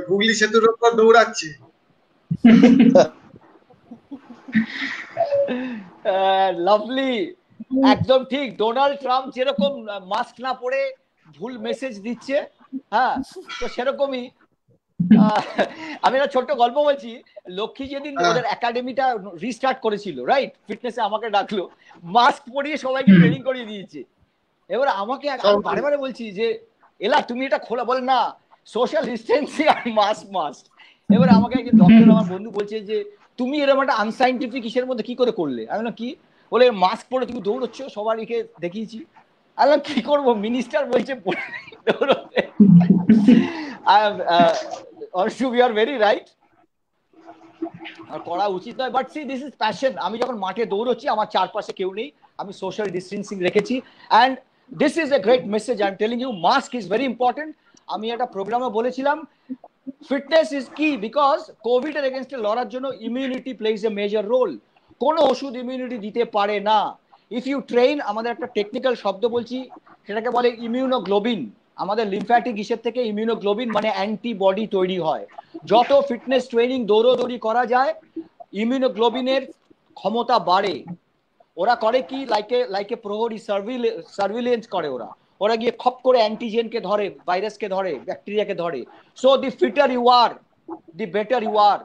হুগলি সেতুর উপর দৌড়াচ্ছে। লাভলি, একদম ঠিক। ডোনাল্ড ট্রাম্প যেরকম মাস্ক না পরে ভুল মেসেজ দিচ্ছে, হ্যাঁ, তো সেরকমই আমি একটা ছোট্ট গল্প বলছি। লক্ষ্মী যেদিন ওদের একাডেমিটা রিস্টার্ট করেছিল, রাইট, ফিটনেসে আমাকে ডাকলো, মাস্ক পরিয়ে সবাইকে ট্রেনিং করিয়ে দিয়েছে। এবার আমাকে বারে বারে বলছি যে এলা তুমি এটা খোলা, বলে না সোশ্যাল ডিস্টেন্সিং আর মাস্ক। এবার আমাকে একজন ডক্টর আমার বন্ধু বলছে যে তুমি এরকম একটা আনসাইন্টিফিক ইসের মধ্যে কি করে করলে? আমি বললাম কি? বলে মাস্ক পরে তুমি দৌড়চ্ছ, সবাইকে দেখিয়েছি। আমি কি করবো, মিনিস্টার বলছে দৌড়তে। Anshu, you are very right. আর করা উচিত নয়, but see this is passion. আমি যখন মাঠে দৌড়চ্ছি আমার চারপাশে কেউ নেই, আমি সোশ্যাল ডিস্টেন্সিং রেখেছি, and this is a great message. I am telling you, mask is very important. আমি একটা প্রোগ্রামে বলেছিলাম ফিটনেস ইজ কি, বিকজ কোভিড এর এগেনস্টে লড়ার জন্য immunity plays a major role. কোনো ওষুধ ইমিউনিটি দিতে পারে না। ইফ ইউ ট্রেন, আমাদের একটা টেকনিক্যাল শব্দ বলছি, সেটাকে বলে ইমিউনোগ্লোবিন। আমাদের লিম্ফ্যাটিক ইসের থেকে ইমিউনোগ্লোবিন মানে অ্যান্টিবডি তৈরি হয়। যত ফিটনেস ট্রেনিং দৌড়দৌড়ি করা যায়, ইমিউনোগ্লোবিনের ক্ষমতা বাড়ে। ওরা করে কি, লাইকে প্রহরী সার্ভিলেন্স করে ওরা। ওরা গিয়ে খপ করে অ্যান্টিজেনকে ধরে, ভাইরাসকে ধরে, ব্যাকটেরিয়াকে ধরে। So the fitter you are, the better you are.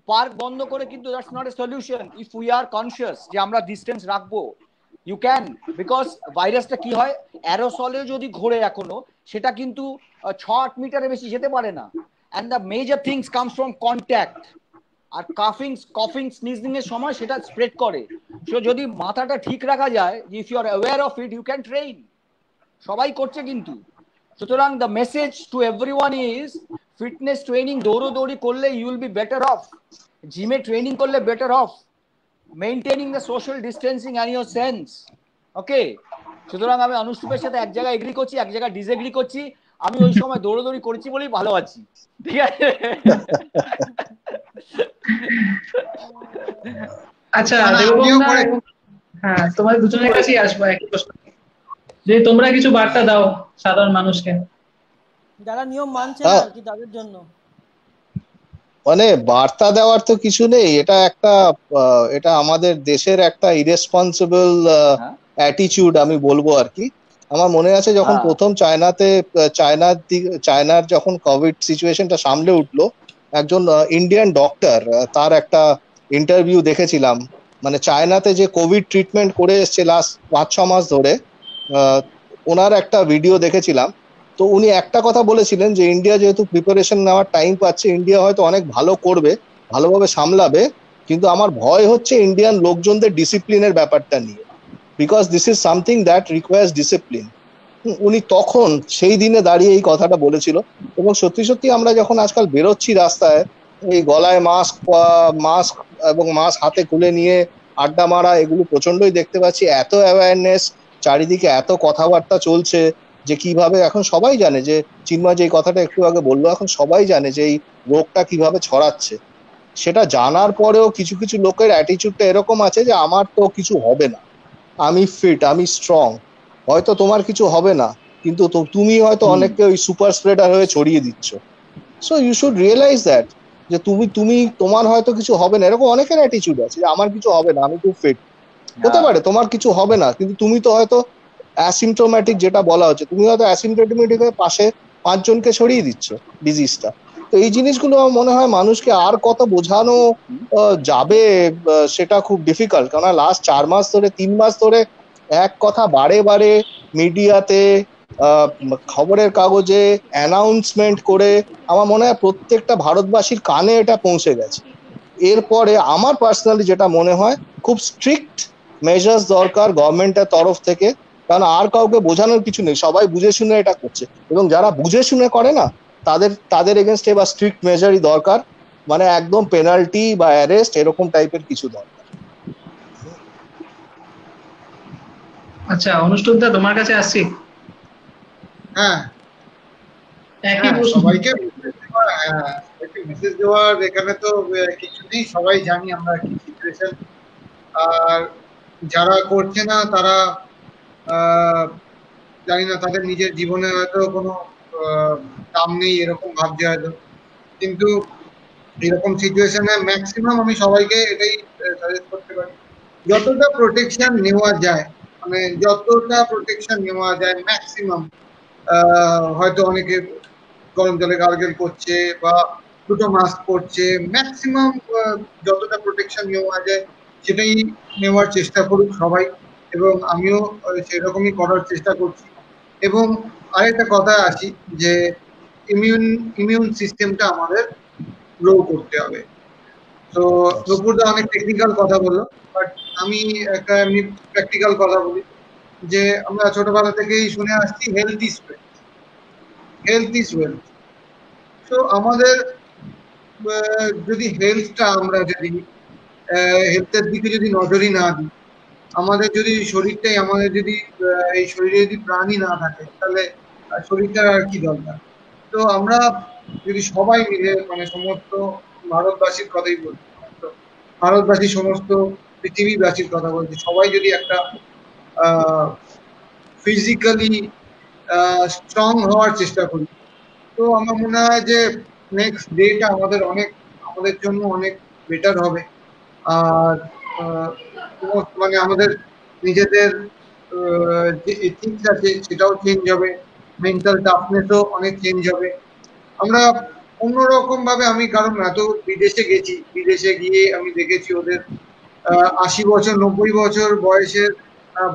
Park বন্ধ করে কিন্তু that's not a solution. If we are conscious যে আমরা ডিস্টেন্স রাখবো, ইউ ক্যান, বিকজ ভাইরাসটা কি হয়, অ্যারোসলে যদি ঘোরে এখনো, সেটা কিন্তু 6-8 মিটারের বেশি যেতে পারে না। And the major things comes from contact. আর কফিং স্নিজিং এর সময় সেটা স্প্রেড করে। সো যদি মাথাটা ঠিক রাখা যায়, if you are aware of it, you can train. সবাই করছে কিন্তু। সুতরাং the message to everyone is fitness training দৌড়ি করলে you will be better off, জিমে ট্রেনিং করলে better off, maintaining the social distancing and your sense. Okay, সুতরাং আমি অনুষ্ঠুপের সাথে এক জায়গায় এগ্রি করছি, এক জায়গায় ডিসএগ্রি করছি। আমি ওই সময় দৌড়ি করেছি বলেই ভালো আছি, ঠিক আছে? আচ্ছা দেববন্ধু, হ্যাঁ তোমাদের দুজনের কাছেই আসবো একই প্রশ্ন, যে তোমরা কিছু বার্তা দাও সাধারণ মানুষকে যারা নিয়ম মানছে না আর কি, তাদের জন্য। মানে বার্তা দেওয়ার তো কিছু নেই, এটা আমাদের দেশের একটা ইরেসপন্সিবল অ্যাটিটিউড আমি বলবো আর কি। আমার মনে আছে যখন প্রথম চায়নার যখন কোভিড সিচুয়েশনটা সামলে উঠলো, একজন ইন্ডিয়ান ডক্টর, তার একটা ইন্টারভিউ দেখেছিলাম। মানে চায়নাতে যে কোভিড ট্রিটমেন্ট করে এসছে লাস্ট 5-6 মাস ধরে, ওনার একটা ভিডিও দেখেছিলাম। তো উনি একটা কথা বলেছিলেন যে ইন্ডিয়া যেহেতু প্রিপারেশন নেওয়ার টাইম পাচ্ছে, ইন্ডিয়া হয়তো অনেক ভালো করবে, ভালোভাবে সামলাবে, কিন্তু আমার ভয় হচ্ছে ইন্ডিয়ান লোকজনদের ডিসিপ্লিনের ব্যাপারটা নিয়ে, because this is something that requires discipline. উনি তখন সেই দিনে দাঁড়িয়ে এই কথাটা বলেছিল। এবং সত্যি সত্যি আমরা যখন আজকাল বেরোচ্ছি রাস্তায়, এই গলায় মাস্ক এবং মাস্ক হাতে খুলে নিয়ে আড্ডা মারা, এগুলো প্রচন্ডই দেখতে পাচ্ছি। এত অ্যাওয়ারনেস, চারিদিকে এত কথাবার্তা চলছে যে কিভাবে এখন সবাই জানে, যে চিন্ময় যে কথাটা একটু আগে বললো, এখন সবাই জানে যে এই রোগটা কিভাবে ছড়াচ্ছে। সেটা জানার পরেও কিছু কিছু লোকের অ্যাটিটিউডটা এরকম আছে যে আমার তো কিছু হবে না, আমি ফিট, আমি স্ট্রং, হয়তো তোমার কিছু হবে না, কিন্তু তুমি হয়তো অনেককে ওই সুপার স্প্রেডার হয়ে ছড়িয়ে দিচ্ছ। So you should realise that যে তোমার হয়তো কিছু হবে না। এরকম অনেকের অ্যাটিটিউড আছে যে আমার কিছু হবে না, আমি খুব ফিট। হতে পারে তোমার কিছু হবে না, কিন্তু তুমি তো হয়তো অ্যাসিমটোম্যাটিক, যেটা বলা হচ্ছে, তুমি হয়তো অ্যাসিমটোমেটিক হয়ে পাশে 5 জনকে ছড়িয়ে দিচ্ছ ডিজিজটা। তো এই জিনিসগুলো আমার মনে হয় মানুষকে আর কত বোঝানো যাবে, সেটা খুব ডিফিকাল্ট। কারণ লাস্ট 4 মাস ধরে, 3 মাস ধরে এক কথা বারে বারে মিডিয়াতে, খবরের কাগজে অ্যানাউন্সমেন্ট করে আমার মনে হয় প্রত্যেকটা ভারতবাসীর কানে এটা পৌঁছে গেছে। এরপরে আমার পার্সোনালি যেটা মনে হয়, খুব স্ট্রিক্ট মেজার্স দরকার গভর্নমেন্টের তরফ থেকে, কারণ আর কাউকে বোঝানোর কিছু নেই, সবাই বুঝে শুনে এটা করছে। এবং যারা বুঝে শুনে করে না, তাদের এগেনস্টে বা স্ট্রিক্ট মেজারই দরকার, মানে একদম পেনাল্টি বা অ্যারেস্ট এরকম টাইপের কিছু দরকার। আচ্ছা অনুষ্ঠুপদা, তোমার কাছে আসছি। হ্যাঁ, সবাইকে মেসেজ দেওয়ার এখানে তো কিছু নেই, সবাই জানি আমরা কি সিচুয়েশন। আর যারা করছে না তারা জানি না, তাদের নিজের জীবনে হয়তো কোনো দাম নেই এরকম ভাবছে হয়তো। কিন্তু এরকম সিচুয়েশনে ম্যাক্সিমাম আমি সবাইকে এটাই সাজেস্ট করতে পারি, যতটা প্রোটেকশন নেওয়া যায়, মানে যতটা প্রোটেকশন নেওয়া যায় ম্যাক্সিমাম। হয়তো অনেকে গরম জলে গার্গেল করছে বা 2টো মাস্ক পরছে, ম্যাক্সিমাম যতটা প্রোটেকশন নেওয়া যায় সেটাই নেওয়ার চেষ্টা করুক সবাই, এবং আমিও সেরকমই করার চেষ্টা করছি। এবং আরেকটা কথা আসি, যে ইমিউন সিস্টেমটা আমাদের গ্রো করতে হবে। তো নুপুরদা অনেক টেকনিক্যাল কথা বললো, বাট আমি একটা এমনি প্র্যাকটিক্যাল কথা বলি, যে আমরা ছোটবেলা থেকেই শুনে আসছি health is wealth, health is wealth. তো আমাদের যদি হেলথটা, আমরা যদি হেলথের দিকে যদি নজরই না দিই, আমাদের যদি শরীরটাই, আমাদের যদি এই শরীরে যদি প্রাণই না থাকে, তাহলে শরীরটার আর কি দরকার। তো আমরা যদি সবাই মিলে, মানে সমস্ত ভারতবাসীর কথাই বলছি, ভারতবাসী, সমস্ত পৃথিবীবাসীর কথা বলছি, সবাই যদি একটা ফিজিক্যালি স্ট্রং হওয়ার চেষ্টা করি, তো আমার মনে হয় যে নেক্সট ডেটা আমাদের জন্য অনেক বেটার হবে। আর মানে আমাদের নিজেদের যে এথিক্স আছে সেটাও চেঞ্জ হবে, মেন্টাল টাফনেসও অনেক চেঞ্জ হবে। আমরা অন্যরকম ভাবে, আমি কারণ এত বিদেশে গেছি, বিদেশে গিয়ে আমি দেখেছি ওদের 80 বছর 90 বছর বয়সের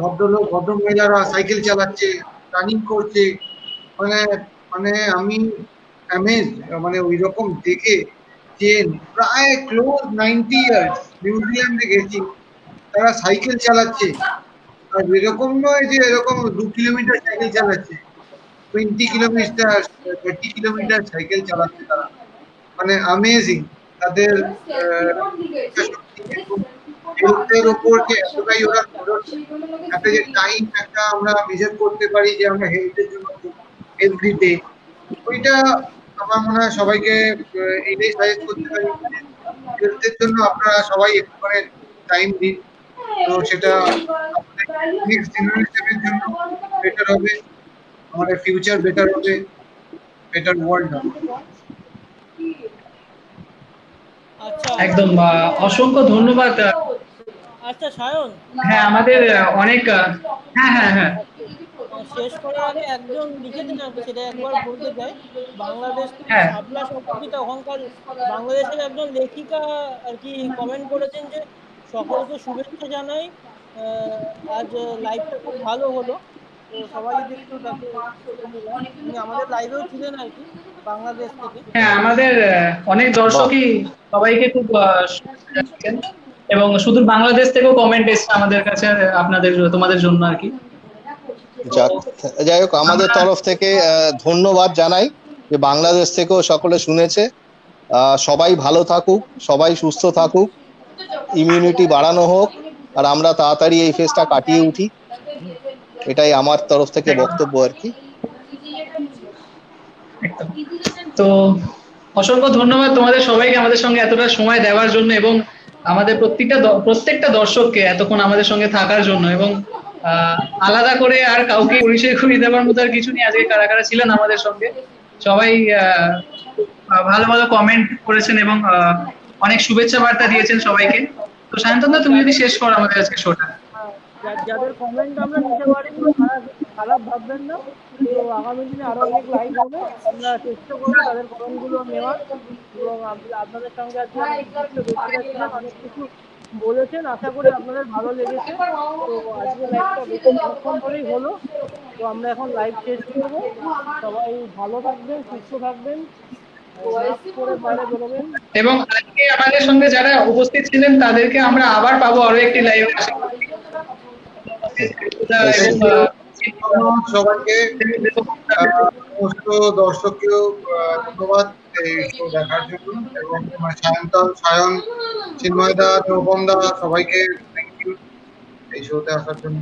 ভদ্রলোক ভদ্রমহিলারা সাইকেল চালাচ্ছে, রানিং করছে, মানে মানে আমি অ্যামেজ, মানে ওই রকম দেখে যে প্রায় ক্লোজ 90 ইয়ার্স। নিউজিল্যান্ডে গেছি, তারা সাইকেল চালাচ্ছে, আর এরকম নয় যে এরকম 2 কিলোমিটার সাইকেল চালাচ্ছে, 20 কিলোমিটার 30 কিলোমিটার সাইকেল চালাচ্ছে তারা, মানে অ্যামেজিং। তাদের হেলথের উপর যে এতটাই ওরা নজর দেয়, একটা যে টাইম একটা আমরা মেজার করতে পারি যে আমরা হেলথের জন্য এভরিডে, ওইটা আমার মনে হয় সবাইকে এটাই সাজেস্ট করতে পারি, হেলথের জন্য আপনারা সবাই একটু করে টাইম দিন। তো সেটা আমাদের নেক্সট জেনারেশনের জন্য বেটার হবে, আমাদের ফিউচার বেটার হবে, বেটার ওয়ার্ল্ড হবে। আচ্ছা একদম অসংখ্য ধন্যবাদ। আচ্ছা সায়ন, হ্যাঁ আমাদের অনেক হ্যাঁ হ্যাঁ হ্যাঁ শেষ করার আগে একজন লিখেছেন আর কি, সেটা একবার বলতে চাই। বাংলাদেশ থেকে হ্যাঁ শাপলা সম্পর্কিত ওখানকার বাংলাদেশের একজন লেখিকা আর কি কমেন্ট করেছেন যে সকলকে শুভেচ্ছা জানাই, আজ লাইভটা খুব ভালো হলো। তো সবাই যদি একটু তাকে বলে দেন, উনি আমাদের লাইভেও ছিলেন আর কি, বাংলাদেশ থেকে। হ্যাঁ আমাদের অনেক দর্শকই সবাইকে খুব শুভেচ্ছা জানাচ্ছেন, এবং শুধু বাংলাদেশ থেকেও কমেন্ট এসছে আমাদের কাছে আপনাদের তোমাদের জন্য আর কি। যাই হোক, আমাদের তরফ থেকে ধন্যবাদ জানাই যে বাংলাদেশ থেকেও সকলে শুনেছে। সবাই ভালো থাকুক, সবাই সুস্থ থাকুক, ইমিউনিটি বাড়ানো হোক, আর আমরা তাড়াতাড়ি এই ফেজটা কাটিয়ে উঠি, এটাই আমার তরফ থেকে বক্তব্য আর কি। তো অসংখ্য ধন্যবাদ তোমাদের সবাইকে আমাদের সঙ্গে এতটা সময় দেওয়ার জন্য, এবং আমাদের প্রত্যেকটা দর্শককে এতক্ষণ আমাদের সঙ্গে থাকার জন্য, এবং আলাদা করে আর কাউকে পরিচয় করিয়ে দেওয়ার মতো আর কিছু নেই। আজকে কারা কারা ছিলেন আমাদের সঙ্গে, সবাই ভালো ভালো কমেন্ট করেছেন এবং অনেক শুভেচ্ছা বার্তা দিয়েছেন সবাইকে। তো সায়ন্তন দা, তুমি যদি শেষ করো আমাদের আজকে শোটা। যাদের কমেন্ট আমরা নিতে পারিনি খারাপ ভাববেন না, তো আগামী দিনে আরো অনেক লাইভ হবে, আমরা চেষ্টা করবো তাদের কমেন্টগুলো নেওয়ার। এবং আপনাদের সঙ্গে আজকে অনেক বিশিষ্ট ব্যক্তিরা ছিলেন, অনেক কিছু বলেছেন, আশা করি আপনাদের ভালো লেগেছে। তো আজকে লাইভটা বেশি অনেকক্ষণ ধরেই হলো, তো আমরা এখন লাইভ শেষ করবো। সবাই ভালো থাকবেন, সুস্থ থাকবেন, মাস্ক পরে বাইরে বেরোবেন। এবং আজকে আমাদের সঙ্গে যারা উপস্থিত ছিলেন তাদেরকে আমরা আবার পাবো আরো একটি লাইভে। সবাইকে সমস্ত দর্শককেও ধন্যবাদ এই শো দেখার জন্য, এবং সায়ন, চিন্ময়দা, নবমদা, সবাইকে থ্যাংক ইউ এই শোতে আসার জন্য।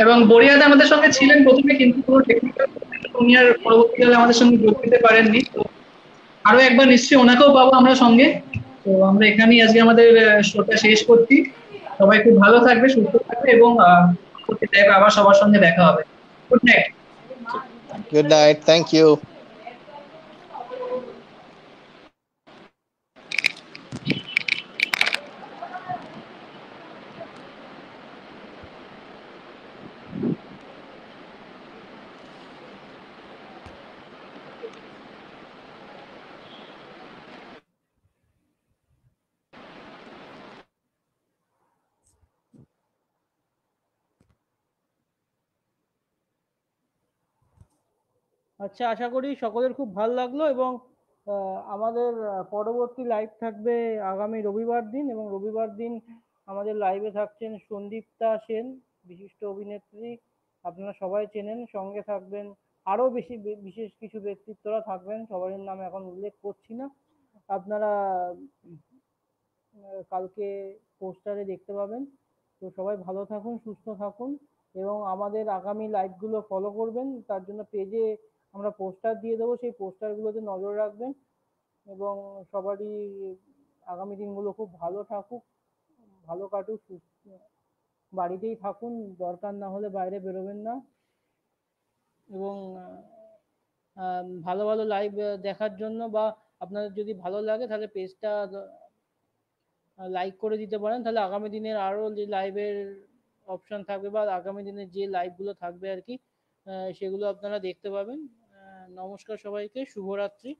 এবং বরিয়াদা আমাদের সঙ্গে ছিলেন প্রথমে, কিন্তু কোনো টেকনিক্যাল উনি আর পরবর্তীকালে আমাদের সঙ্গে যোগ দিতে পারেননি। তো আরো একবার নিশ্চয়ই ওনাকেও পাবো আমরা সঙ্গে। তো আমরা এখানেই আজকে আমাদের শোটা শেষ করছি। সবাই খুব ভালো থাকবে, সুস্থ থাকবে, এবং আবার সবার সঙ্গে দেখা হবে। Good night. Good night, thank you. আচ্ছা, আশা করি সকলের খুব ভালো লাগলো। এবং আমাদের পরবর্তী লাইভ থাকবে আগামী রবিবার দিন, এবং রবিবার দিন আমাদের লাইভে থাকছেন সন্দীপ্তা সেন, বিশিষ্ট অভিনেত্রী, আপনারা সবাই চেনেন। সঙ্গে থাকবেন আরো বিশেষ কিছু ব্যক্তিত্বরা থাকবেন, সবার নাম এখন উল্লেখ করছি না, আপনারা কালকে পোস্টারে দেখতে পাবেন। তো সবাই ভালো থাকুন, সুস্থ থাকুন, এবং আমাদের আগামী লাইভগুলো ফলো করবেন। তার জন্য পেজে আমরা পোস্টার দিয়ে দেবো, সেই পোস্টারগুলোতে নজর রাখবেন। এবং সবারই আগামী দিনগুলো খুব ভালো থাকুক, ভালো কাটুক, বাড়িতেই থাকুন, দরকার না হলে বাইরে বেরোবেন না। এবং ভালো ভালো লাইভ দেখার জন্য, বা আপনাদের যদি ভালো লাগে তাহলে পেজটা লাইক করে দিতে পারেন, তাহলে আগামী দিনের আরও যে লাইভের অপশন থাকবে বা আগামী দিনের যে লাইভগুলো থাকবে আর কি সেগুলো আপনারা দেখতে পাবেন। নমস্কার সবাইকে, শুভরাত্রি।